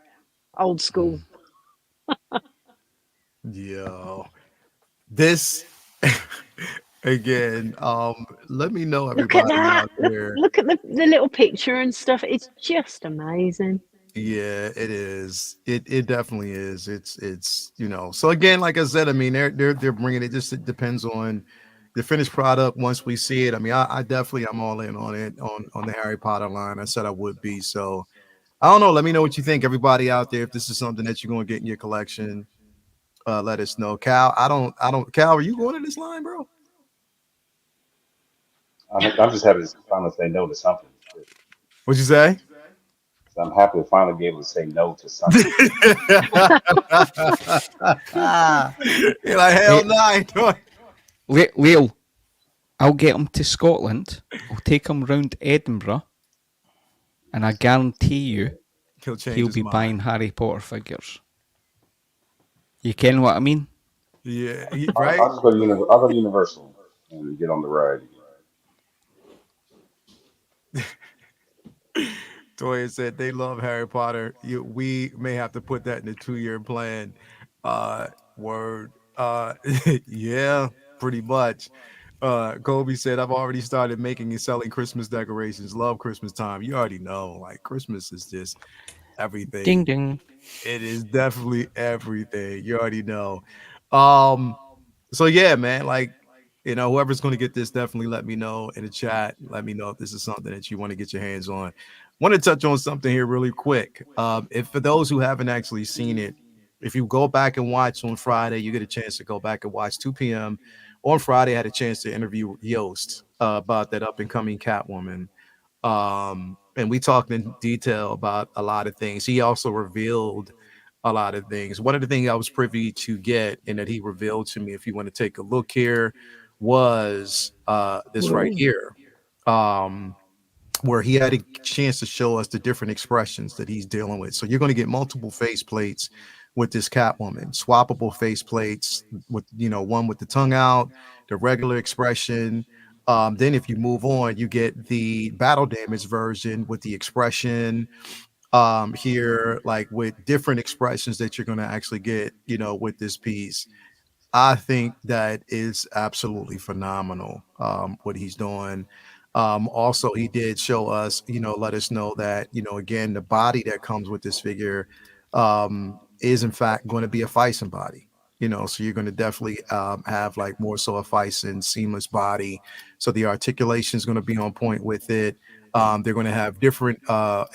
Old school. Yo. This again, let me know Look at everybody that. out there. Look at the little picture and stuff. It's just amazing. Yeah, it is. It definitely is. It's So again, like I said, I mean they're bringing it. Just it depends on the finished product once we see it. I mean, I definitely I'm all in on it on the Harry Potter line. I said I would be. So I don't know. Let me know what you think, everybody out there. If this is something that you're gonna get in your collection, let us know. Cal, I don't. Cal, are you going to this line, bro? I'm just happy to finally say no to something. Shit. What'd you say? So I'm happy to finally be able to say no to something. You're like hell no, I ain't doing. Leo, I'll get him to Scotland. I'll take him round Edinburgh, and I guarantee you, He'll change he'll his be mind. buying Harry Potter figures. You ken what I mean? Yeah, I'll right. just go to I'll go to Universal and get on the ride. Toya said they love Harry Potter. We may have to put that in the 2-year plan. Word. Yeah, pretty much. Kobe said, I've already started making and selling Christmas decorations. Love Christmas time. You already know, like Christmas is just everything. Ding ding. It is definitely everything. You already know. So yeah, man, like whoever's going to get this, definitely let me know in the chat. Let me know if this is something that you want to get your hands on. Want to touch on something here really quick. If for those who haven't actually seen it, if you go back and watch on Friday, you get a chance to go back and watch 2 p.m. on Friday. I had a chance to interview Yost about that up and coming Catwoman. And we talked in detail about a lot of things. He also revealed a lot of things. One of the things I was privy to get and that he revealed to me, if you want to take a look here, was this right here. Where he had a chance to show us the different expressions that he's dealing with. So you're going to get multiple face plates with this Catwoman, swappable face plates with, one with the tongue out, the regular expression. Then if you move on, you get the battle damage version with the expression here, like with different expressions that you're going to actually get, with this piece. I think that is absolutely phenomenal, what he's doing. Also, he did show us, let us know that, again, the body that comes with this figure is in fact going to be a Fison body. So you're going to definitely have like more so a Fison seamless body. So the articulation is going to be on point with it. They're going to have different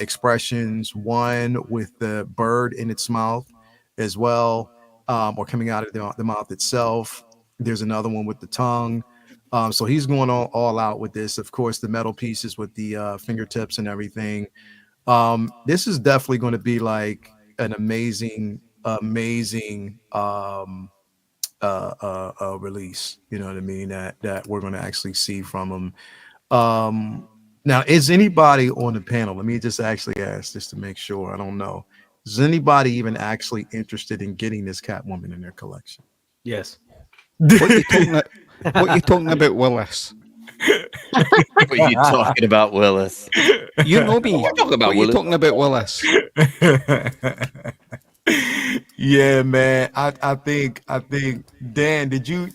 expressions, one with the bird in its mouth as well, or coming out of the mouth itself. There's another one with the tongue. So he's going all out with this. Of course, the metal pieces with the fingertips and everything. This is definitely going to be like an amazing release. You know what I mean? That we're going to actually see from him. Now, is anybody on the panel? Let me just actually ask just to make sure. I don't know. Is anybody even actually interested in getting this Catwoman in their collection? Yes. What you talking? What you talking about, Willis? What are you talking about, Willis? You know me. We're talking about What you Willis. talking about, Willis? Yeah, man. I think Dan, did you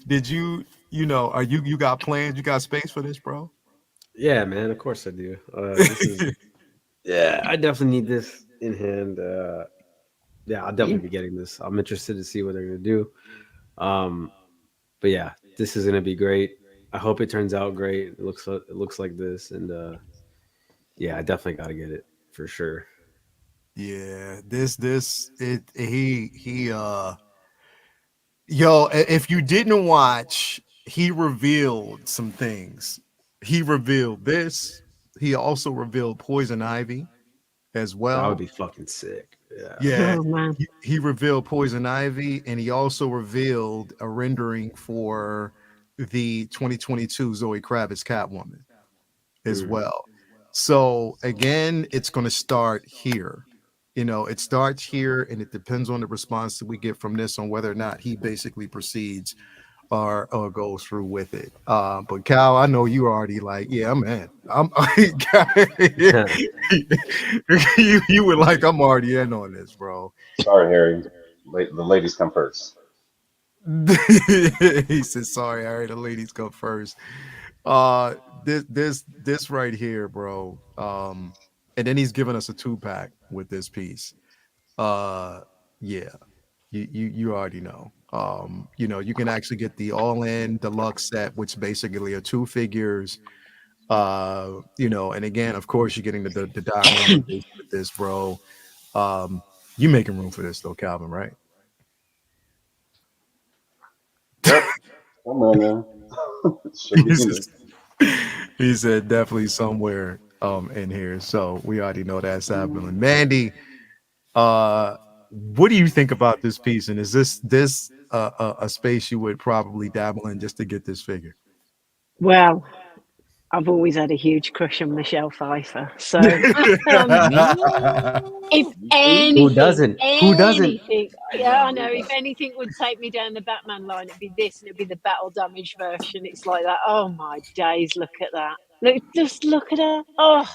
are you got plans? You got space for this, bro? Yeah, man. Of course I do. This is yeah. I definitely need this in hand. Yeah, I'll definitely be getting this. I'm interested to see what they're gonna do. But yeah, this is gonna be great. I hope it turns out great. It looks like this, and yeah, I definitely got to get it for sure. Yeah, yo, if you didn't watch, he revealed some things. He revealed this. He also revealed Poison Ivy as That well. would be fucking sick. Yeah. Yeah, Oh man. he revealed Poison Ivy, and he also revealed a rendering for the 2022 Zoe Kravitz Catwoman as Mhm. well. So again, it's going to start here. It starts here, and it depends on the response that we get from this on whether or not he basically proceeds or goes through with it. But Cal, I know you already like, yeah, I'm in. You were like, I'm already in on this, bro. Sorry, Harry. The ladies come first. He said, "Sorry, Harry. The ladies go first." This right here, bro. And then he's giving us a 2-pack with this piece. Yeah, you already know. You can actually get the all-in deluxe set, which basically are 2 figures. And again, of course, you're getting the diorama base with this, bro. You making room for this though, Calvin, right? Yep. Come on now. Should be He in says- he said definitely somewhere in here. So we already know that's happening. Mandy, what do you think about this piece? And is this a space you would probably dabble in just to get this figure? Well, I've always had a huge crush on Michelle Pfeiffer. So if anything, Who doesn't? Who doesn't? anything, yeah, I know. If anything would take me down the Batman line, it'd be this, and it'd be the battle damage version. It's like that. Oh my days! Look at that. Just look at her. Oh,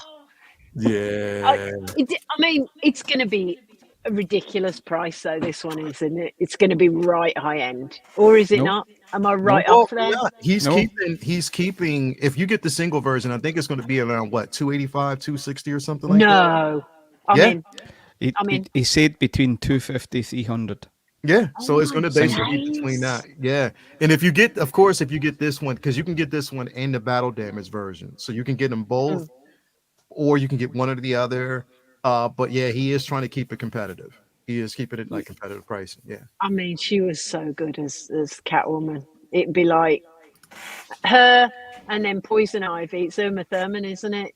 Yeah. I mean, it's going to be a ridiculous price, though. This one is, isn't it? It's going to be right high end, or is it Nope. not? Am I right No, off there? yeah, he's No. keeping if you get the single version, I think it's going to be around what, 285, 260 or something like that. No, I'm Yeah. in. He said between 250, 300. Yeah, so it's my going to basically be days. between that. Yeah, and if you get this one, because you can get this one and the battle damage version, so you can get them both, or you can get one or the other. But yeah, he is trying to keep it competitive. He is keeping it like competitive pricing. Yeah. I mean, she was so good as Catwoman. It'd be like her and then Poison Ivy. It's Uma Thurman, isn't it?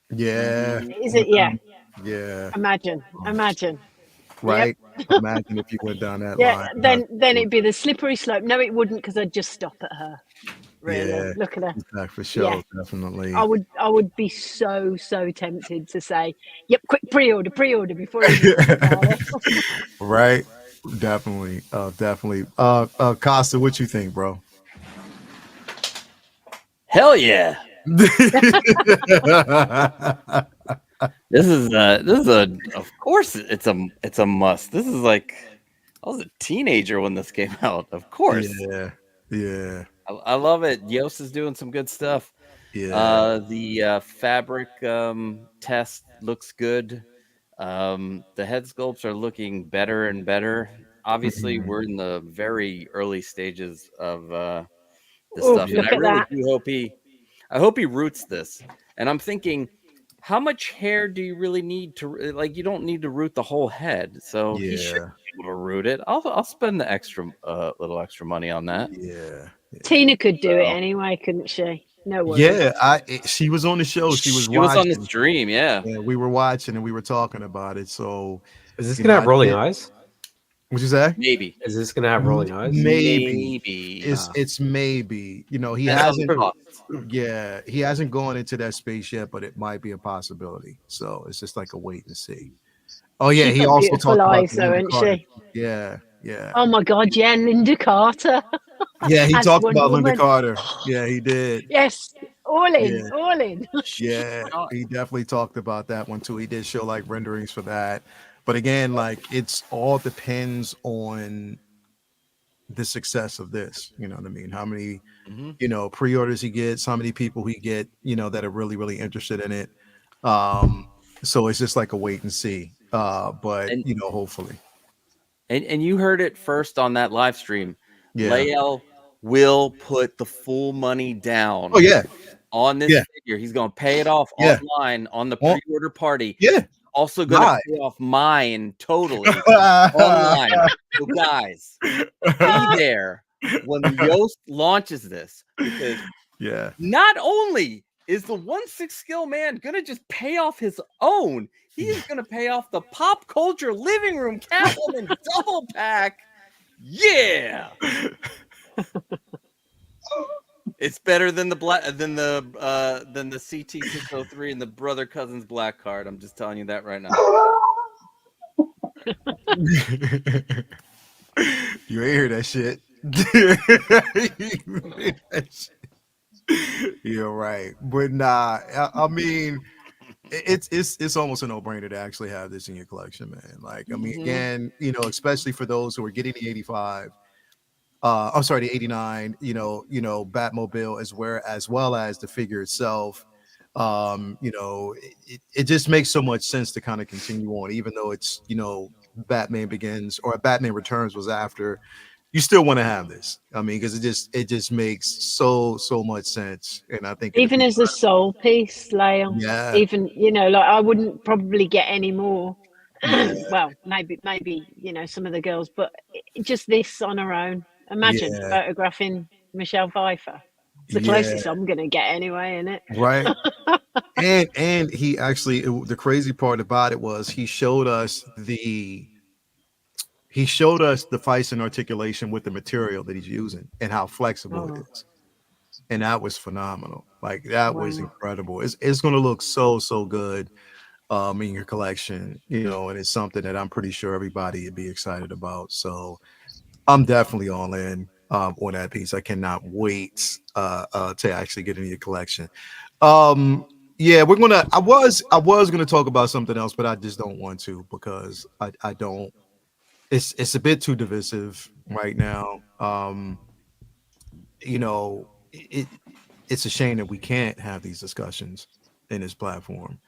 Yeah. Is it? Yeah. Yeah. Imagine. Right. Imagine if you went down that Yeah. line. Then it'd be the slippery slope. No, it wouldn't, because I'd just stop at her. Really. Yeah. Look at her. Exactly, for sure. Yeah. Definitely. I would be so tempted to say, "Yep, quick pre-order before I even think about it." Right. Definitely. Definitely. Costa, what you think, bro? Hell yeah! This is of course it's a must. This is like, I was a teenager when this came out. Of course. Yeah. I love it. Yost is doing some good stuff. Yeah. The fabric test looks good. The head sculpts are looking better and better. Obviously, Mhm. we're in the very early stages of this Ooh, stuff, and look I at really that. do hope he roots this. And I'm thinking, how much hair do you really need to, like? You don't need to root the whole head, so he should Yeah. be able to root it. I'll spend the extra little extra money on that. Yeah. Tina could do it anyway, couldn't she? No worries. Yeah, she was on the show. She was on the watching. stream, yeah. Yeah, we were watching and we were talking about it. So Is this you gonna know, have rolling did- eyes? What'd you say? Maybe. Is this gonna have rolling eyes? Maybe. Maybe. It's maybe. You know, he And hasn't. costs. Yeah, he hasn't gone into that space yet, but it might be a possibility. So it's just like a wait and see. Oh yeah, She's he got also beautiful talked about eyes, the though, Linda isn't Carter. she? Yeah, yeah, Oh my God, yeah, Linda Carter. yeah. He As talked Wonder about Linda Woman. Carter. Yeah, he did. Yes, all in, Yeah. all in. Yeah, he definitely talked about that one too. He did show like renderings for that. But again, like it's all depends on the success of this. You know what I mean? How many, Mhm. pre-orders he gets, how many people he get, that are really, really interested in it. So it's just like a wait and see. But And hopefully. and you heard it first on that live stream. Yeah. Lael will put the full money down Oh yeah. on this Yeah. figure. He's gonna pay it off Yeah. online on the Oh, pre-order party. Yeah. Also gonna Live. pay off mine totally online. So guys, be there when Yoast launches this, because Yeah. not only is the 1/6 skill man gonna just pay off his own, he is gonna pay off the pop culture living room Catwoman double pack. Yeah. It's better than the CT603 and the brother cousins black card. I'm just telling you that right now. You ain't hear that shit. You're right, but nah. I mean, it's almost a no-brainer to actually have this in your collection, man. Like, I mean, again, especially for those who are getting the 85. I'm sorry, the 89. Batmobile as well as the figure itself. It just makes so much sense to kind of continue on, even though it's Batman Begins or Batman Returns was after. You still want to have this. I mean, because it just makes so much sense, and I think Even as a soul piece, Lael. yeah, Even, like I wouldn't probably get any more. yeah, Well, maybe, some of the girls, but just this on her own. Imagine yeah, photographing Michelle Pfeiffer. It's the yeah, closest I'm gonna get anyway, isn't it? right. And he actually, the crazy part about it was he showed us the device and articulation with the material that he's using and how flexible it is. And that was phenomenal. Like that was Wow. incredible. It's going to look so good in your collection, and it's something that I'm pretty sure everybody would be excited about. So I'm definitely all in on that piece. I cannot wait to actually get into your collection. Yeah, I was gonna talk about something else, but I just don't want to because I don't. It's a bit too divisive right now. It's a shame that we can't have these discussions in this platform,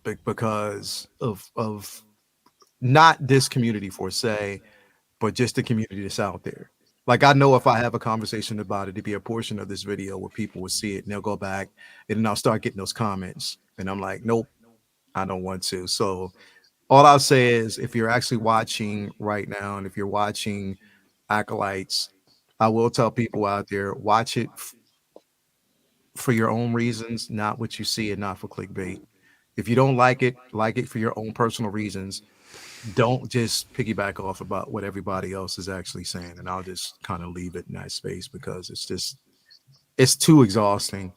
because of not this community for say, but just the community that's out there. Like I know if I have a conversation about it, to be a portion of this video where people will see it and they'll go back and then I'll start getting those comments, and I'm like, nope, I don't want to. So all I'll say is if you're actually watching right now and if you're watching Acolytes, I will tell people out there, watch it for your own reasons, not what you see and not for clickbait. If you don't like it for your own personal reasons. Don't just piggyback off about what everybody else is actually saying. And I'll just kind of leave it in that space because it's too exhausting.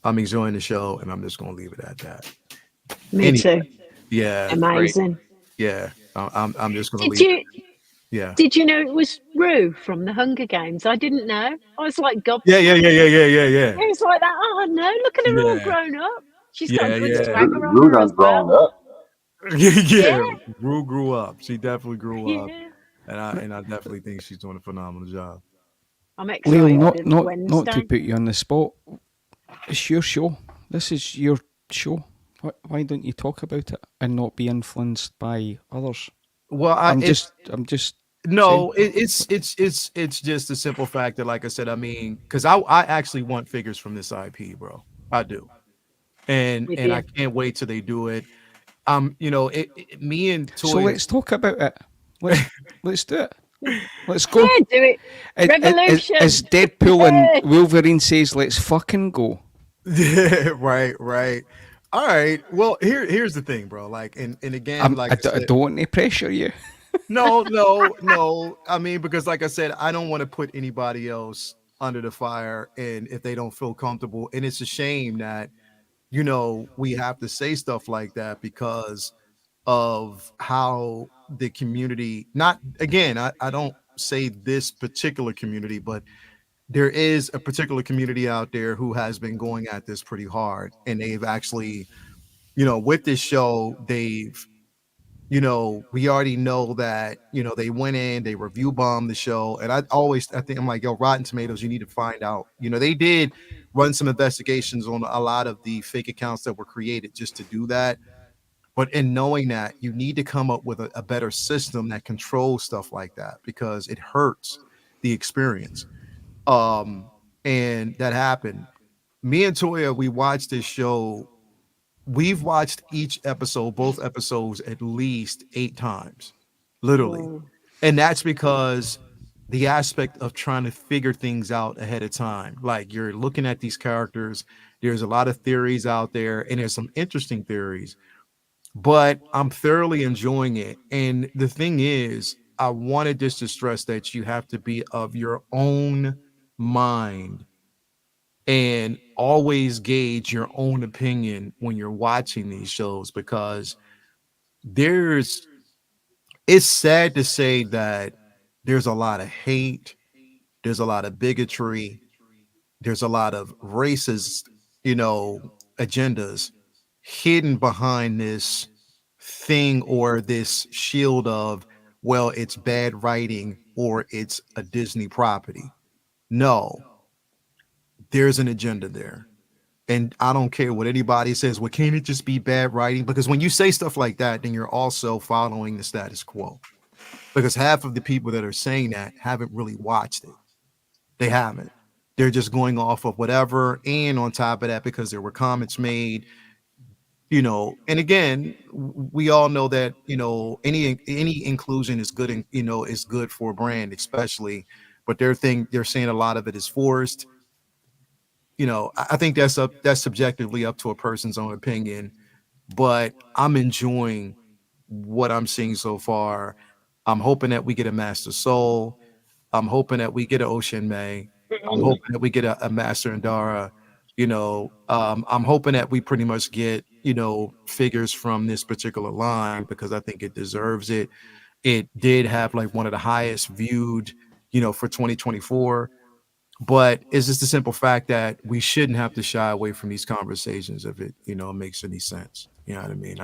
I'm enjoying the show and I'm just going to leave it at that. Me too. Yeah. Amazing. Yeah. I'm just going to Did leave you it. Yeah. Did you know it was Rue from the Hunger Games? I didn't know. I was like, God. Yeah. It was like that. Oh no, look at her all Yeah. grown up. She's Yeah, got a good yeah. swagger on Rue her done as grown well. up. Yeah. Rue grew up. She definitely grew up. Yeah. And I definitely think she's doing a phenomenal job. I'm Leo, excited. not It's to Wednesday. put you on the spot. It's your show. This is your show. Why don't you talk about it and not be influenced by others? Well, I'm just no, it's just the simple fact that, like I said, I mean, because I actually want figures from this IP, bro. I do, and With I you. can't wait till they do it. Me and Toy. So let's talk about it. Let's do it. Let's go. Yeah, do it. Revolution. As Deadpool and Wolverine says, let's fucking go. Yeah, right. All right. Well, here's the thing, bro. Like, and again, like I I said, don't want to pressure you. no. I mean, because like I said, I don't want to put anybody else under the fire, and if they don't feel comfortable, and it's a shame that we have to say stuff like that because of how the community. Not again, I don't say this particular community, but there is a particular community out there who has been going at this pretty hard, and they've actually, with this show, they've we already know that, they went in, they review bombed the show. And I think I'm like, yo, Rotten Tomatoes, you need to find out. They did run some investigations on a lot of the fake accounts that were created just to do that. But in knowing that, you need to come up with a better system that controls stuff like that because it hurts the experience. And that happened. Me and Toya, we watched this show. We've watched each episode, both episodes, at least 8 times, literally. Oh. And that's because the aspect of trying to figure things out ahead of time. Like, you're looking at these characters, there's a lot of theories out there, and there's some interesting theories, but I'm thoroughly enjoying it. And the thing is, I wanted just to stress that you have to be of your own mind and always gauge your own opinion when you're watching these shows, because it's sad to say that there's a lot of hate, there's a lot of bigotry, there's a lot of racist, agendas hidden behind this thing or this shield of, well, it's bad writing or it's a Disney property. No, there's an agenda there. And I don't care what anybody says. Well, can't it just be bad writing? Because when you say stuff like that, then you're also following the status quo. Because half of the people that are saying that haven't really watched it. They haven't. They're just going off of whatever. And on top of that, because there were comments made, and again, we all know that, any inclusion is good, and, is good for a brand, especially. But they're saying a lot of it is forced. I think that's subjectively up to a person's own opinion, but I'm enjoying what I'm seeing so far. I'm hoping that we get a Master Soul. I'm hoping that we get an Ocean May. I'm hoping that we get a Master Andara. I'm hoping that we pretty much get, figures from this particular line, because I think it deserves it. It did have like one of the highest viewed, for 2024. But it's just the simple fact that we shouldn't have to shy away from these conversations if it, makes any sense. You know what I mean?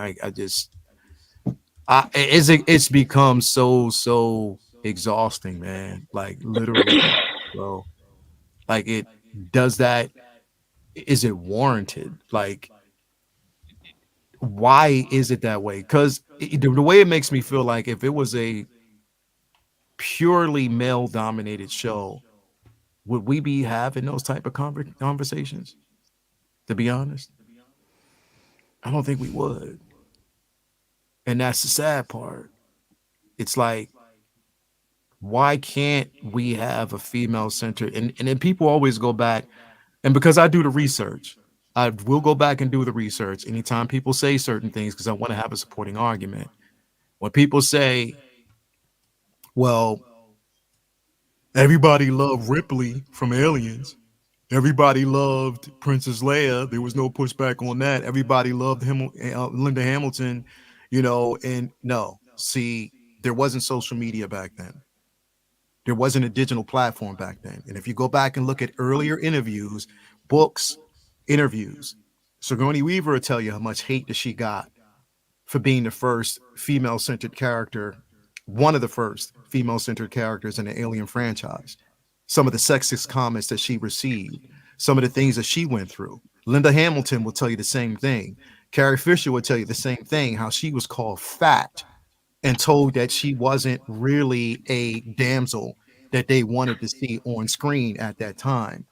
It's become so exhausting, man. Like, literally, bro. Like, it does that. Is it warranted? Like, why is it that way? Because the way it makes me feel, like if it was a purely male dominated show, would we be having those type of conversations? To be honest, I don't think we would. And that's the sad part. It's like, why can't we have a female centered? And then people always go back, and because I do the research, I will go back and do the research anytime people say certain things, because I want to have a supporting argument. When people say, well, everybody loved Ripley from Aliens, everybody loved Princess Leia, there was no pushback on that. Everybody loved him, Linda Hamilton, and no. See, there wasn't social media back then. There wasn't a digital platform back then. And if you go back and look at earlier interviews, books, interviews, Sigourney Weaver will tell you how much hate that she got for being the first female-centered character, one of the first female-centered characters in the Alien franchise. Some of the sexist comments that she received, some of the things that she went through. Linda Hamilton will tell you the same thing. Carrie Fisher will tell you the same thing, how she was called fat and told that she wasn't really a damsel that they wanted to see on screen at that time.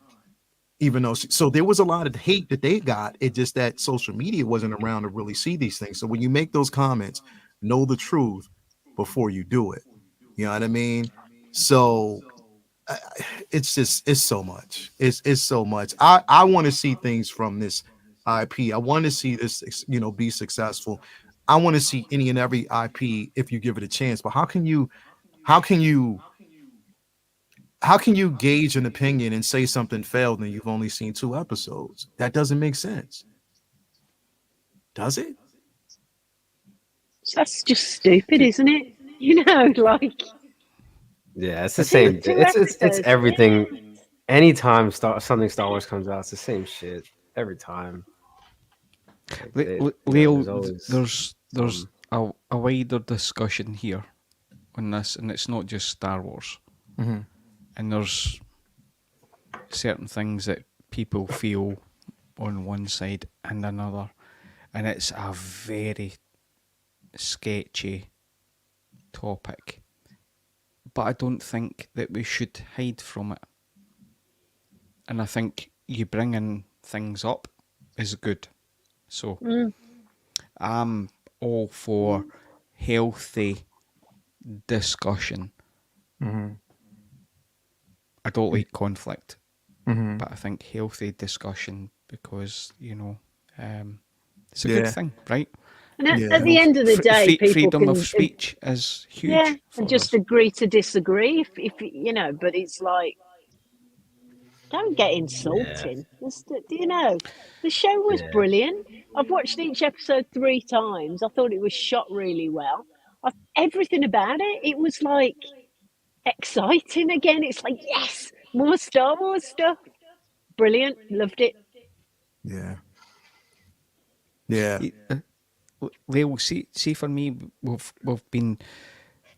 Even though, so there was a lot of hate that they got. It just that social media wasn't around to really see these things. So when you make those comments, know the truth before you do it. You know what I mean? So I- it's so much. It's so much. I want to see things from this IP. I want to see this, be successful. I want to see any and every IP if you give it a chance. But how can you gauge an opinion and say something failed and you've only seen 2 episodes? That doesn't make sense. Does it? That's just stupid, isn't it? Like Yeah, it's the two same. two It's episodes. everything. Anytime something Star Wars comes out, it's the same shit every time. Like Leo, there's always there's some. a wider discussion here on this, and it's not just Star Wars. Mm-hmm. And there's certain things that people feel on one side and another, and it's a very sketchy topic. But I don't think that we should hide from it. And I think you bringing things up is good. So I'm all for healthy discussion. Mm-hmm. I don't like conflict, Mm-hmm. but I think healthy discussion because, it's a Yeah. good thing, right? And at, Yeah. at the end of the day, people freedom can of speech is huge. yeah, for and just us. agree to disagree. If but it's like, don't get insulting. The show was Yeah. brilliant. I've watched each episode 3 times. I thought it was shot really well. Everything about it, it was like exciting again. It's like, yes, more Star Wars stuff. Brilliant. Loved it. Yeah. Yeah. Leo, see for me, we've been.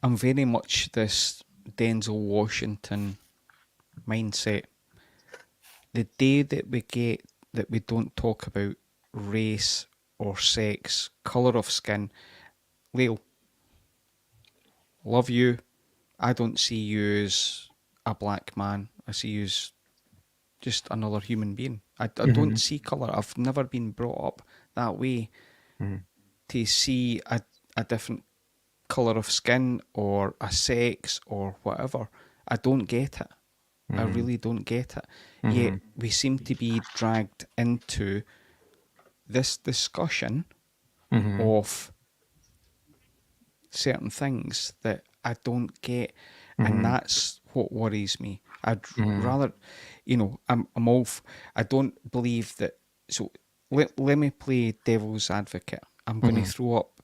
I'm very much this Denzel Washington mindset. The day that we don't talk about race or sex, colour of skin, Leo, love you. I don't see you as a black man. I see you as just another human being. I don't see colour. I've never been brought up that way to see a different colour of skin or a sex or whatever. I don't get it. I really don't get it. Yet we seem to be dragged into this discussion of certain things that I don't get, and that's what worries me. I'd rather, I'm all. I don't believe that. So let me play devil's advocate. I'm going to throw up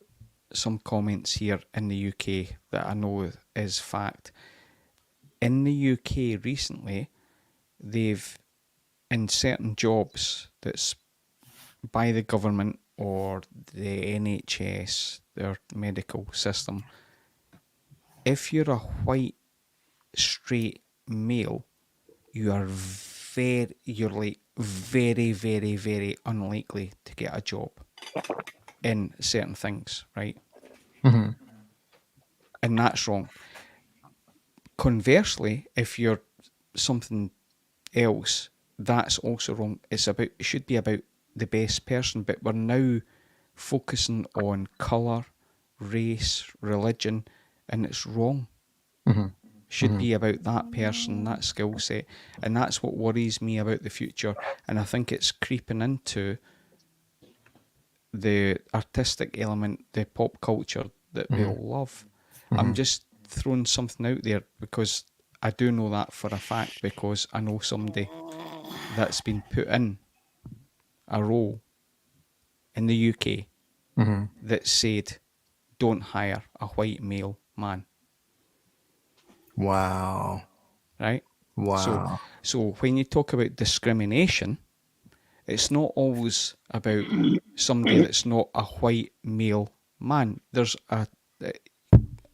some comments here in the UK that I know is fact. In the UK recently, they've, in certain jobs that's by the government or the NHS, their medical system, if you're a white straight male, you're like very, very, very unlikely to get a job in certain things, right? And that's wrong. Conversely, if you're something else, that's also wrong. It should be about the best person, but we're now focusing on colour, race, religion, and it's wrong. Should be about that person, that skill set, and that's what worries me about the future. And I think it's creeping into the artistic element, the pop culture that we all love. I'm just throwing something out there because I do know that for a fact, because I know somebody that's been put in a role in the UK that said, don't hire a white male man. Wow. Right? Wow. So when you talk about discrimination, it's not always about somebody that's not a white male man. There's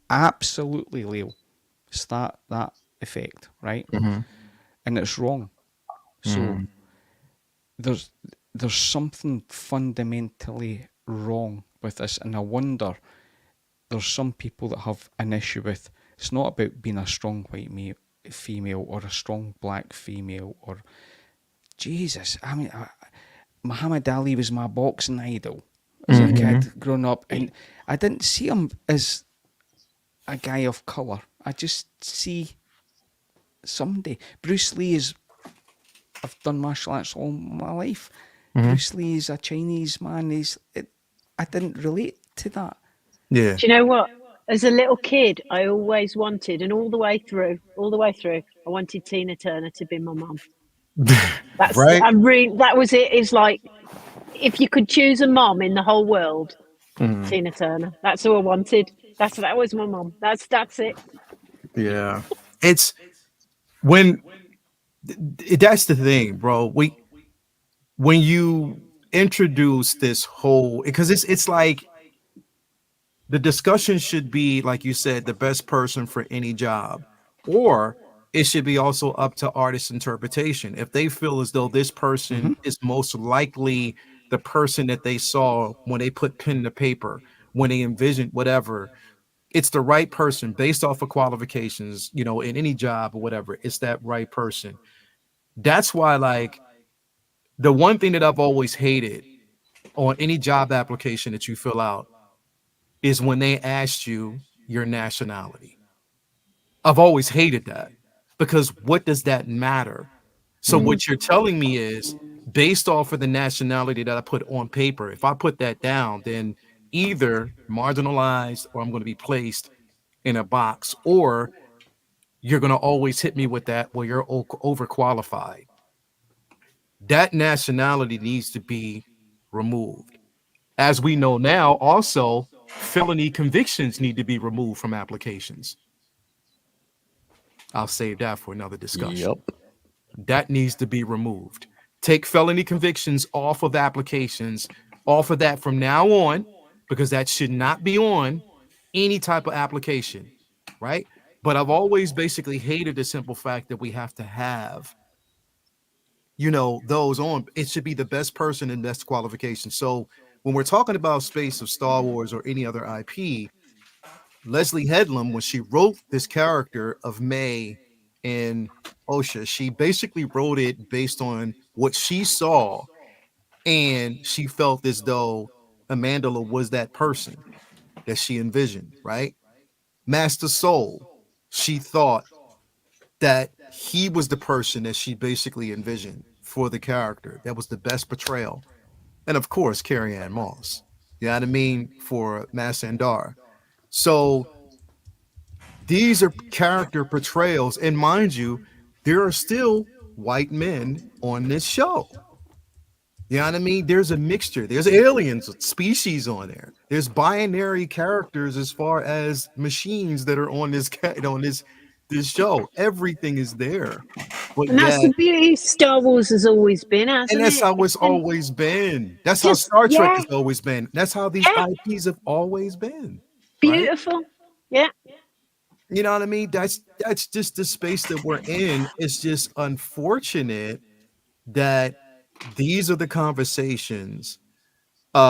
absolutely, Leo, it's that effect, right? And it's wrong. So there's something fundamentally wrong with this, and I wonder, there's some people that have an issue with, it's not about being a strong white female or a strong black female, or Jesus, I mean, Muhammad Ali was my boxing idol as a kid growing up, and I didn't see him as a guy of colour. I just see someday. Bruce Lee is. I've done martial arts all my life. Mhm. Bruce Lee is a Chinese man. I didn't relate to that. Yeah. Do you know what? As a little kid, I always wanted, and all the way through, I wanted Tina Turner to be my mum. Right? That was it. It's like, if you could choose a mum in the whole world, Mhm. Tina Turner. That's who I wanted. That was my mum. That's it. Yeah. It's when that's the thing, bro. When you introduce this whole, because it's like the discussion should be, like you said, the best person for any job, or it should be also up to artist interpretation. If they feel as though this person is most likely the person that they saw when they put pen to paper, when they envisioned whatever, it's the right person based off of qualifications, you know, in any job or whatever, it's that right person. That's why, like, the one thing that I've always hated on any job application that you fill out is when they asked you your nationality. I've always hated that, because what does that matter? So what you're telling me is, based off of the nationality that I put on paper, if I put that down, then either marginalized, or I'm going to be placed in a box, or you're going to always hit me with that, well, you're overqualified. That nationality needs to be removed. As we know now, also, felony convictions need to be removed from applications. I'll save that for another discussion. Yep. That needs to be removed. Take felony convictions off of applications, off of that from now on, because that should not be on any type of application, right? But I've always basically hated the simple fact that we have to have, you know, those on. It should be the best person and best qualification. So when we're talking about space of Star Wars or any other IP, Leslie Headlam, when she wrote this character of May in OSHA, she basically wrote it based on what she saw, and she felt as though Amandala was that person that she envisioned, right? Master Soul, she thought that he was the person that she basically envisioned for the character. That was the best portrayal. And of course, Carrie Ann Moss. You know what I mean? For Massandar. So these are character portrayals. And mind you, there are still white men on this show. You know what I mean? There's a mixture. There's aliens, species on there. There's binary characters as far as machines that are on this this show. Everything is there. But And that's yet, the beauty Star Wars has always been, and hasn't that's it? how It's it's been always been. That's how just, Star Trek yeah, has always been. That's how these yeah, IPs have always been. Right? beautiful. Yeah. You know what I mean? That's just the space that we're in. It's just unfortunate that these are the conversations, you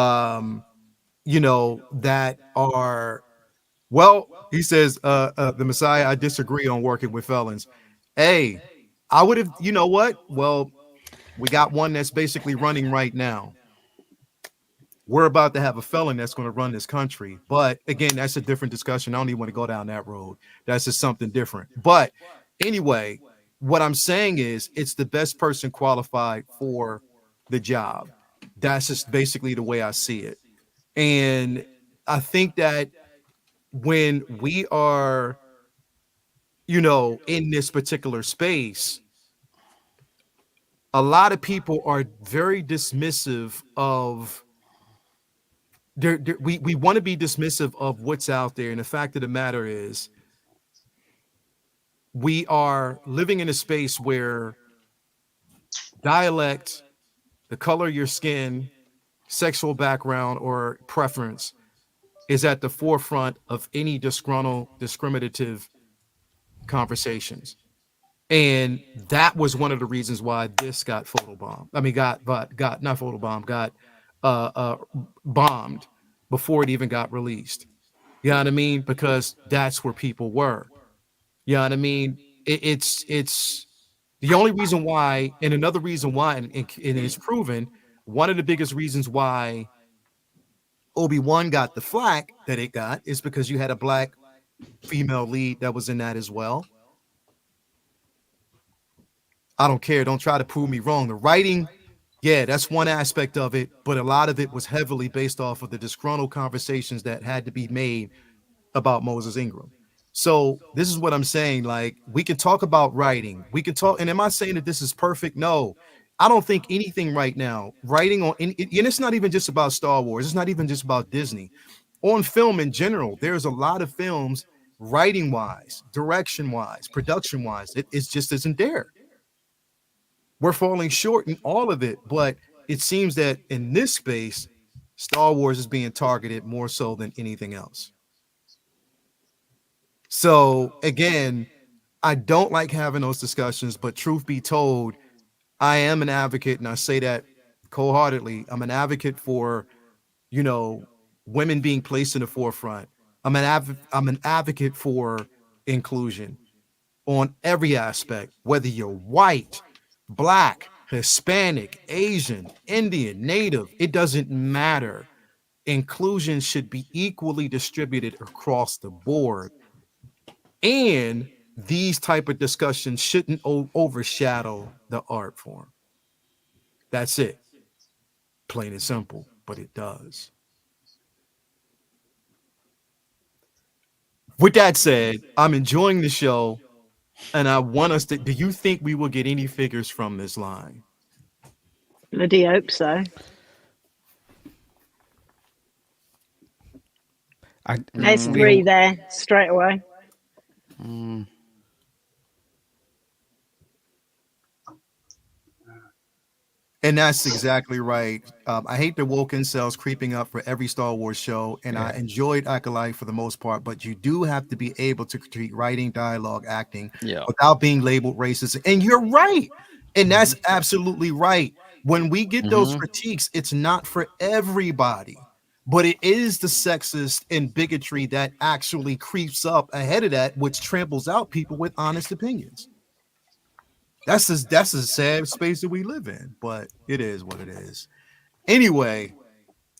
know, that are, well, he says, the Messiah, I disagree on working with felons. Hey, I would have, you know what? Well, we got one that's basically running right now. We're about to have a felon that's going to run this country. But again, that's a different discussion. I don't even want to go down that road. That's just something different. But anyway, what I'm saying is, it's the best person qualified for the job. That's just basically the way I see it. And I think that when we are, you know, in this particular space, a lot of people are very dismissive of, we want to be dismissive of what's out there. And the fact of the matter is, we are living in a space where dialect, the color of your skin, sexual background or preference is at the forefront of any discriminative conversations. And that was one of the reasons why this got photobombed. I mean, got not photobombed, got bombed before it even got released. You know what I mean? Because that's where people were. You know what I mean? It's the only reason why, and another reason why, and it's proven, one of the biggest reasons why Obi-Wan got the flack that it got is because you had a black female lead that was in that as well. I don't care. Don't try to prove me wrong. The writing, yeah, that's one aspect of it, but a lot of it was heavily based off of the disgruntled conversations that had to be made about Moses Ingram. So this is what I'm saying. Like, we can talk about writing. We can talk, and am I saying that this is perfect? No. I don't think anything right now, writing on, and it's not even just about Star Wars. It's not even just about Disney. On film in general, there's a lot of films, writing wise, direction wise, production wise, it just isn't there. We're falling short in all of it, but it seems that in this space, Star Wars is being targeted more so than anything else. So again, I don't like having those discussions, but truth be told, I am an advocate, and I say that wholeheartedly. I'm an advocate for, you know, women being placed in the forefront. I'm an advocate for inclusion on every aspect, whether you're white, black, Hispanic, Asian, Indian, Native, it doesn't matter. Inclusion should be equally distributed across the board. And these type of discussions shouldn't overshadow the art form. That's it. Plain and simple, but it does. With that said, I'm enjoying the show, and I want us to. Do you think we will get any figures from this line? Bloody hope so. There's we 3 there straight away. And that's exactly right. I hate the woke incels creeping up for every Star Wars show, and I enjoyed Acolyte for the most part, but you do have to be able to treat writing, dialogue, acting without being labeled racist. And you're right. And that's absolutely right. When we get those critiques, it's not for everybody, but it is the sexist and bigotry that actually creeps up ahead of that, which tramples out people with honest opinions. That's a sad space that we live in, but it is what it is. Anyway,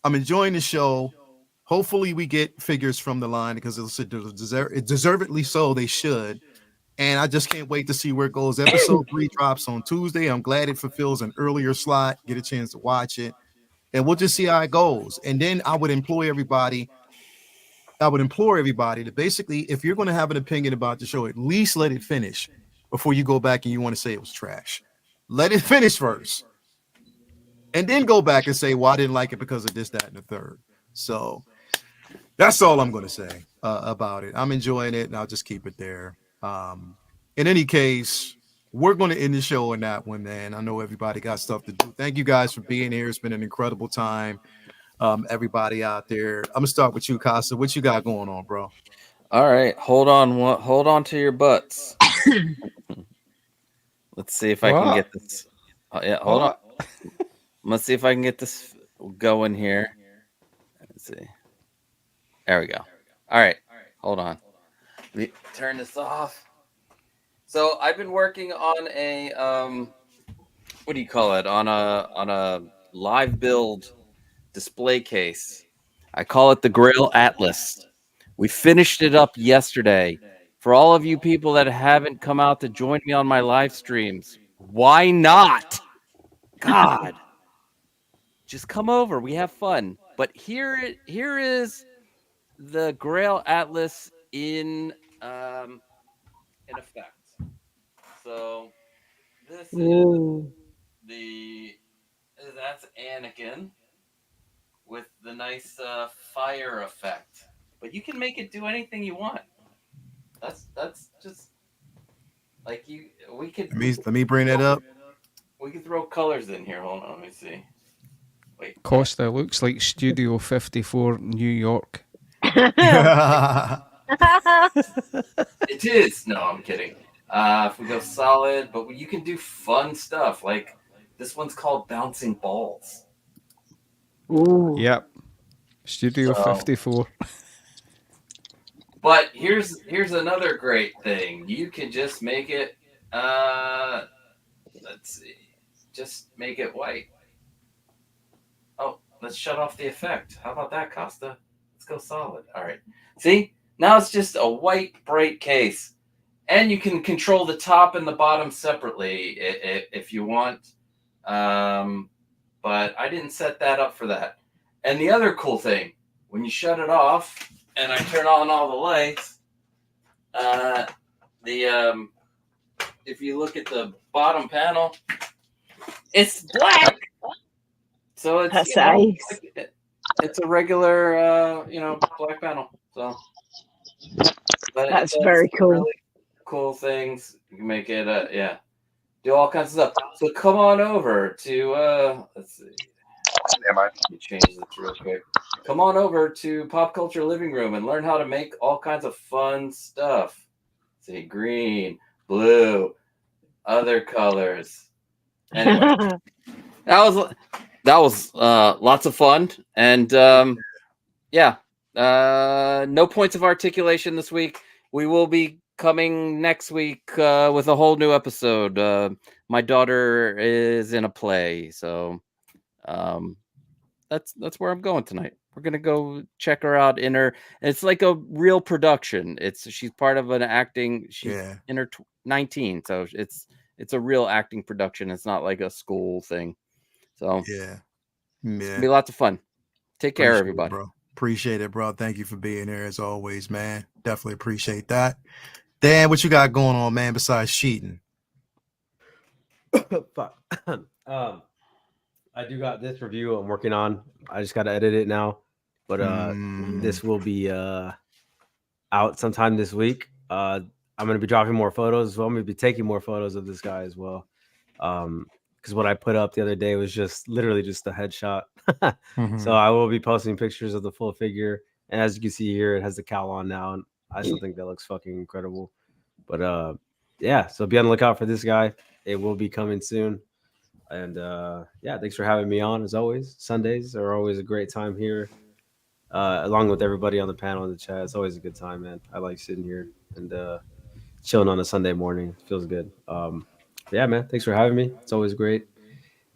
I'm enjoying the show. Hopefully, we get figures from the line because it's deservedly so. They should, and I just can't wait to see where it goes. Episode 3 drops on Tuesday. I'm glad it fulfills an earlier slot. Get a chance to watch it, and we'll just see how it goes. And then I would implore everybody to basically, if you're going to have an opinion about the show, at least let it finish before you go back and you want to say it was trash. Let it finish first, and then go back and say, well, I didn't like it because of this, that, and the third. So that's all I'm going to say about it. I'm enjoying it, and I'll just keep it there. In any case, we're going to end the show on that one, man. I know everybody got stuff to do. Thank you guys for being here. It's been an incredible time. Everybody out there. I'm going to start with you, Casa. What you got going on, bro? All right, hold on to your butts. Let's see if I can get this. Yeah, hold on. Let's see if I can get this going here. Let's see. There we go. All right, hold on. Let me turn this off. So I've been working on a what do you call it? On a live build display case. I call it the Grail Atlas. We finished it up yesterday. For all of you people that haven't come out to join me on my live streams, why not? God, just come over. We have fun. But here is the Grail Atlas in effect. So this Ooh. is that's Anakin with the nice fire effect. But you can make it do anything you want. That's just like you. We could. Let me bring that up. We could throw colors in here. Hold on, let me see. Wait. Costa looks like Studio 54, New York. It is. No, I'm kidding. If we go solid, but you can do fun stuff. Like this one's called Bouncing Balls. Ooh. Yep. Studio 54. But here's another great thing. You can just make it. Let's see. Just make it white. Oh, let's shut off the effect. How about that, Costa? Let's go solid. All right. See? Now it's just a white, bright case. And you can control the top and the bottom separately if you want. But I didn't set that up for that. And the other cool thing, when you shut it off and I turn on all the lights, if you look at the bottom panel, it's black. So it's That's ace. it's a regular black panel. So but That's it very cool. Really cool things. You can make it do all kinds of stuff. So come on over to let's see. Let me change this real quick. Come on over to Pop Culture Living Room and learn how to make all kinds of fun stuff. See, green, blue, other colors. Anyway, that was lots of fun, and no points of articulation this week. We will be coming next week with a whole new episode. My daughter is in a play, so that's where I'm going tonight. We're gonna go check her out in her. It's like a real production. She's part of an acting. She's in her 19, so it's a real acting production. It's not like a school thing. So it's gonna be lots of fun. Take care, everybody. Bro. Appreciate it, bro. Thank you for being here as always, man. Definitely appreciate that. Dan, what you got going on, man? Besides cheating? Fuck. I do got this review I'm working on. I just got to edit it now, but this will be out sometime this week. I'm going to be dropping more photos as well. I'm going to be taking more photos of this guy as well. Because what I put up the other day was just literally just a headshot. So I will be posting pictures of the full figure. And as you can see here, it has the cowl on now. And I still think that looks fucking incredible. But yeah, so be on the lookout for this guy. It will be coming soon. And yeah, thanks for having me on as always. Sundays are always a great time here, along with everybody on the panel in the chat. It's always a good time, man. I like sitting here and chilling on a Sunday morning. It feels good. Yeah, man. Thanks for having me. It's always great.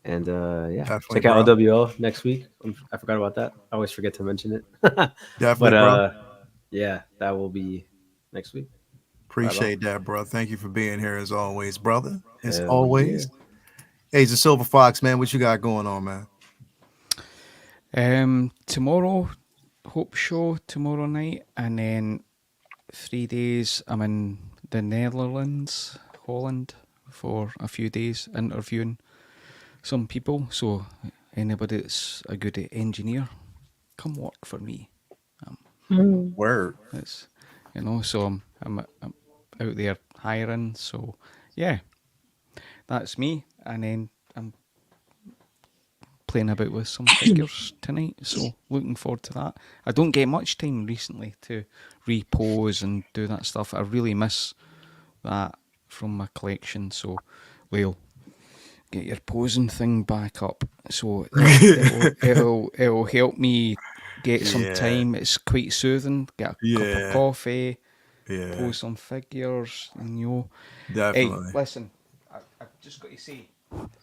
And yeah, definitely, check out OWL next week. I forgot about that. I always forget to mention it. Definitely, bro. Yeah, that will be next week. Appreciate that, bro. Thank you for being here as always, brother. As Hell always. Hey, the Silver Fox, man. What you got going on, man? Tomorrow, Hope Show tomorrow night, and then 3 days I'm in the Netherlands, Holland, for a few days interviewing some people. So anybody that's a good engineer, come work for me. Word. It's, so I'm out there hiring. So yeah, that's me. And then I'm playing about with some figures tonight, so looking forward to that. I don't get much time recently to repose and do that stuff. I really miss that from my collection, so we'll get your posing thing back up. So it'll help me get some time. It's quite soothing. Get a cup of coffee, pose some figures, and definitely. Hey, listen, I've just got to say,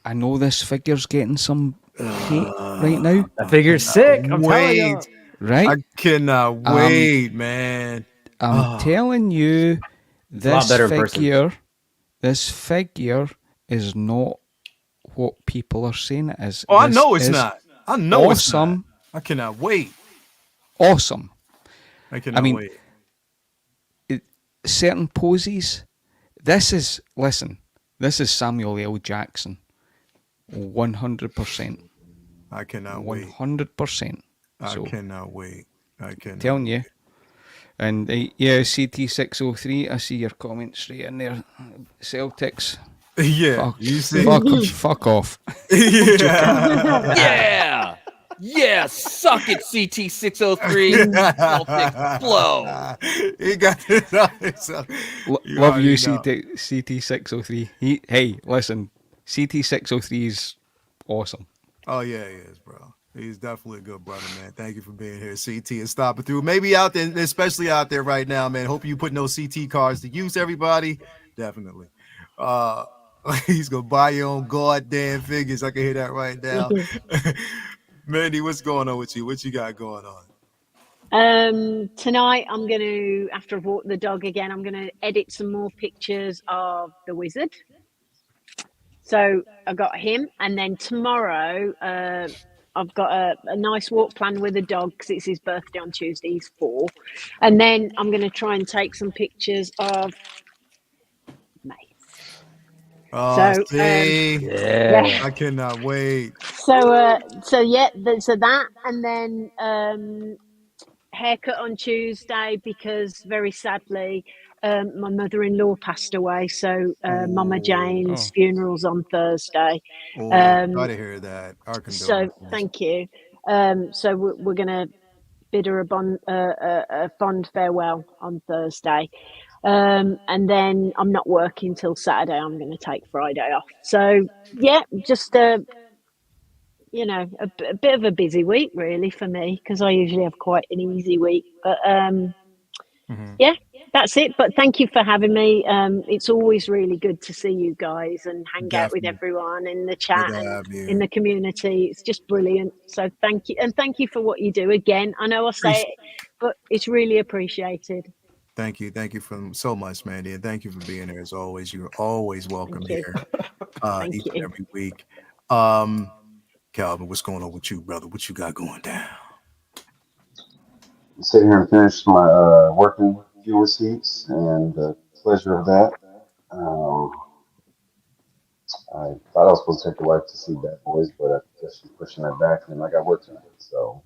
I know this figure's getting some hate right now. That figure's sick. I'm telling you. Right? I cannot wait, man. I'm telling you, this figure is not what people are saying it is. Oh, I know it's not. I know awesome. It's not. I cannot wait. Awesome. I cannot wait. Certain poses. This is Samuel L. Jackson. 100%. I cannot wait. 100%. I cannot wait. I cannot. Telling you. And CT603, I see your comments right in there. Celtics. Yeah. Fuck off. Yeah. Yeah, suck it, CT603. Celtics blow. He got this on himself. Love you, CT603. Hey, listen, CT603 is awesome. Oh, yeah, he is, bro. He's definitely a good brother, man. Thank you for being here, CT, and stopping through. Maybe out there, especially out there right now, man. Hope you putting those CT cards to use, everybody. Definitely. He's going to buy your own goddamn figures. I can hear that right now. Mandy, what's going on with you? What you got going on? Tonight I'm going to, after I've walked the dog again, I'm going to edit some more pictures of the wizard. So I got him, and then tomorrow I've got a nice walk planned with the dog because it's his birthday on Tuesday. He's 4, and then I'm going to try and take some pictures of Mace. Oh, So see, Yeah. I cannot wait. so so that, and then haircut on Tuesday because very sadly my mother-in-law passed away. So Mama Jane's Oh. funeral's on Thursday. Oh, Um, sorry to hear that. Our so condolences. thank you. So we're gonna bid her a fond farewell on Thursday. And then I'm not working till Saturday. I'm going to take Friday off. So yeah, just a bit of a busy week really for me because I usually have quite an easy week. But Mhm. yeah, that's it. But thank you for having me. It's always really good to see you guys and hang out with Definitely everyone in the good chat to and have in you. the community. It's just brilliant. So thank you, and thank you for what you do. Again, I know I say Appreciate. it, but it's really appreciated. Thank you for so much, Mandy, and thank you for being here as always. You're always welcome Thank you. here, Thank each and you. every week. Um, Calvin, what's going on with you, brother? What you got going down? Sit here and finish my working few receipts and the pleasure of that. Um, I thought I was supposed to take the wife to see Bad Boys, but I guess she's pushing that back, and I got work tonight. So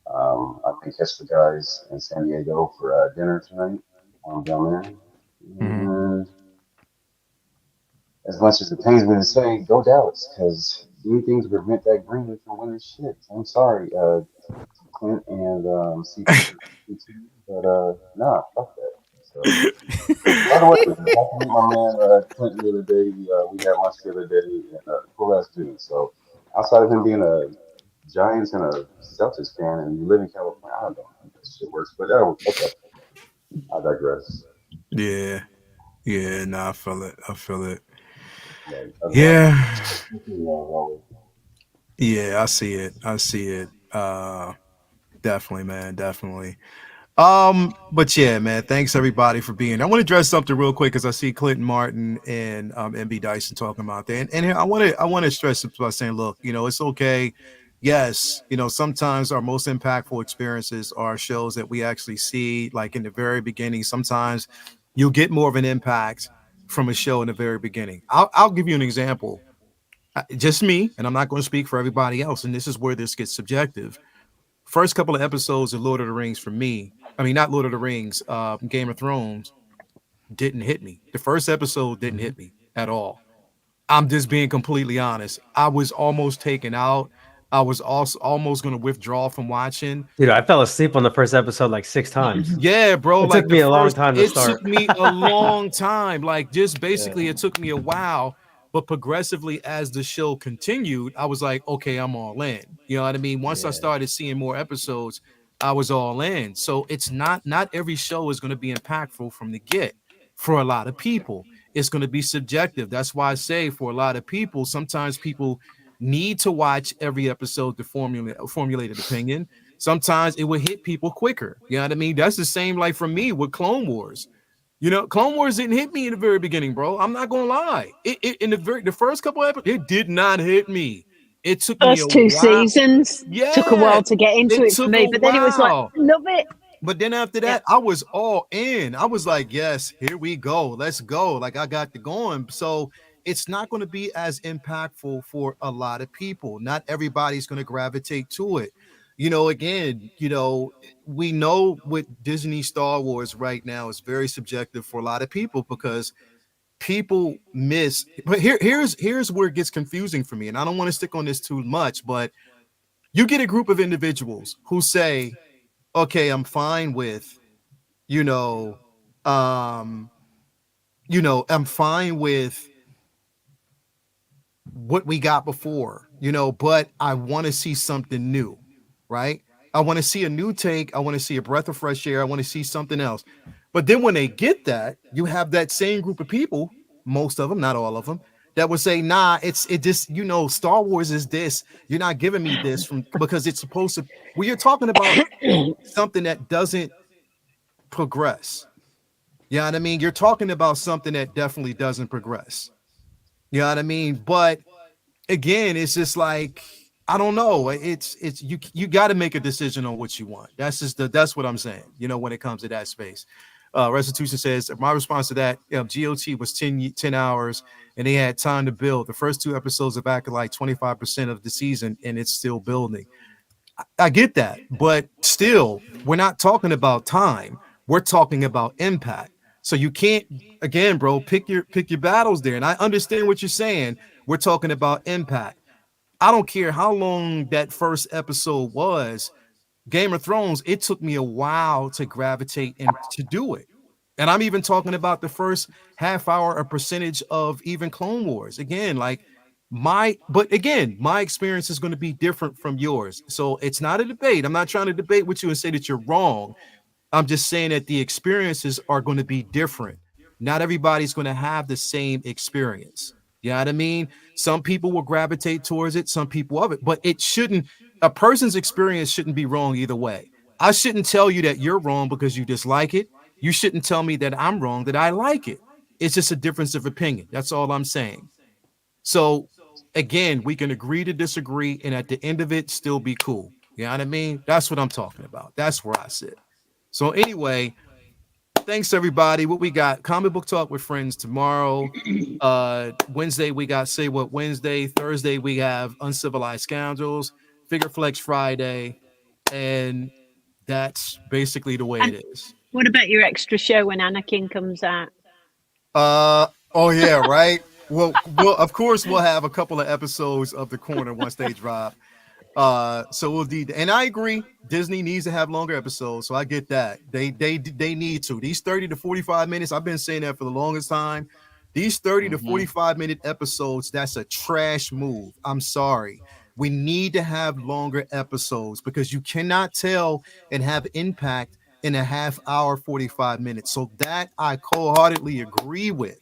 I may catch the guys in San Diego for dinner tonight while I'm down there. Mhm. And as much as it pains me to say, go Dallas, because anything to prevent that green from winning shit. I'm sorry, Clint and C2, but nah, fuck that. So, by the way, I got to meet my man Clint the other day. We had lunch the other day, and cool ass dude. So, outside of him being a Giants and a Celtics fan, and you live in California, I don't know how that shit works. But okay, I digress. Yeah, yeah, no, I feel it. I feel it. Right. Otherwise, Yeah, always. yeah, I see it. I see it. Definitely, man, definitely. But yeah, man, thanks everybody for being. I want to address something real quick because I see Clinton Martin and MB Dyson talking about that, and here I want to stress it by saying, look, it's okay. Yes, sometimes our most impactful experiences are shows that we actually see, like in the very beginning. Sometimes you'll get more of an impact from a show in the very beginning. I'll give you an example. Just me, and I'm not going to speak for everybody else, and this is where this gets subjective. First couple of episodes of Lord of the Rings for me, I mean, not Lord of the Rings, Game of Thrones didn't hit me. The first episode didn't hit me at all. I'm just being completely honest. I was almost taken out. I was also almost going to withdraw from watching. Dude, I fell asleep on the first episode like 6 times. Yeah, bro. It took Like the me a long first, time to it took start. me a long time. Like just Yeah. basically, it took me a while. But progressively, as the show continued, I was like, okay, I'm all in. You know what I mean? Once I Yeah. started seeing more episodes, I was all in. So it's not every show is going to be impactful from the get. For a lot of people, it's going to be subjective. That's why I say for a lot of people, sometimes people need to watch every episode to formulate an opinion. Sometimes it will hit people quicker. You know what I mean? That's the same like for me with Clone Wars. Clone Wars didn't hit me in the very beginning, bro. I'm not gonna lie. It in the first couple of episodes, it did not hit me. It took me a First two while. seasons took a Yeah, while to get into it it for took a me, but then it was like, while. love it. But then after Yeah. that, I was all in. I was like, yes, here we go. Let's go. Like I got the going. So it's not going to be as impactful for a lot of people. Not everybody's going to gravitate to it. Again, we know with Disney Star Wars right now is very subjective for a lot of people because people miss. But here's where it gets confusing for me. And I don't want to stick on this too much, but you get a group of individuals who say, okay, I'm fine with you know, um, I'm fine with what we got before, but I want to see something new, right? I want to see a new take. I want to see a breath of fresh air. I want to see something else. But then when they get that, you have that same group of people, most of them, not all of them, that would say, nah, it just, Star Wars is this. You're not giving me this from because it's supposed to. Well, you're talking about something that doesn't progress. You know what I mean? You're talking about something that definitely doesn't progress. You know what I mean? But again, it's just like, I don't know. It's you got to make a decision on what you want. That's what I'm saying. When it comes to that space. Restitution says my response to that, GOT was 10 hours and they had time to build. The first 2 episodes of Acolyte 25% of the season and it's still building. I get that, but still, we're not talking about time. We're talking about impact. So you can't, again, bro, pick your battles there. And I understand what you're saying. We're talking about impact. I don't care how long that first episode was. Game of Thrones, it took me a while to gravitate and to do it. And I'm even talking about the first half hour, a percentage of even Clone Wars. Again, my experience is going to be different from yours. So it's not a debate. I'm not trying to debate with you and say that you're wrong. I'm just saying that the experiences are going to be different. Not everybody's going to have the same experience. You know what I mean? Some people will gravitate towards it, some people of it, but a person's experience shouldn't be wrong either way. I shouldn't tell you that you're wrong because you dislike it. You shouldn't tell me that I'm wrong, that I like it. It's just a difference of opinion. That's all I'm saying. So again, we can agree to disagree and at the end of it, still be cool. You know what I mean? That's what I'm talking about. That's where I sit. So anyway, thanks everybody. What we got? Comic Book Talk with Friends tomorrow. Wednesday we got Say What Wednesday. Thursday we have Uncivilized Scoundrels. Figure Flex Friday, and that's basically the way it is. What about your extra show when Anakin comes out? Oh yeah, right. Well, of course we'll have a couple of episodes of The Corner once they drop. So we'll do, and I agree, Disney needs to have longer episodes, so I get that. They need to. These 30 to 45 minutes, I've been saying that for the longest time. These 30 to 45 minute episodes, that's a trash move. I'm sorry. We need to have longer episodes because you cannot tell and have impact in a half hour, 45 minutes. So that I wholeheartedly agree with.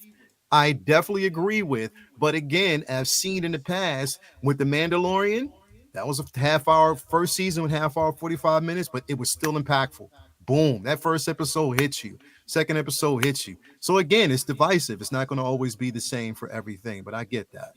I definitely agree with. But again, as seen in the past with The Mandalorian, that was a half hour first season with half hour, 45 minutes, but it was still impactful. Boom. That first episode hits you. Second episode hits you. So again, it's divisive. It's not going to always be the same for everything, but I get that.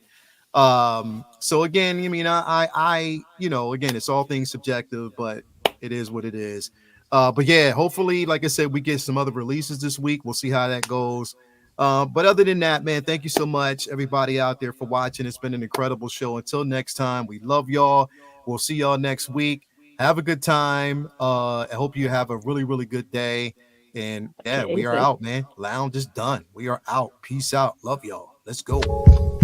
So again, I mean, I again, it's all things subjective, but it is what it is. But yeah, hopefully, like I said, we get some other releases this week. We'll see how that goes. But other than that, man, thank you so much, everybody out there, for watching. It's been an incredible show. Until next time, we love y'all. We'll see y'all next week. Have a good time. I hope you have a really, really good day. And yeah, we are out, man. Lounge is done. We are out. Peace out. Love y'all. Let's go.